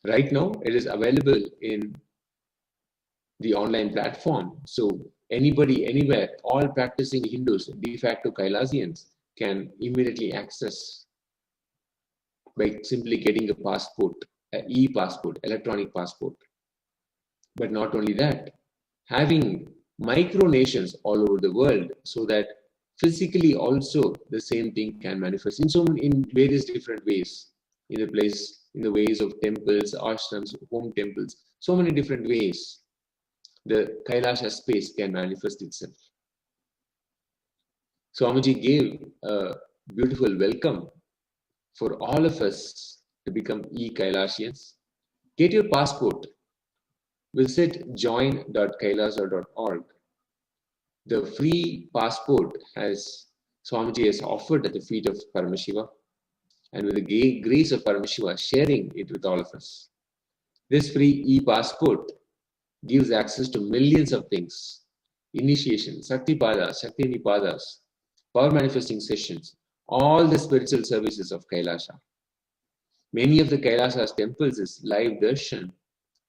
Speaker 8: Right now it is available in the online platform, so anybody, anywhere, all practicing Hindus, de facto Kailasians, can immediately access by simply getting a passport, an e-passport, electronic passport. But not only that, having micronations all over the world, so that physically also the same thing can manifest in various different ways, in the ways of temples, ashrams, home temples, so many different ways the Kailasa space can manifest itself. Swamiji gave a beautiful welcome for all of us to become e-Kailasians. Get your passport. Visit join.kailasa.org. The free passport Swamiji has offered at the feet of Paramashiva, and with the grace of Paramashiva, sharing it with all of us. This free e-passport gives access to millions of things: initiation, Shaktipadas, Shakti Nipadas, power manifesting sessions, all the spiritual services of Kailasa. Many of the Kailasa's temples is live darshan,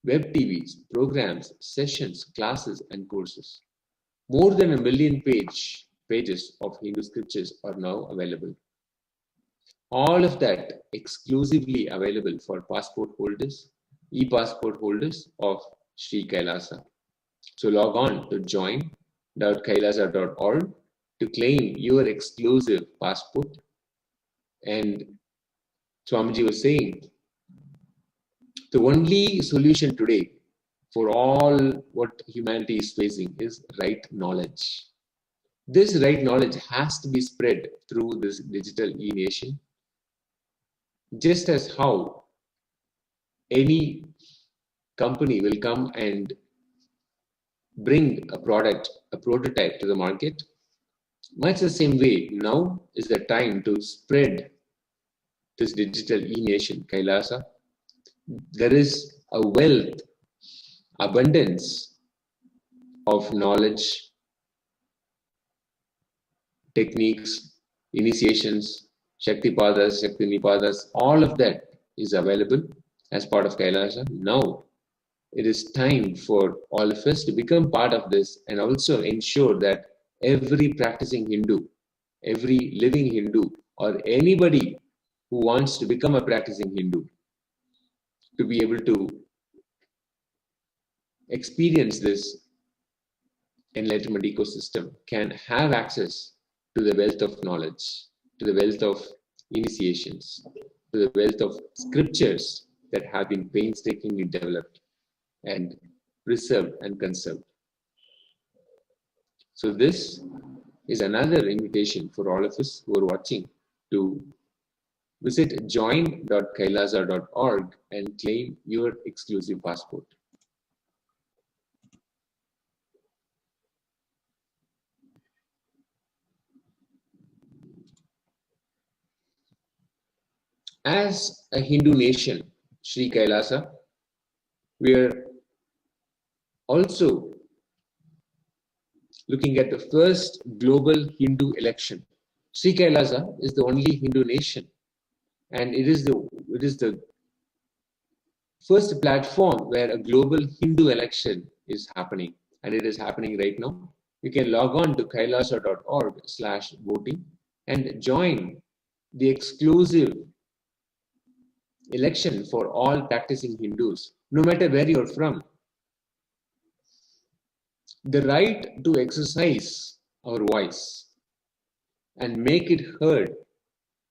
Speaker 8: web TVs, programs, sessions, classes, and courses. More than 1 million pages of Hindu scriptures are now available. All of that exclusively available for passport holders, e-passport holders of Sri Kailasa. So log on to join.kailasa.org to claim your exclusive passport. And Swamiji was saying, the only solution today for all what humanity is facing is right knowledge. This right knowledge has to be spread through this digital e-nation, just as how any company will come and bring a product, a prototype to the market. Much the same way, now is the time to spread this digital e-nation, Kailasa. There is a wealth, abundance of knowledge, techniques, initiations, Shaktipadas, Shaktinipadas, all of that is available as part of Kailasa. Now, it is time for all of us to become part of this and also ensure that every practicing Hindu, every living Hindu, or anybody who wants to become a practicing Hindu, to be able to experience this enlightenment ecosystem, can have access to the wealth of knowledge, to the wealth of initiations, to the wealth of scriptures that have been painstakingly developed and preserved and conserved. So this is another invitation for all of us who are watching to visit join.kailasa.org and claim your exclusive passport. As a Hindu nation, Sri Kailasa, we are also looking at the first global Hindu election. Sri Kailasa is the only Hindu nation, and it is the first platform where a global Hindu election is happening, and it is happening right now. You can log on to kailasa.org/voting and join the exclusive election for all practicing Hindus, no matter where you're from. The right to exercise our voice and make it heard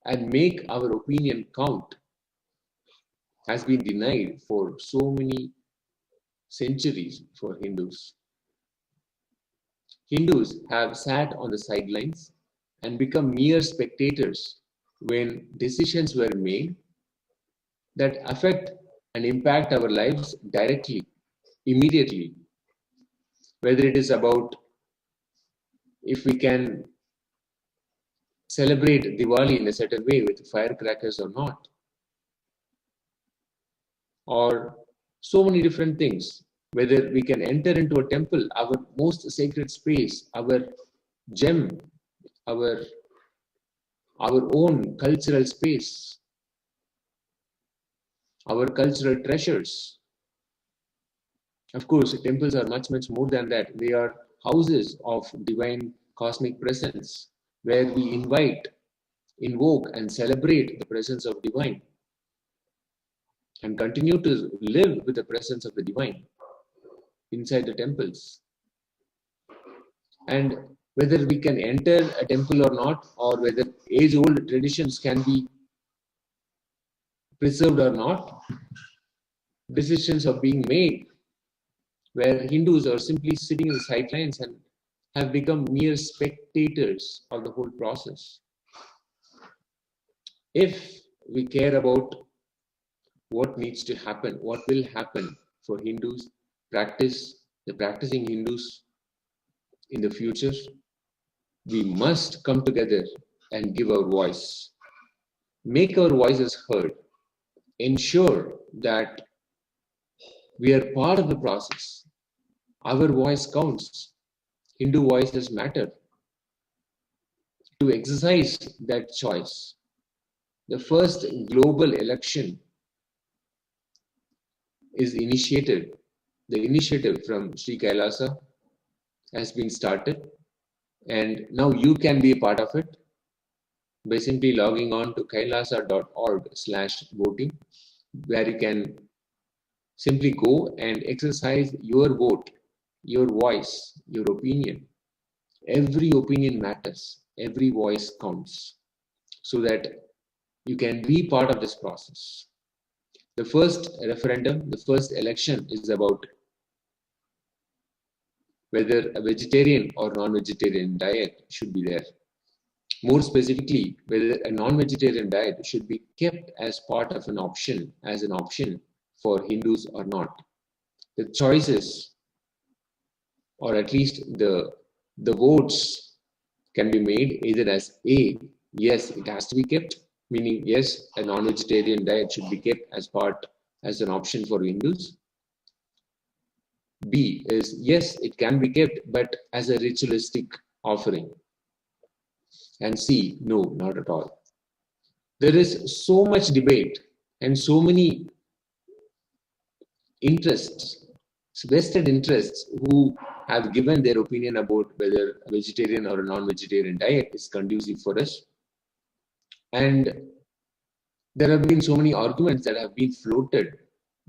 Speaker 8: and make our opinion count has been denied for so many centuries for Hindus. Hindus have sat on the sidelines and become mere spectators when decisions were made that affect and impact our lives directly, immediately. Whether it is about if we can celebrate Diwali in a certain way with firecrackers or not, or so many different things. Whether we can enter into a temple, our most sacred space, our gem, our own cultural space, our cultural treasures. Of course, temples are much, much more than that. They are houses of divine cosmic presence where we invite, invoke, and celebrate the presence of divine and continue to live with the presence of the divine inside the temples. And whether we can enter a temple or not, or whether age-old traditions can be preserved or not, decisions are being made where Hindus are simply sitting in the sidelines and have become mere spectators of the whole process. If we care about what needs to happen, what will happen for Hindus, the practicing Hindus in the future, we must come together and give our voice, make our voices heard, ensure that we are part of the process. Our voice counts. Hindu voices matter. To exercise that choice, the first global election is initiated. The initiative from Sri Kailasa has been started, and now you can be a part of it. by simply logging on to kailasa.org/voting, where you can simply go and exercise your vote, your voice, your opinion. Every opinion matters, every voice counts, so that you can be part of this process. The first referendum, the first election is about whether a vegetarian or non-vegetarian diet should be there. More specifically, whether a non-vegetarian diet should be kept as part of an option, as an option for Hindus or not. The choices, or at least the votes, can be made either as A, yes, it has to be kept, meaning yes, a non-vegetarian diet should be kept as an option for Hindus. B is yes, it can be kept, but as a ritualistic offering. And C, no, not at all. There is so much debate and so many interests, vested interests, who have given their opinion about whether a vegetarian or a non-vegetarian diet is conducive for us. And there have been so many arguments that have been floated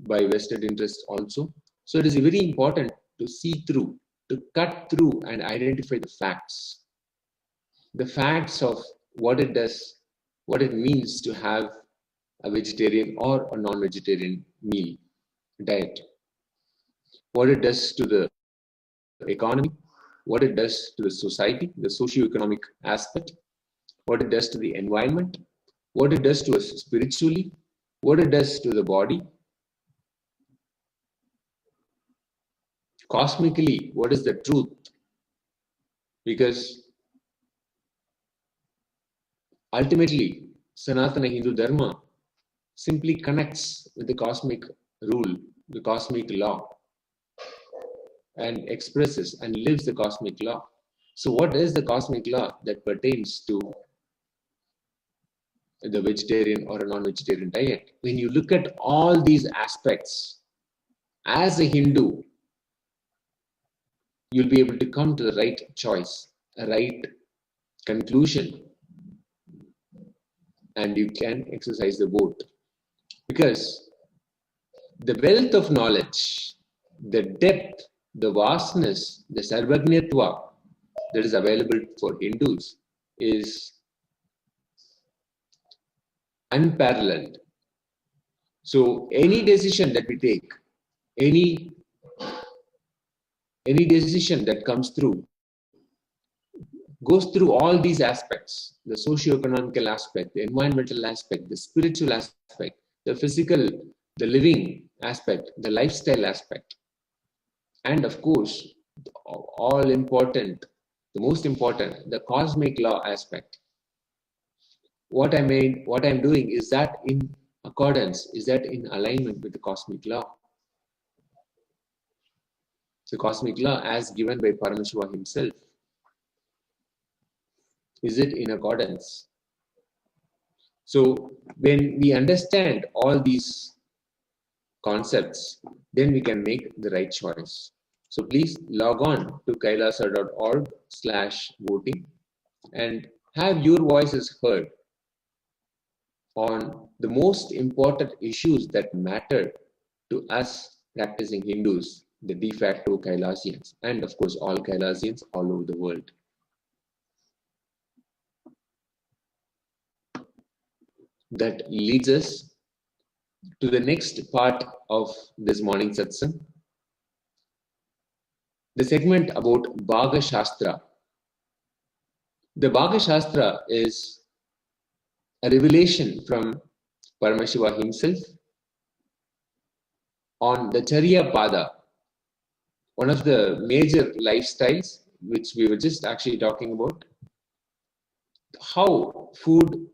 Speaker 8: by vested interests also. So it is very important to see through, to cut through and identify the facts of what it does, what it means to have a vegetarian or a non-vegetarian meal, diet, what it does to the economy, what it does to the society, the socio-economic aspect, what it does to the environment, what it does to us spiritually, what it does to the body, cosmically, what is the truth? Because ultimately, Sanatana Hindu Dharma simply connects with the cosmic rule, the cosmic law, and expresses and lives the cosmic law. So what is the cosmic law that pertains to the vegetarian or a non-vegetarian diet? When you look at all these aspects, as a Hindu, you'll be able to come to the right choice, a right conclusion, and you can exercise the vote. Because the wealth of knowledge, the depth, the vastness, the sarvagnyatva that is available for Hindus is unparalleled. So any decision that we take, any decision that comes through, goes through all these aspects: the socio-economical aspect, the environmental aspect, the spiritual aspect, the physical, the living aspect, the lifestyle aspect, and of course, all important, the most important, the cosmic law aspect. What I'm doing, is that in accordance, is that in alignment with the cosmic law? The cosmic law as given by Paramashiva himself. Is it in accordance? So when we understand all these concepts, then we can make the right choice. So please log on to kailasa.org/voting and have your voices heard on the most important issues that matter to us practicing Hindus, the de facto Kailasians, and of course all Kailasians all over the world. That leads us to the next part of this morning satsang, the segment about Bhaga Shastra. The Bhaga Shastra is a revelation from Paramashiva himself on the Charya Pada, one of the major lifestyles which we were just actually talking about, how food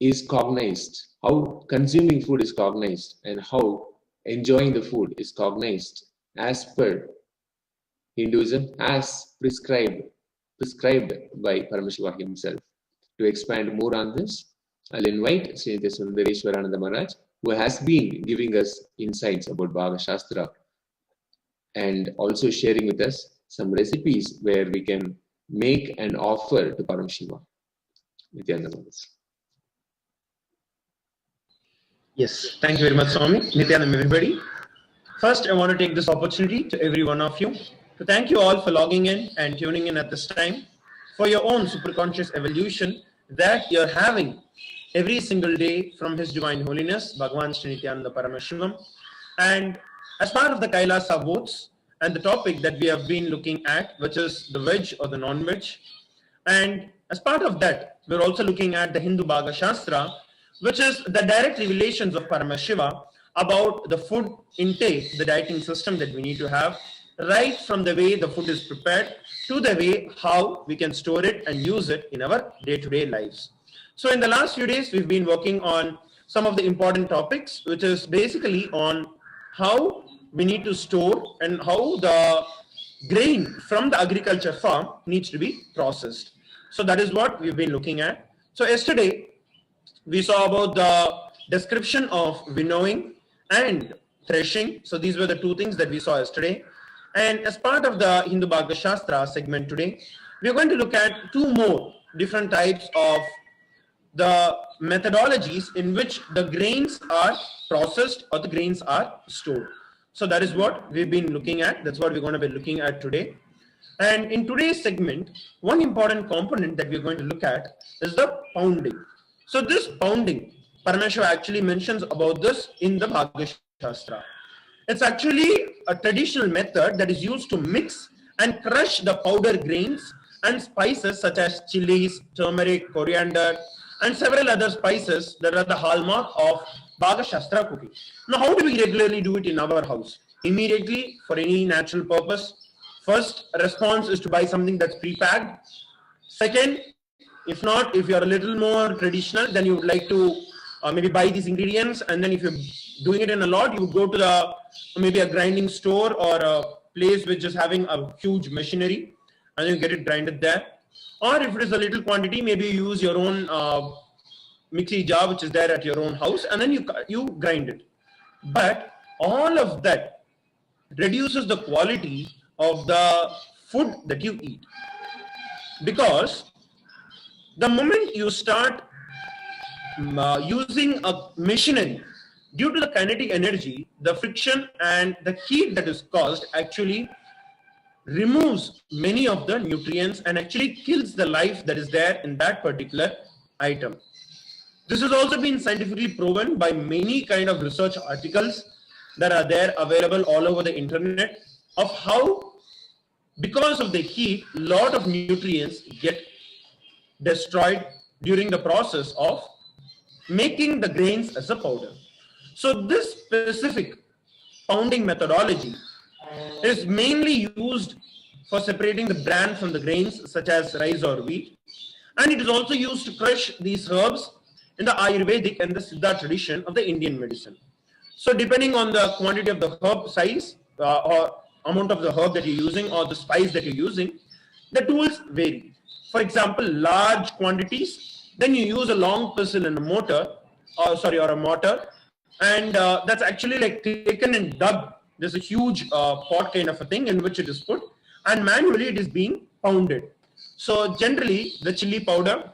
Speaker 8: is cognized, how consuming food is cognized, and how enjoying the food is cognized as per Hinduism, as prescribed by Paramashiva himself. To expand more on this, I'll invite Sri Sundareshwarananda Maharaj, who has been giving us insights about Bhaga Shastra and also sharing with us some recipes where we can make an offer to Paramashiva. Nithyananda Maharaj.
Speaker 9: Yes, thank you very much, Swami. Nithyananda, everybody. First, I want to take this opportunity to every one of you to thank you all for logging in and tuning in at this time for your own superconscious evolution that you're having every single day from His Divine Holiness, Bhagavan Sri Nithyananda Paramashivam. And as part of the Kailasa votes and the topic that we have been looking at, which is the veg or the non-veg. And as part of that, we're also looking at the Hindu Bhaga Shastra, which is the direct revelations of Paramashiva about the food intake, the dieting system that we need to have, right from the way the food is prepared to the way how we can store it and use it in our day-to-day lives. So in the last few days, we've been working on some of the important topics, which is basically on how we need to store and how the grain from the agriculture farm needs to be processed. So that is what we've been looking at. So yesterday, we saw about the description of winnowing and threshing. So these were the two things that we saw yesterday. And as part of the Hindu Bhagavad Shastra segment today, we are going to look at two more different types of the methodologies in which the grains are processed or the grains are stored. So that is what we've been looking at. That's what we're going to be looking at today. And in today's segment, one important component that we're going to look at is the pounding. So this pounding, Paramashiva actually mentions about this in the Bhagavad Shastra. It's actually a traditional method that is used to mix and crush the powder grains and spices such as chilies, turmeric, coriander, and several other spices that are the hallmark of Bhagavad Shastra cooking. Now, how do we regularly do it in our house? Immediately, for any natural purpose. First response is to buy something that's pre-packed. Second, if not, if you're a little more traditional, then you would like to maybe buy these ingredients, and then if you're doing it in a lot, you would go to the maybe a grinding store or a place which is having a huge machinery, and then you get it grinded there. Or if it is a little quantity, maybe you use your own mixie jar which is there at your own house, and then you grind it. But all of that reduces the quality of the food that you eat, because the moment you start using a machinery, due to the kinetic energy, the friction and the heat that is caused actually removes many of the nutrients and actually kills the life that is there in that particular item. This has also been scientifically proven by many kind of research articles that are there available all over the internet of how, because of the heat, a lot of nutrients get destroyed during the process of making the grains as a powder. So this specific pounding methodology is mainly used for separating the bran from the grains such as rice or wheat, and it is also used to crush these herbs in the Ayurvedic and the Siddha tradition of the Indian medicine. So depending on the quantity of the herb size or amount of the herb that you're using or the spice that you're using, the tools vary. For example, large quantities, then you use a long pestle and a mortar, or a mortar, and that's actually like taken and dug. There's a huge pot kind of a thing in which it is put, and manually it is being pounded. So generally the chili powder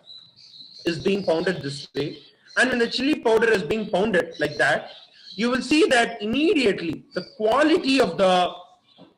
Speaker 9: is being pounded this way, and when the chili powder is being pounded like that, you will see that immediately the quality of the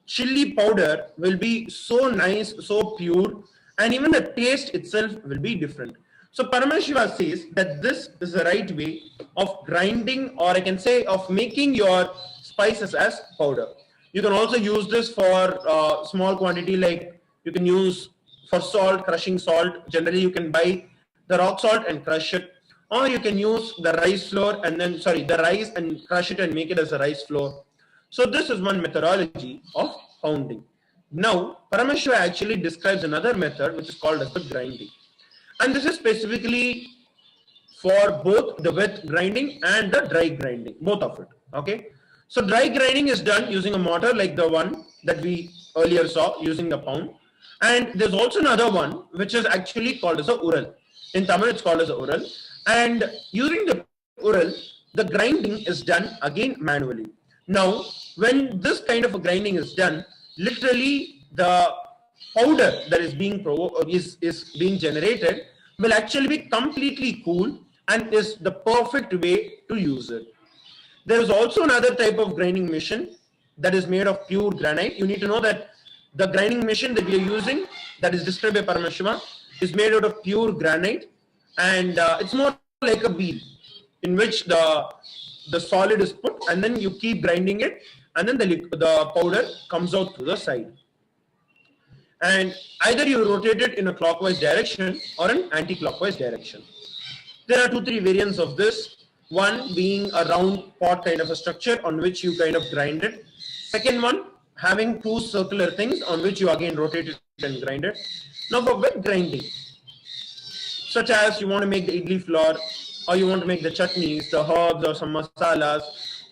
Speaker 9: chili powder will be so nice, so pure, and even the taste itself will be different. So Paramashiva says that this is the right way of grinding, or I can say of making your spices as powder. You can also use this for small quantity, like you can use for salt, crushing salt. Generally you can buy the rock salt and crush it, or you can use the rice flour and then the rice and crush it and make it as a rice flour. So this is one methodology of pounding. Now Paramashiva actually describes another method which is called as the grinding, and this is specifically for both the wet grinding and the dry grinding, both of it. Okay, so dry grinding is done using a mortar like the one that we earlier saw, using the pound, and there's also another one which is actually called as a ural. In Tamil it's called as a ural, and using the ural, the grinding is done again manually. Now when this kind of a grinding is done, literally the powder that is being generated will actually be completely cool and is the perfect way to use it. There is also another type of grinding machine that is made of pure granite. You need to know that the grinding machine that we are using, that is described by Paramashiva, is made out of pure granite, and it's more like a wheel in which the solid is put, and then you keep grinding it, and then the powder comes out through the side. And either you rotate it in a clockwise direction or an anti-clockwise direction. There are 2-3 variants of this. One being a round pot kind of a structure on which you kind of grind it. Second one having 2 circular things on which you again rotate it and grind it. Now for wet grinding, such as you want to make the idli flour, or you want to make the chutneys, the herbs or some masalas,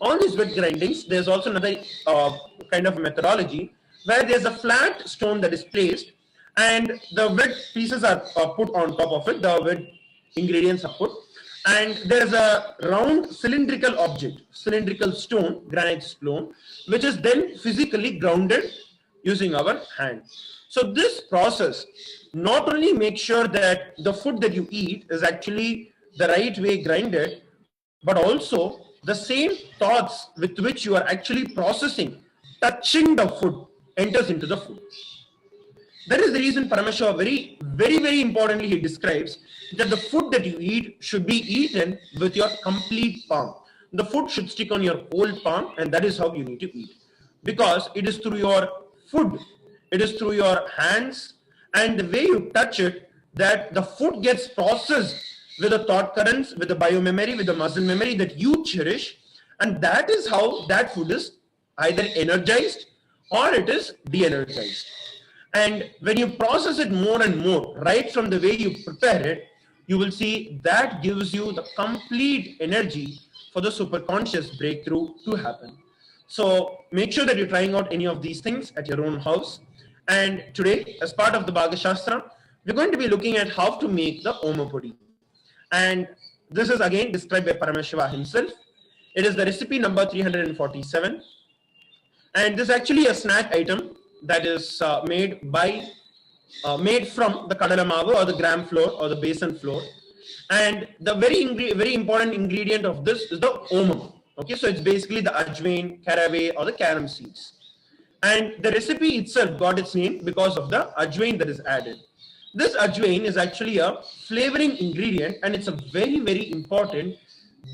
Speaker 9: all these wet grindings, there's also another kind of methodology where there's a flat stone that is placed and the wet pieces are put on top of it, the wet ingredients are put, and there's a round cylindrical object, cylindrical stone, granite stone, which is then physically grounded using our hand. So this process not only makes sure that the food that you eat is actually the right way grinded, but also the same thoughts with which you are actually processing, touching the food, enters into the food. That is the reason Paramashiva very importantly he describes that the food that you eat should be eaten with your complete palm. The food should stick on your whole palm, and that is how you need to eat. Because it is through your food, it is through your hands and the way you touch it that the food gets processed with the thought currents, with the biomemory, with the muscle memory that you cherish, and that is how that food is either energized or it is de-energized. And when you process it more and more, right from the way you prepare it, you will see that gives you the complete energy for the superconscious breakthrough to happen. So make sure that you're trying out any of these things at your own house. And today, as part of the Bhaga Shastra, we're going to be looking at how to make the Omapodi. And this is again described by Paramashiva himself. It is the recipe number 347. And this is actually a snack item that is made from the kadala mavu or the gram flour or the besan flour. And the very important ingredient of this is the omam. Okay, so it's basically the ajwain, caraway or the carom seeds. And the recipe itself got its name because of the ajwain that is added. This ajwain is actually a flavoring ingredient, and it's a very important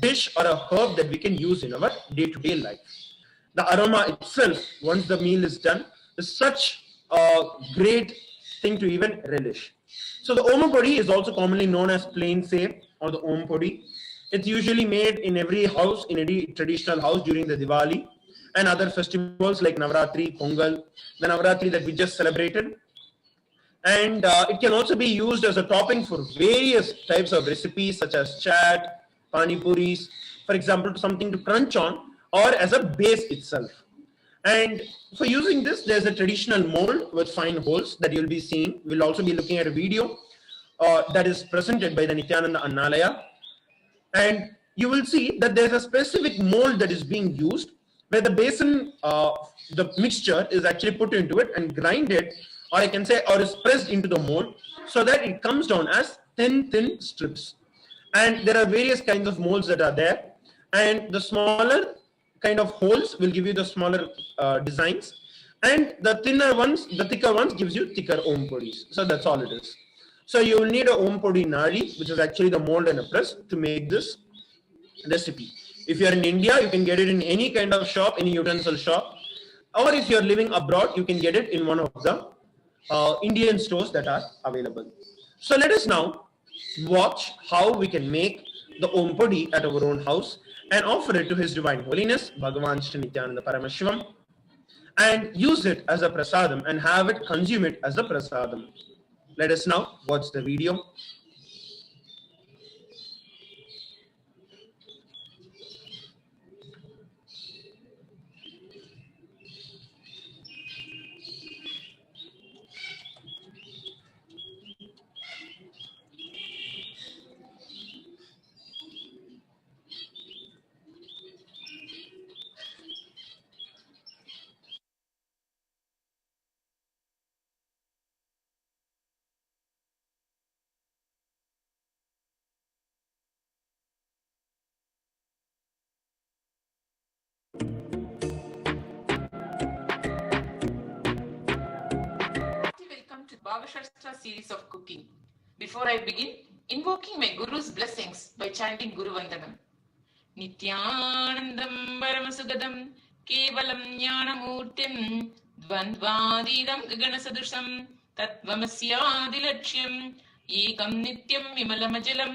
Speaker 9: dish or a herb that we can use in our day-to-day life. The aroma itself, once the meal is done, is such a great thing to even relish. So the Omapodi is also commonly known as plain save or the Omapodi. It's usually made in every house, in any traditional house during the Diwali and other festivals like Navratri, Pongal, the Navratri that we just celebrated. And it can also be used as a topping for various types of recipes such as chaat, pani puris, for example, something to crunch on, or as a base itself. And for using this, there's a traditional mold with fine holes that you'll be seeing. We'll also be looking at a video that is presented by the Nithyananda Annalaya. And you will see that there's a specific mold that is being used where the basin, the mixture is actually put into it and grinded, or I can say, or is pressed into the mold so that it comes down as thin strips. And there are various kinds of molds that are there. And the smaller kind of holes will give you the smaller designs, and the thinner ones, the thicker ones, gives you thicker Ompodis. So that's all it is. So you will need a Ompodi nadi, which is actually the mold and a press to make this recipe. If you are in India, you can get it in any kind of shop, any utensil shop, or if you are living abroad, you can get it in one of the Indian stores that are available. So let us now watch how we can make the Ompodi at our own house and offer it to His Divine Holiness, Bhagavan Shri Nithyananda Paramashivam, and use it as a prasadam and have it, consume it as a prasadam. Let us now watch the video.
Speaker 10: Bhavashastra series of cooking. Before I begin, invoking my Guru's blessings by chanting Guru Vandanam. Nithyanandam Paramashivoham Kevalam Jnanamurtim Dvandvadidam Gaganasadusham Tatvamasyadilaksham Ekam Nityam Vimalamajalam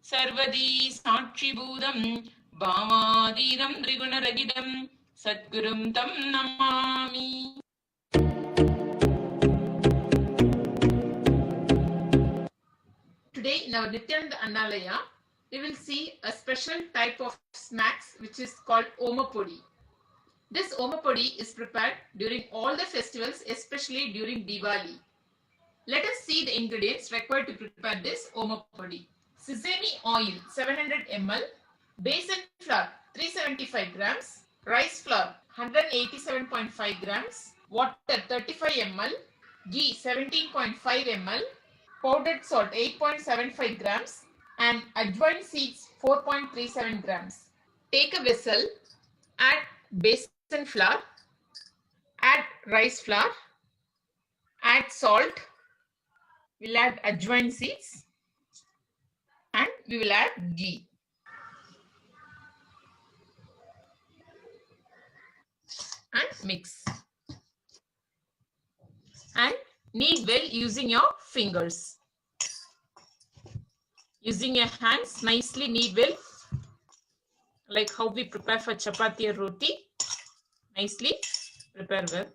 Speaker 10: Sarvadi Sakshibhudam Bhavadidam Trigunaragidam Satgurum Tam Namami. Today in our Nithyananda Annalaya, we will see a special type of snacks which is called Omapodi. This Omapodi is prepared during all the festivals, especially during Diwali. Let us see the ingredients required to prepare this Omapodi. Sesame oil 700 ml, besan flour 375 grams, rice flour 187.5 grams, water 35 ml, ghee 17.5 ml, powdered salt 8.75 grams and ajwain seeds 4.37 grams. Take a vessel, add besan flour, add rice flour, add salt, we'll add ajwain seeds and we will add ghee. And mix. And knead well using your fingers. Using your hands, nicely knead well, like how we prepare for chapati or roti. Nicely prepare well.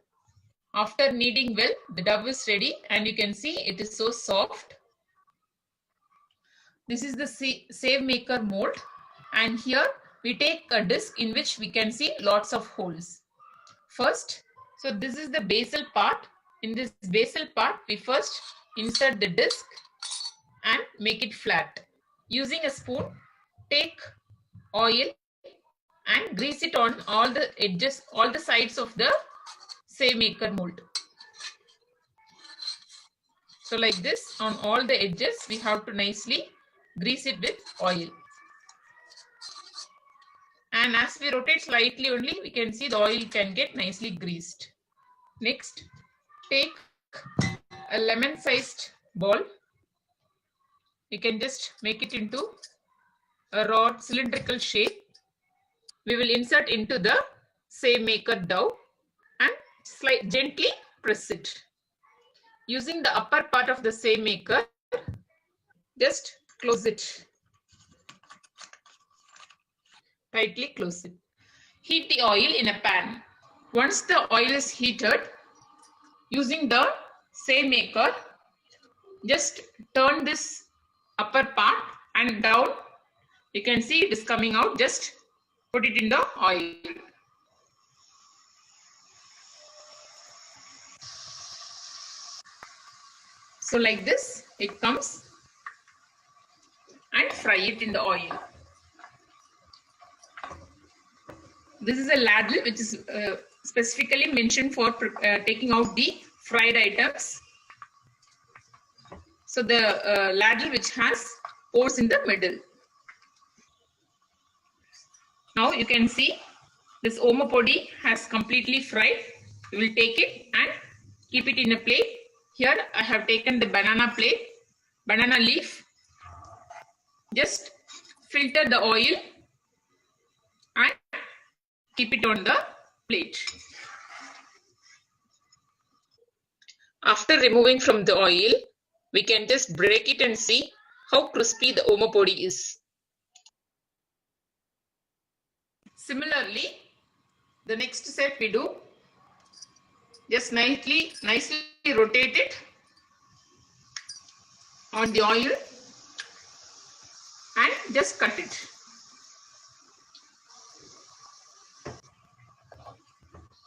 Speaker 10: After kneading well, the dough is ready and you can see it is so soft. This is the save maker mold, and here we take a disc in which we can see lots of holes. First, so this is the basal part. In this basal part, we first insert the disc and make it flat. Using a spoon, take oil and grease it on all the edges, all the sides of the save maker mold. So like this, on all the edges, we have to nicely grease it with oil. And as we rotate slightly only, we can see the oil can get nicely greased. Next, take a lemon-sized ball. You can just make it into a rod cylindrical shape. We will insert into the save maker dough and gently press it. Using the upper part of the save maker, just close it. Tightly close it. Heat the oil in a pan. Once the oil is heated, using the save maker, just turn this upper part and down. You can see it is coming out. Just put it in the oil. So like this, it comes, and fry it in the oil. This is a ladle which is specifically mentioned for taking out the fried items. So the ladle which has pores in the middle. Now you can see this Omapodi has completely fried. We will take it and keep it in a plate. Here I have taken the banana leaf. Just filter the oil and keep it on the plate. After removing from the oil, we can just break it and see how crispy the Omapodi is. Similarly, the next step we do, just nicely rotate it on the oil and just cut it.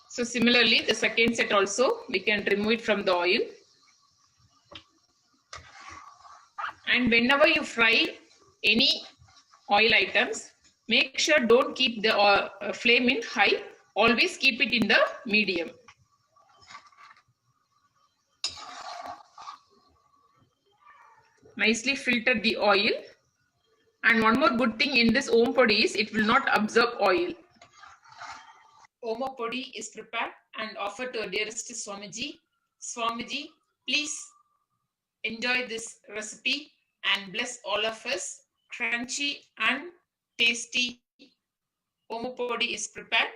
Speaker 10: So similarly, the second set also, we can remove it from the oil. And whenever you fry any oil items, make sure don't keep the flame in high. Always keep it in the medium. Nicely filter the oil. And one more good thing in this Omapodi is it will not absorb oil. Omapodi is prepared and offered to our dearest Swamiji. Swamiji, please enjoy this recipe and bless all of us. Crunchy and tasty omupodi is prepared.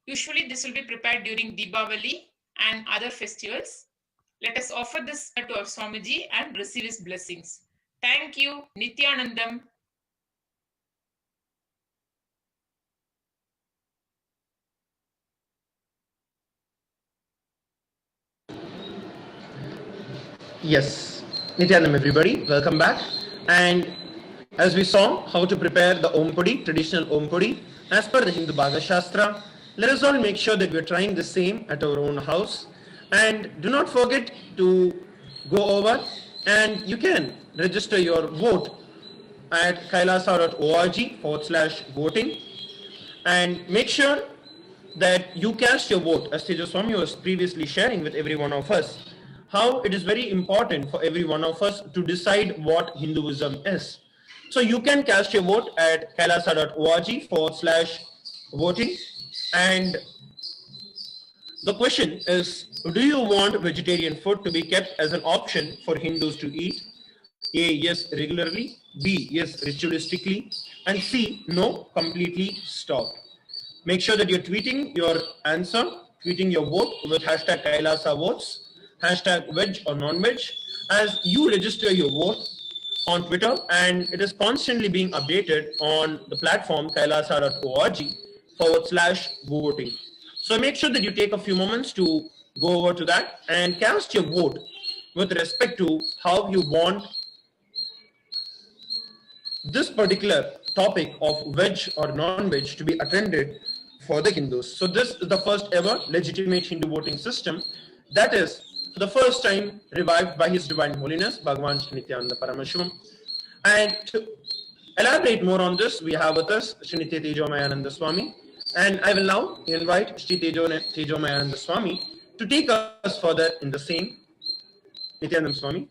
Speaker 10: Usually this will be prepared during Deepavali and other festivals. Let us offer this to our Swamiji and receive his blessings. Thank you. Nithyanandam.
Speaker 9: Yes, Nityanam everybody, welcome back. And as we saw how to prepare the Om traditional Om as per the Hindu Bhaga Shastra, let us all make sure that we are trying the same at our own house. And do not forget to go over and you can register your vote at kailasa.org/voting, and make sure that you cast your vote, as Tejaswami was previously sharing with every one of us, how it is very important for every one of us to decide what Hinduism is. So you can cast your vote at kailasa.org/voting. And the question is, do you want vegetarian food to be kept as an option for Hindus to eat? A, yes, regularly. B, yes, ritualistically. And C, no, completely stop. Make sure that you're tweeting your answer, tweeting your vote with hashtag Kailasa votes, hashtag veg or non-veg, as you register your vote on Twitter, and it is constantly being updated on the platform kailasa.org/voting. So make sure that you take a few moments to go over to that and cast your vote with respect to how you want this particular topic of veg or non-veg to be attended for the Hindus. So this is the first ever legitimate Hindu voting system that is for the first time revived by His Divine Holiness Bhagavan Shri Nithyananda Paramashivam. And to elaborate more on this, we have with us Shri Nithyananda Swami, and I will now invite Shri Tejomayananda Swami to take us further in the same. Nithyananda Swami.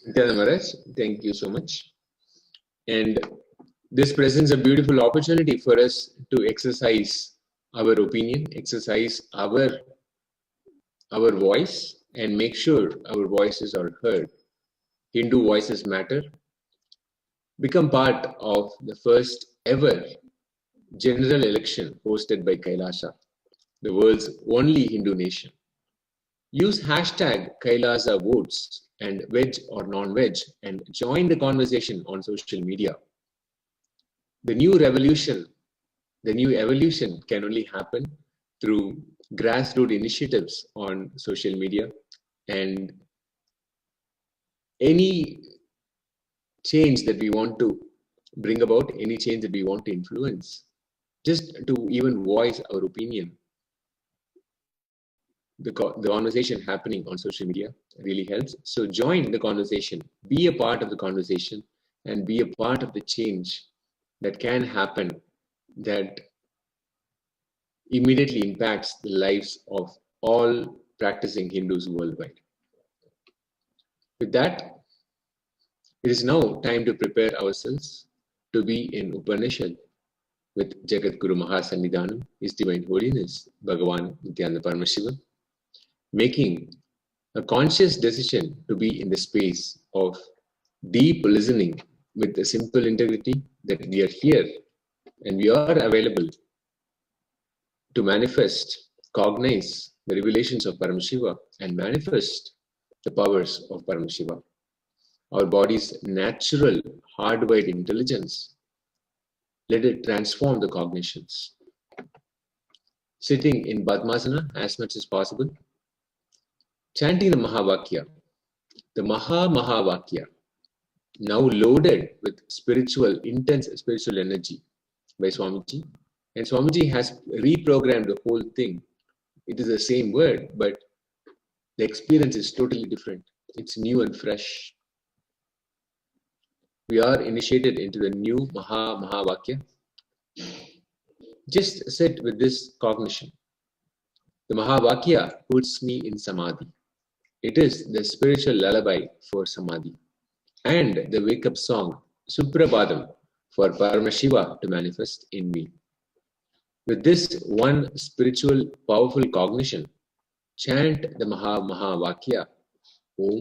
Speaker 8: Nithyananda Maharaj, thank you so much. And this presents a beautiful opportunity for us to exercise our opinion, exercise our voice, and make sure our voices are heard. Hindu voices matter. Become part of the first ever general election hosted by Kailasa, the world's only Hindu nation. Use hashtag Kailasa votes and veg or non-veg and join the conversation on social media. The new evolution can only happen through grassroots initiatives on social media, and any change that we want to bring about, any change that we want to influence, just to even voice our opinion. The conversation happening on social media really helps. So join the conversation, be a part of the conversation, and be a part of the change that can happen that immediately impacts the lives of all practicing Hindus worldwide. With that, it is now time to prepare ourselves to be in Upanishad with Jagat Guru Mahasannidhanam, His Divine Holiness Bhagavan Nithyananda Paramashivam, making a conscious decision to be in the space of deep listening with a simple integrity that we are here and we are available to manifest, cognize the revelations of Paramashiva and manifest the powers of Paramashiva. Our body's natural hardwired intelligence, let it transform the cognitions. Sitting in Padmasana as much as possible, chanting the Mahavakya, the Mahavakya, now loaded with intense spiritual energy by Swamiji. And Swamiji has reprogrammed the whole thing. It is the same word, but the experience is totally different. It's new and fresh. We are initiated into the new Mahavakya. Just sit with this cognition. The Mahavakya puts me in Samadhi. It is the spiritual lullaby for Samadhi and the wake-up song, Suprabhadam, for Paramashiva to manifest in me. With this one spiritual, powerful cognition, chant the Mahavakya, Om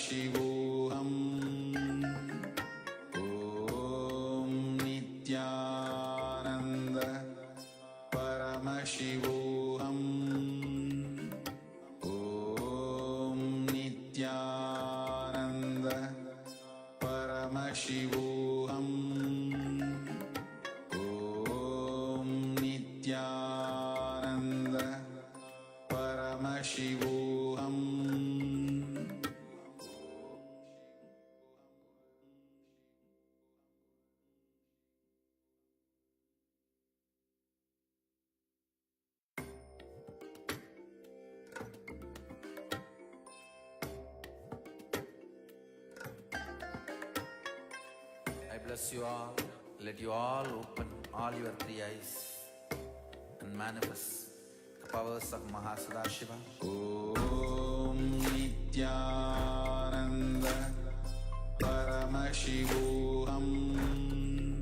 Speaker 3: Paramashivoham. Om Nithyananda Paramashivoham. Om Nithyananda Paramashivoham. Om Nithyananda Paramashivoham.
Speaker 11: I bless you all. Let you all open all your three eyes and manifest the powers of Mahasadashiva.
Speaker 3: Om Nithyananda Paramashivoham.